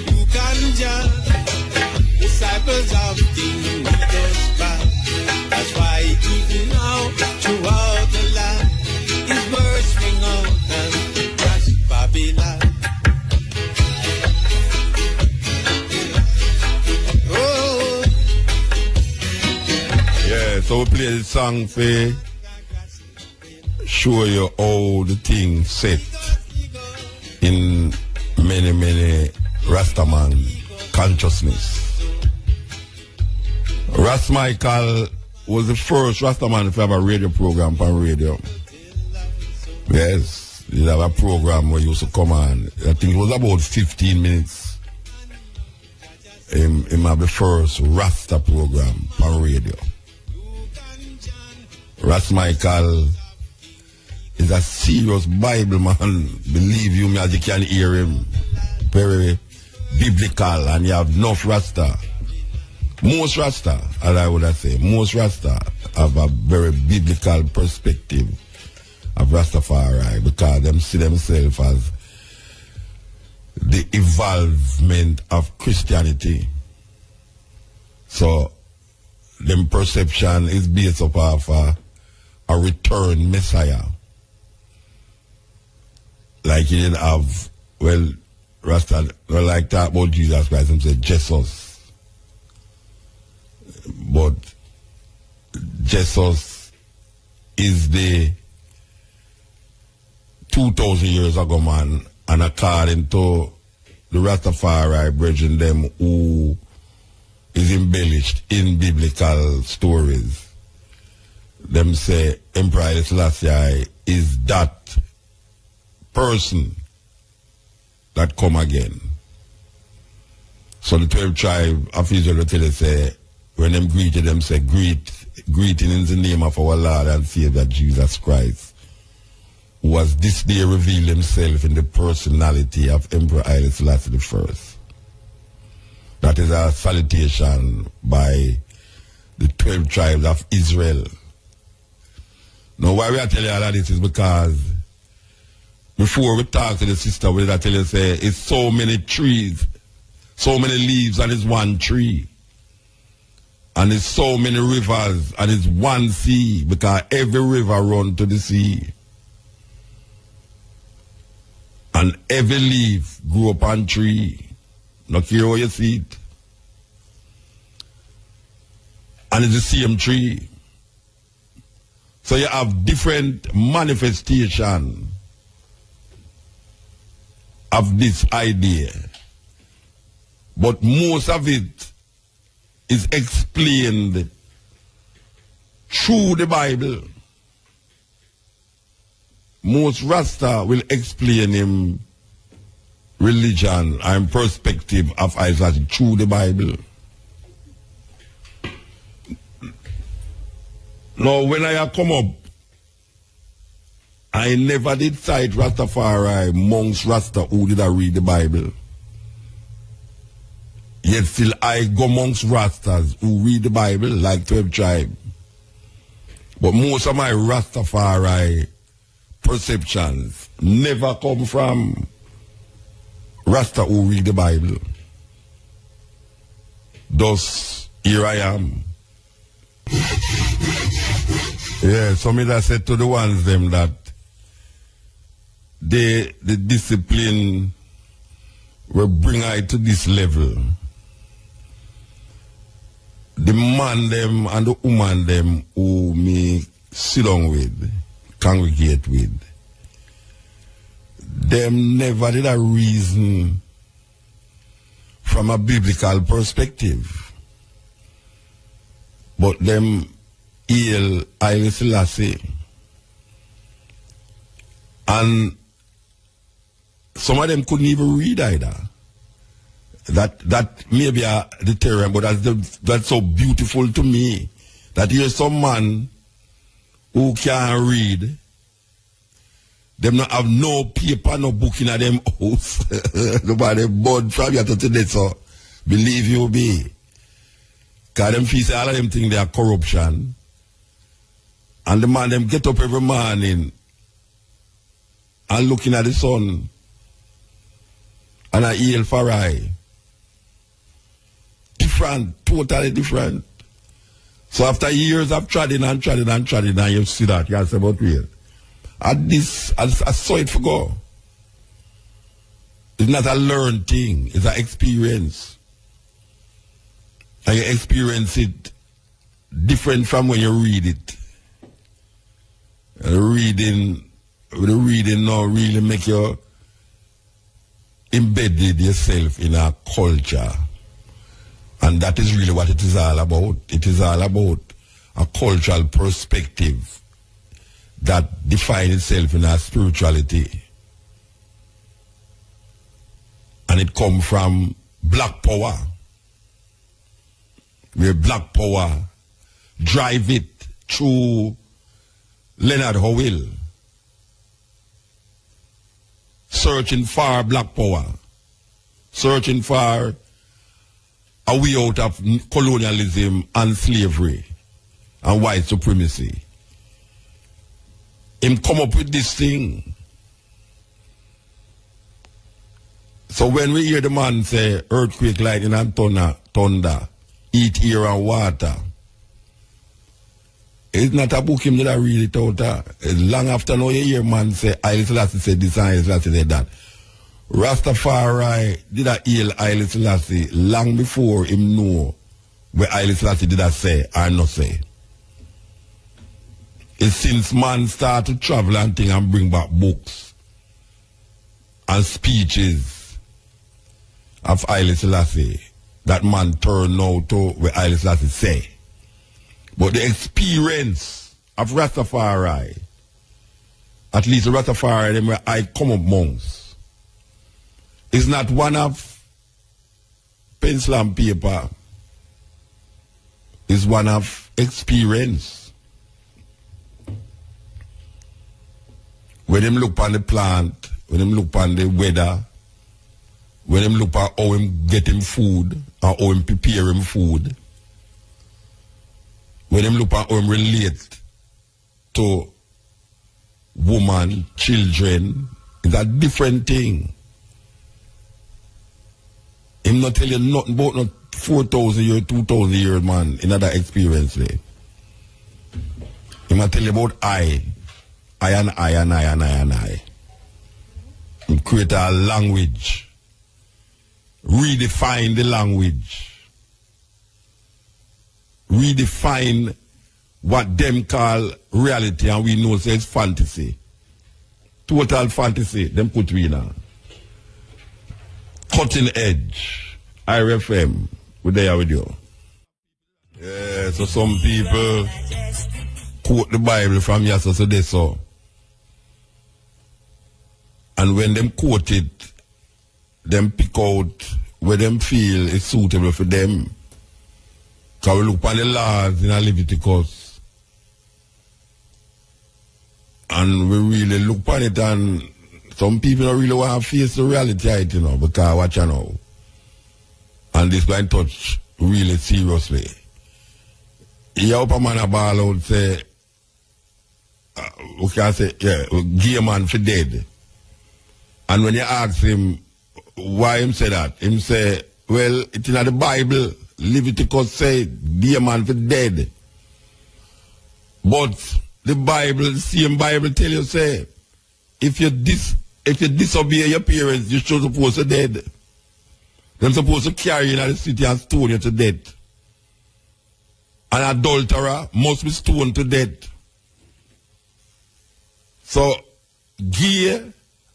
Luke and John, disciples of King Nego's band. That's why even now, throughout the land, his words ring out and crash Babylon. Oh. Yeah, so we play the song for show you how the thing set in many Rastaman consciousness. Ras Michael was the first Rastaman to have a radio program on radio. Yes, he have a program where he used to come on. I think it was about 15 minutes. He have the first Rasta program on radio. Ras Michael is a serious Bible man. Believe you me, as you can hear him. Very biblical, and you have enough Rasta. Most Rasta, as I would say, most Rasta have a very biblical perspective of Rastafari, because them see themselves as the evolvement of Christianity. So, them perception is based upon a return Messiah. Like he didn't have, well, Rasta, well, like talk about Jesus Christ, and say Jesus. But Jesus is the 2,000 years ago man, and according to the Rastafari brethren them who is embellished in biblical stories, them say Emperor Haile Selassie is that person that come again. So the 12 tribe of Israel tell us, say, when them greeted them, say, greeting in the name of our Lord and Savior Jesus Christ, who was this day revealed himself in the personality of Emperor Haile Selassie I. That is a salutation by the 12 tribes of Israel. Now, why we are telling you all of this is because before we talk to the sister, we are telling you, say, it's so many trees, so many leaves, and it's one tree. And it's so many rivers, and it's one sea, because every river runs to the sea. And every leaf grew up on tree. Not care how you see it. And it's the same tree. So you have different manifestation of this idea. But most of it is explained through the Bible. Most Rasta will explain him religion and perspective of Isaac through the Bible. Now, when I come up, I never did cite Rastafari amongst Rasta who did I read the Bible. Yet still I go amongst Rastas who read the Bible like 12 tribes. But most of my Rastafari perceptions never come from Rasta who read the Bible. Thus, here I am. Yeah, so me that said to the ones them that the discipline will bring I to this level. The man them and the woman them who me sit down with, congregate with, them never did a reason from a biblical perspective. But them hail Haile Selassie. And some of them couldn't even read either. That may be a deterrent, but that's so beautiful to me. That here's some man who can't read. Them not have no paper, no book in them house. Nobody born from here to today, so believe you me. Because them feel say all of them think they are corruption. And the man them get up every morning and looking at the sun and I hail for I. Different, totally different. So after years of treading and you see that, you say, but wait. At this, I saw it for go. It's not a learned thing, it's an experience. And you experience it different from when you read it. And the reading now really make you embedded yourself in a culture. And that is really what it is all about. It is all about a cultural perspective that defines itself in our spirituality. And it comes from black power. Where black power drive it through Leonard Howell. Searching for black power. Searching for a way out of colonialism and slavery and white supremacy. Him come up with this thing. So when we hear the man say earthquake, lightning and thunder, eat, air and water, it's not a book him that I read it out. It's long after now you hear man say Haile Selassie said this and Haile Selassie said that. Rastafari did a hail Haile Selassie long before him know what Haile Selassie did a say or not say. It's since man start to travel and thing and bring back books and speeches of Haile Selassie that man turn now to what Haile Selassie say. But the experience of Rastafari, at least the Rastafari them where I come amongst, is not one of pencil and paper. It's one of experience. When them look on the plant, when them look on the weather, when them look at how him get him food, and how him prepare him food, when him look at how him relate to woman, children, it's a different thing. Him not tell you nothing about no 4,000 years, 2,000 years, man, in other experience. Him not tell you about I and I and I and I and I. Him create a language. Redefine the language. Redefine what them call reality, and we know it's fantasy. Total fantasy, them put we now. Cutting edge. IRFM, we're there with you. Yeah, so some people quote the Bible from yesterday, so they saw. And when them quote it, them pick out where them feel is suitable for them. Because we look at the laws in Leviticus. And we really look at it, and some people don't really want to face the reality of it, you know, because watch you know. And this going to touch really seriously. You have a man a ball out say, we can say, yeah, gay man for dead. And when you ask him why him say that, him say, well, it's in the Bible, Leviticus say, gay man for dead. But the Bible, the same Bible tell you, say, if you disobey your parents, you're supposed to dead. They're supposed to carry you in the city and stone you to death. An adulterer must be stoned to death. So, gay,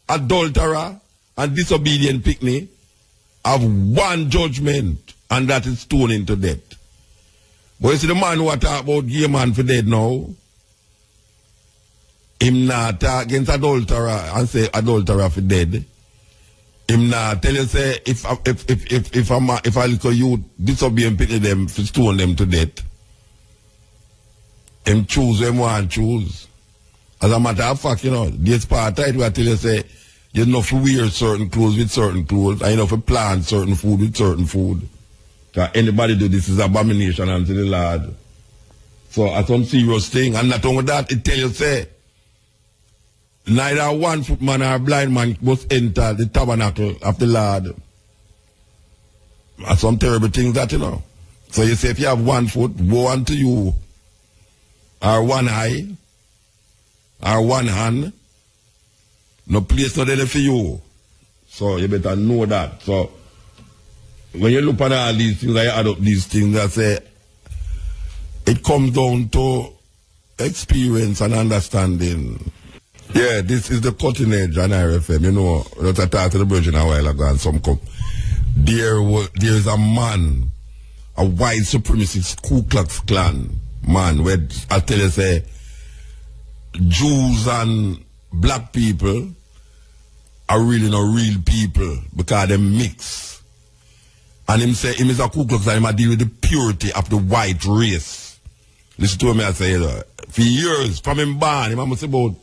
adulterer, and disobedient picnic have one judgment, and that is stoning to death. But you see the man who talk about gay man for dead now, him not talk against adulterer and say adulterer for dead. Him not tell you say if a little youth disobey and pity them to stone them to death. Him choose them one choose. As a matter of fact, you know, this part right where I tell you say you know to wear certain clothes with certain clothes, and you know to plant certain food with certain food. Because anybody do this is abomination unto the Lord. So that's some serious thing. And not only that, it tell you say neither one foot man or blind man must enter the tabernacle of the Lord. That's some terrible things that, you know. So you say if you have 1 foot, woe unto you. Or 1 eye. Or 1 hand. No place not there for you. So you better know that. So when you look at all these things, I add up these things, I say it comes down to experience and understanding. Yeah, this is the cutting edge on IRFM. You know, let's talk to the Virgin a while ago and some come. There is a man, a white supremacist Ku Klux Klan man, where I tell you say, Jews and black people are really not real people because they mix. And him say, him is a Ku Klux Klan, him a deal with the purity of the white race. Listen to me, I say, for years, from him born, him must say about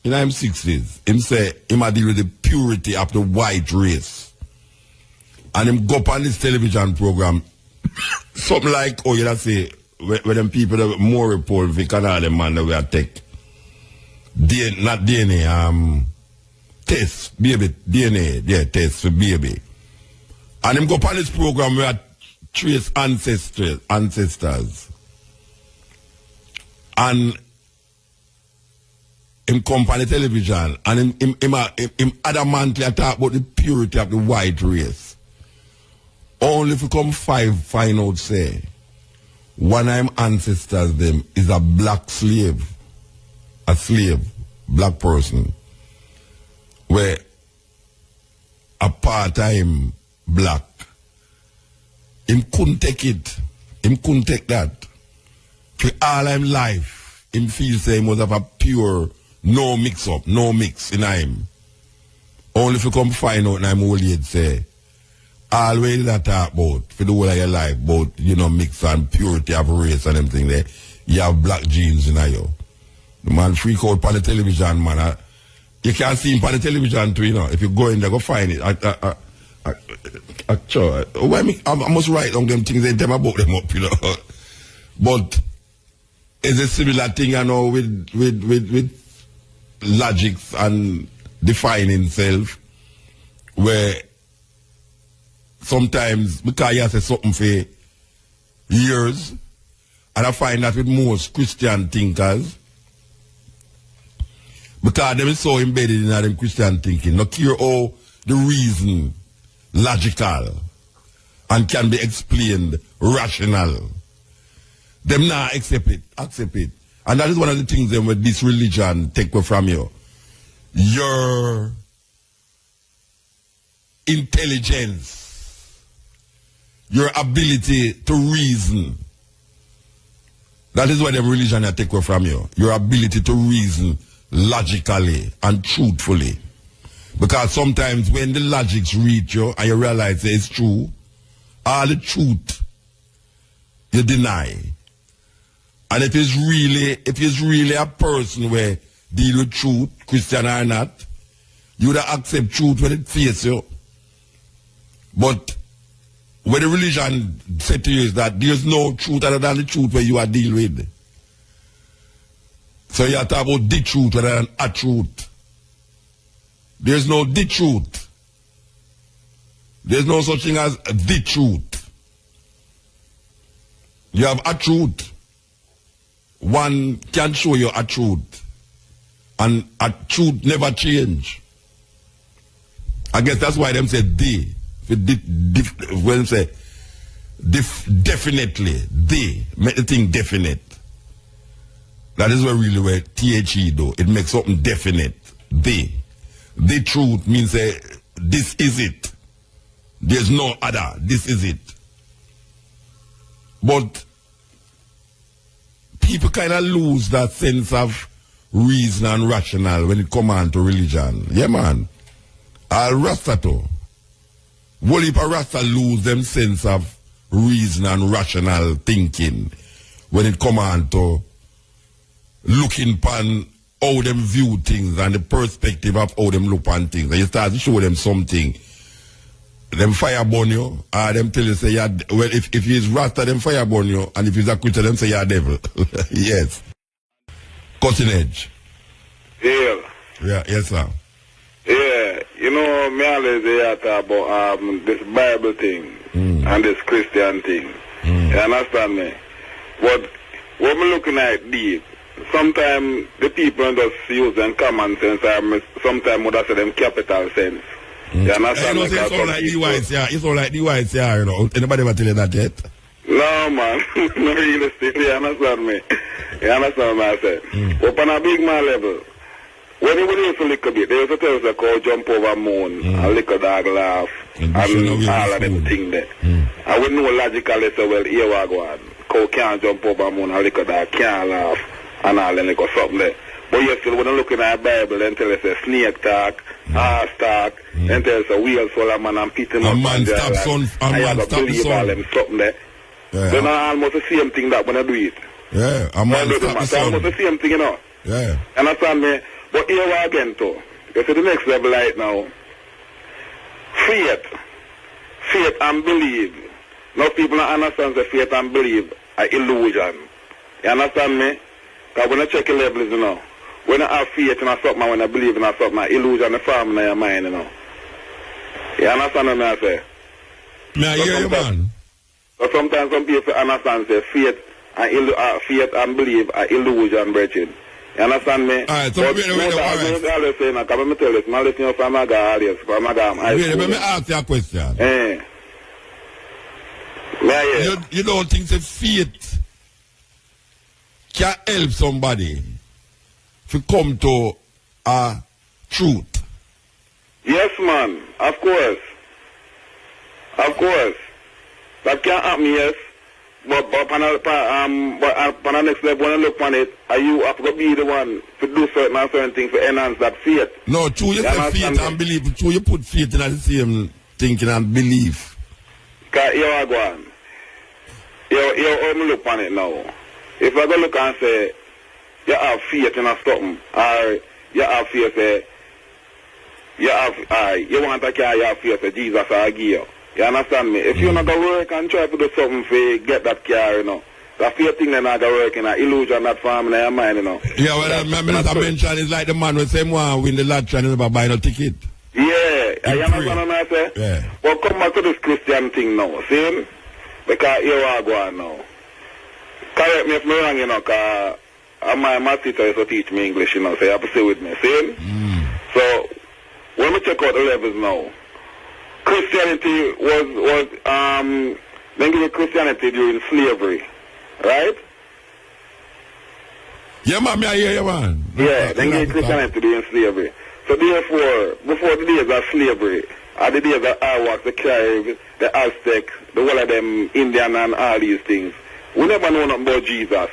in his 60s, him say, him a deal with the purity of the white race. And him go up on this television program, something like, oh, you say, where them people that more report, we can all them man that we are take. Not DNA, test, baby, DNA, yeah, test for baby. And him go up on this program where I trace ancestors. And him come on the television and him adamantly talk about the purity of the white race. Only if you come find out say one of him ancestors them is a black slave. A slave, black person. Where a part-time black. Him couldn't take it. Him couldn't take that. For all him life, him feel say he must have a pure no mix up, no mix in him. Only if you come find out in him old age say, always that talk about, for the whole of your life, about, you know, mix and purity of race and everything there, you have black genes in you. The man freak out on the television, man. You can't see him on the television too, you know. If you go in there, go find it. Actually, I must write on them things and tell about them up, you know. But it's a similar thing, you know, with logic and defining self, where sometimes, because you say something for years, and I find that with most Christian thinkers, because them is so embedded in them Christian thinking, not care how the reason logical and can be explained rational. Them not accept it. And that is one of the things that with this religion take away from you. Your intelligence, your ability to reason. That is what the religion take away from you. Your ability to reason logically and truthfully. Because sometimes when the logics reach you and you realize that it's true, all the truth you deny. And if it's really a person where deal with truth, Christian or not, you would accept truth when it faces you. But what the religion said to you is that there's no truth other than the truth where you are dealing with. So you have to talk about the truth rather than a truth. There's no the truth. There's no such thing as the truth. You have a truth. One can show you a truth. And a truth never change. I guess that's why them say they. When say definitely, they make the thing definite. That is where THE though. It makes something definite. They. The truth means this is it. There's no other. This is it. But people kind of lose that sense of reason and rational when it comes on to religion. Yeah, man. All Rasta too. Whole heap of Rasta lose them sense of reason and rational thinking when it comes on to looking upon how them view things and the perspective of how them look on things. And you start to show them something. Them fire burn you, or them tell you say you're, well, if he's Rasta, them fire burn you, and if he's a Christian, them say you're a devil. Yes. Cutting edge. Yeah. Yeah, yes, sir. Yeah, you know, me always talk about this Bible thing and this Christian thing. You understand me? But what I'm looking at deep, sometimes the people just use them common sense, or sometimes would have say them capital sense. You understand me? It's all like the whites, yeah. It's all like the whites, yeah, you know. Anybody ever tell you that yet? No, man. No realistic. You understand me? You understand what I say? But on a big man level, when you used to lick a bit, they used to tell us to jump over moon and lick a dog laugh and all of them things there. I wouldn't know logically say, well, here we go on. Cow can't jump over moon and lick a dog can't laugh and all them lick or something there. But you still, when you look in the Bible, then tell us a snake talk, horse talk, then tell us a wheel full of man and pit him up. A man stop son, a man stop the sun. All them something there. Yeah. Then almost the same thing that when I do it. Yeah, a man stop the sun. Almost the same thing, you know. Yeah. Understand me? But here we are again too. You see the next level right now. Faith and believe. Now people don't understand the faith and believe are illusion. You understand me? Because when I check your levels, you know, when I have faith in something, when I believe in something, illusion is forming in your mind, you know. You understand what I say? May I hear you, man? So sometimes some people understand say faith and believe are illusion, brethren. You understand me? Alright, so wait. Let me tell you, I'm listening from my guy, let me ask you a question. You don't think that faith can help somebody to come to a truth? Yes, man. Of course. That can happen, yes. But on the next level, when I look on it, are you have to be the one to do certain things to enhance that faith? No, true, you say faith and belief. True, you put faith in the same thinking and belief. Because you are going. You look on it now. If I go look and say, you have faith in something, or you have faith, say, you want to carry your faith to Jesus or give you. You understand me? If you're not going to work and try to do something for get that car, you know, that fear thing that not going to work in an illusion that farm in your mind, you know. Yeah, well, Minister mentioned is like the man with same one win the lottery and never buy no ticket. Yeah, you understand what I say? Yeah. But come back to this Christian thing now, see? Because here I go on now. Correct me if I'm wrong, you know, because my teacher used to teach me English, you know, so you have to stay with me, see? So, when we check out the levels now, Christianity was they give Christianity during slavery, right? Yeah, man, I hear you, man. Yeah, they give Christianity during slavery. So therefore, before the days of slavery, or the days of Arawaks, the Caribs, the Aztecs, the whole of them Indian and all these things, we never know nothing about Jesus.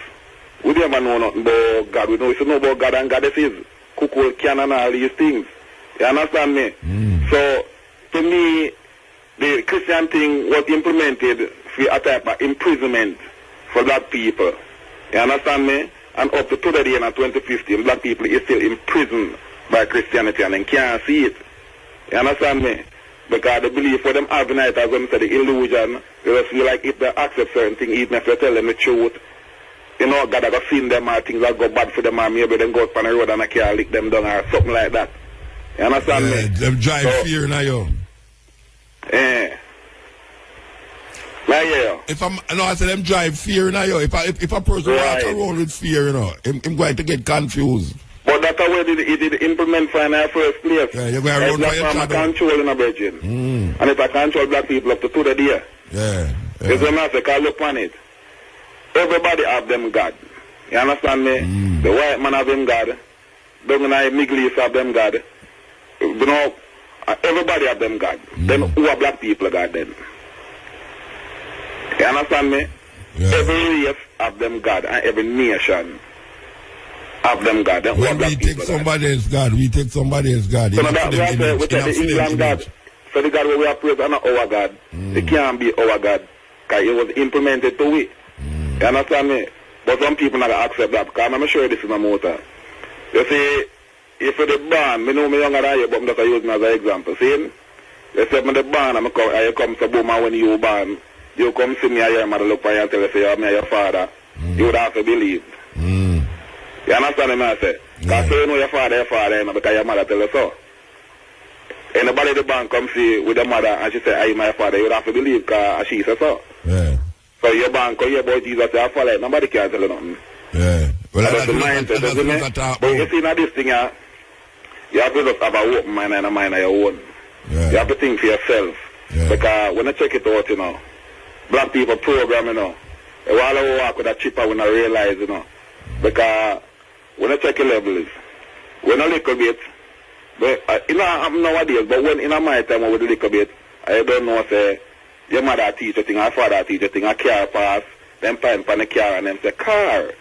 We never know nothing about God. We know about God and Goddess is Kuku, Can and all these things. You understand me? So, to me, the Christian thing was implemented for a type of imprisonment for black people. You understand me? And up to today in 2015, black people is still imprisoned by Christianity and they can't see it. You understand me? Because the belief for them having it, as them say, the illusion, they just feel like if they accept certain things, even if they tell them the truth, you know, God have seen them or things that go bad for them or maybe them go up on the road and I can't lick them down or something like that. You understand me? Them drive fear now, yo. Yeah. Like, yeah. I said them drive fear now, yo. If a person walk around with fear, you know, I'm going to get confused. But that's how it did implement for in our first place. Yeah, you're going to run by your shadow. Control in a virgin. And it's a control black people up to the day. Yeah. It's a matter, call look on it. Everybody have them God. You understand me? The white man have them God. The Middle East have them God. You know, everybody have them God. Then who are black people God then? You understand me? Yeah. Every race have them God and every nation have them God. Then when we take somebody else's God, we take somebody else's God. So now we take the England God. So the God where we are praised are not our God. It can't be our God. Because it was implemented to it. You understand me? But some people not accept that. Because I'm sure this is my motor. You see, if you're the born, I know me younger than you, but I'm just using as an example. See? They said, I'm the born, I come to boom, and when you born, you come see me, I mother look for you and tell you, say, I'm your father. You would have to believe. You understand me, I say? Because you know your father, because your mother tell you so. Anybody the born come see with the mother and she say, I'm my father, you would have to believe because she said so. Yeah. So your born, call you about Jesus, your father, nobody can tell you nothing. Yeah. Well, that's the mindset, doesn't it? But you see, now this thing, you have to just have an open mind and a mind of your own. Yeah. You have to think for yourself. Yeah. Because when I check it out, you know, black people program, you know, while I walk with a chipper when I realize, you know, because when I check your levels, when a little bit, but, you know, I'm nowadays, but when in my time with a little bit, I don't know, say, your mother teach a thing, her father teach a thing, a car pass, then find the car and then say, car,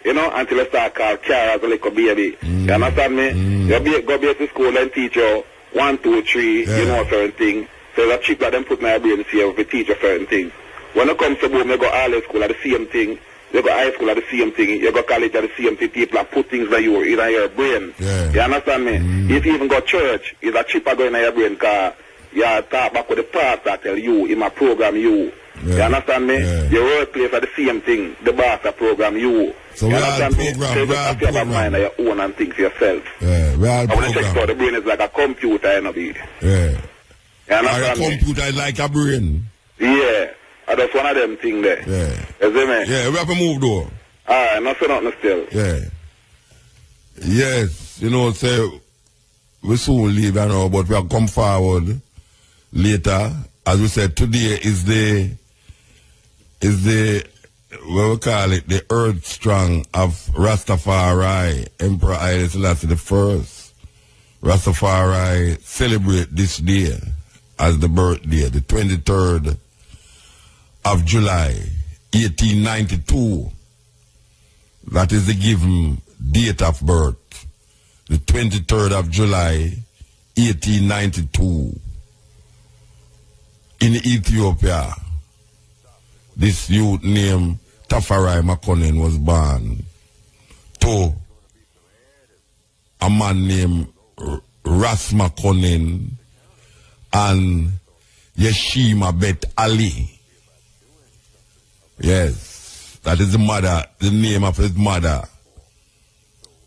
you know, until I start call car as a little baby. You understand me? You go to school and teach you 1, 2, 3, you know, certain thing. So the chip that them put in my brain see if we teach you certain things. When it comes to boom, you go all school at the same thing. You go high school at the same thing. You go college at the same thing. People put things in your brain. Yeah. You understand me? If you even go church, it's a chip going in your brain because you talk back with the pastor tell you, in my program you. Yeah. You understand me? Yeah. Your workplace are the same thing. The boss program you. So you we all understand me? program, So you have to have a mind of your own and think for yourself. Yeah, we all I want to check program. out the brain is like a computer, you know, be. Yeah. You understand Our computer is like a brain. Yeah. That's one of them things there. Yeah. You see me? Yeah, we have to move though. Alright, nothing still. Yeah. Yes, you know, say we soon leave, you know, but we'll come forward later. As we said, today is the what we call it, the earth strong of Rastafari, Emperor Haile Selassie I. Rastafari celebrate this day as the birthday, the 23rd of July, 1892. That is the given date of birth. The 23rd of July, 1892. In Ethiopia, this youth named Tafari Makonnen was born to a man named Ras Makonnen and Yeshima Bet Ali. Yes, that is the mother, the name of his mother.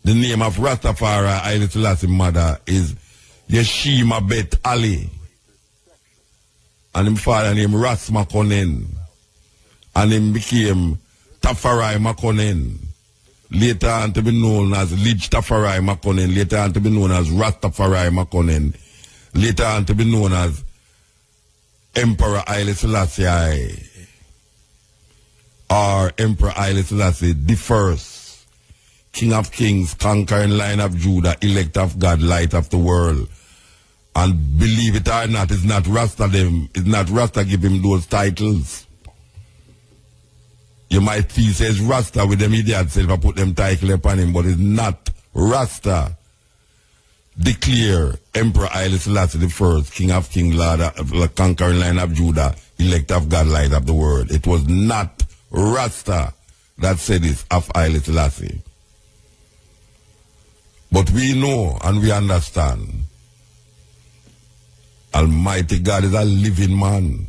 The name of Rastafari Haile Selassie mother is Yeshima Bet Ali. And his father named Ras Makonnen. And him became Tafari Makonnen. Later on to be known as Lige Tafari Makonnen. Later on to be known as Rastafari Makonnen. Later on to be known as Emperor Haile Selassie. Or Emperor Haile Selassie the first. King of Kings, conquering Lion of Judah, elect of God, light of the world. And believe it or not, it's not Rasta give him those titles. You might see says Rasta with them idiot self I put them title upon him, but it's not Rasta. Declare Emperor Haile Selassie the first, King of Kings, Lord of conquering Lion of Judah, elect of God, light of the world. It was not Rasta that said this of Haile Selassie. But we know and we understand Almighty God is a living man.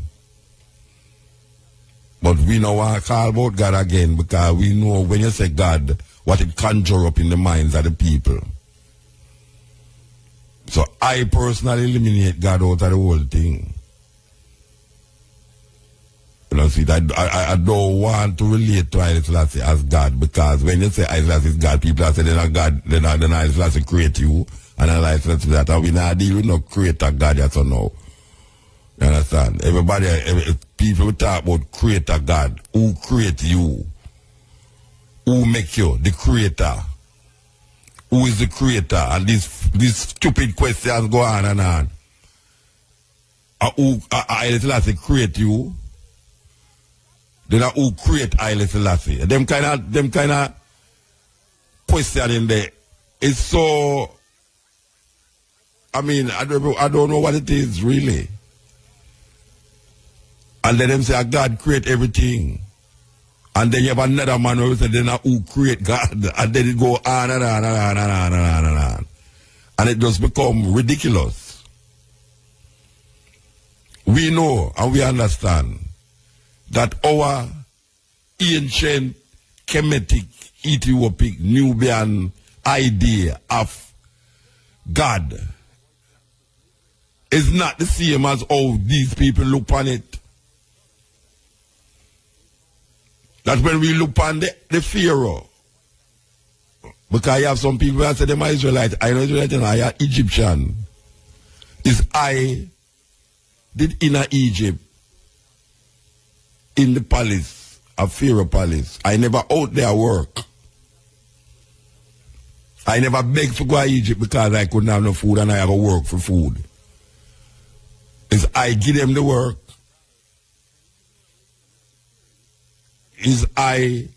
But we know I call about God again because we know when you say God, what it conjure up in the minds of the people. So I personally eliminate God out of the whole thing. You know, see, I don't want to relate to Haile Selassie as God because when you say Haile Selassie is God, people are saying they're not God, then Haile Selassie create you, and Haile Selassie that, and we not deal with no creator God yet or no. You understand? People talk about creator God. Who create you? Who make you? The creator. Who is the creator? And these stupid questions go on and on. Who Haile Selassie create you? Then who create Haile Selassie? Them kind of question in there is so. I mean, I don't know what it is really. And then them say God create everything. And then you have another man who say then who create God. And then it go on and on and on and on and on and on. And it just become ridiculous. We know and we understand that our ancient Kemetic, Ethiopic, Nubian idea of God is not the same as how these people look on it. That's when we look on the Pharaoh. Because you have some people that say them are Israelites. I know Israelites and I are Egyptian. Is I did inner Egypt in the palace of Pharaoh palace. I never out there work. I never begged to go to Egypt because I couldn't have no food and I have to work for food. Is I give them the work. Is I,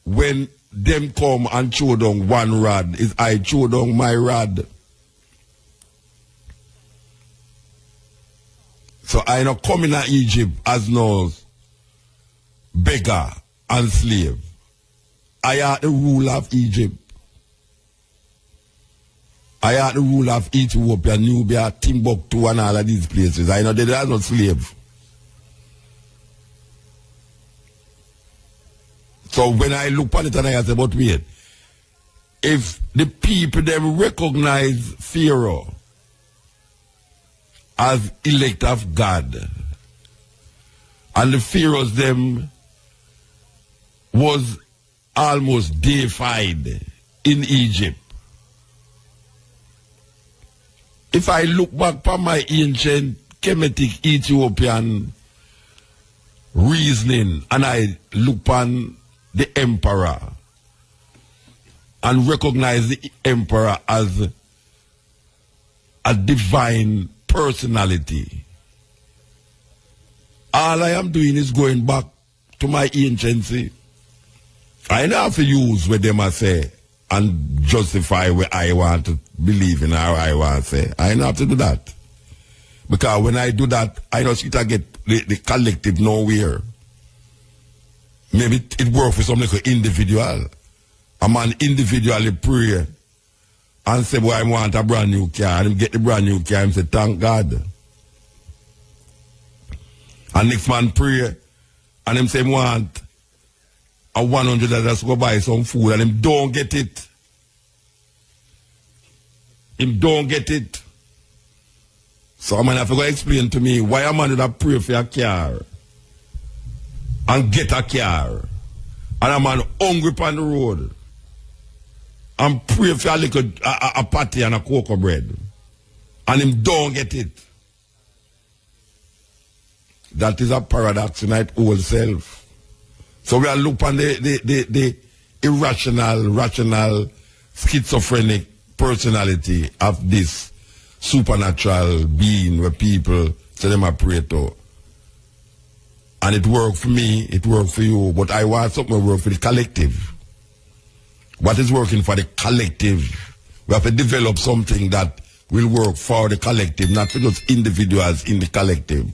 when them come and chew down one rod, is I chew down my rod. So I not come in Egypt as no beggar and slave. I are the ruler of Egypt. I are the ruler of Ethiopia, Nubia, Timbuktu and all of these places. I know they are not slave. So when I look at it and I say, but wait, if the people them recognize Pharaoh as elect of God, and the Pharaohs them was almost deified in Egypt. If I look back on my ancient Kemetic Ethiopian reasoning and I look on the emperor and recognize the emperor as a divine personality, all I am doing is going back to my anciency. I don't have to use what them I say and justify what I want to believe in or I want to say. I don't have to do that. Because when I do that, I don't see to get the collective nowhere. Maybe it works for some like an individual. A man individually pray and say, boy, I want a brand new car. And him get the brand new car and say, thank God. And next man pray, and him say, want a $100 to go buy some food, and him don't get it. Him don't get it. So a man have to go explain to me why a man would have pray for a car and get a car, and a man hungry on the road and pray for a little a patty and a cocoa bread, and him don't get it. That is a paradox in its whole self. So we are looking on the irrational, rational, schizophrenic personality of this supernatural being where people say them a pray to. And it worked for me, it worked for you, but I want something to work for the collective. What is working for the collective? We have to develop something that will work for the collective, not for just individuals in the collective.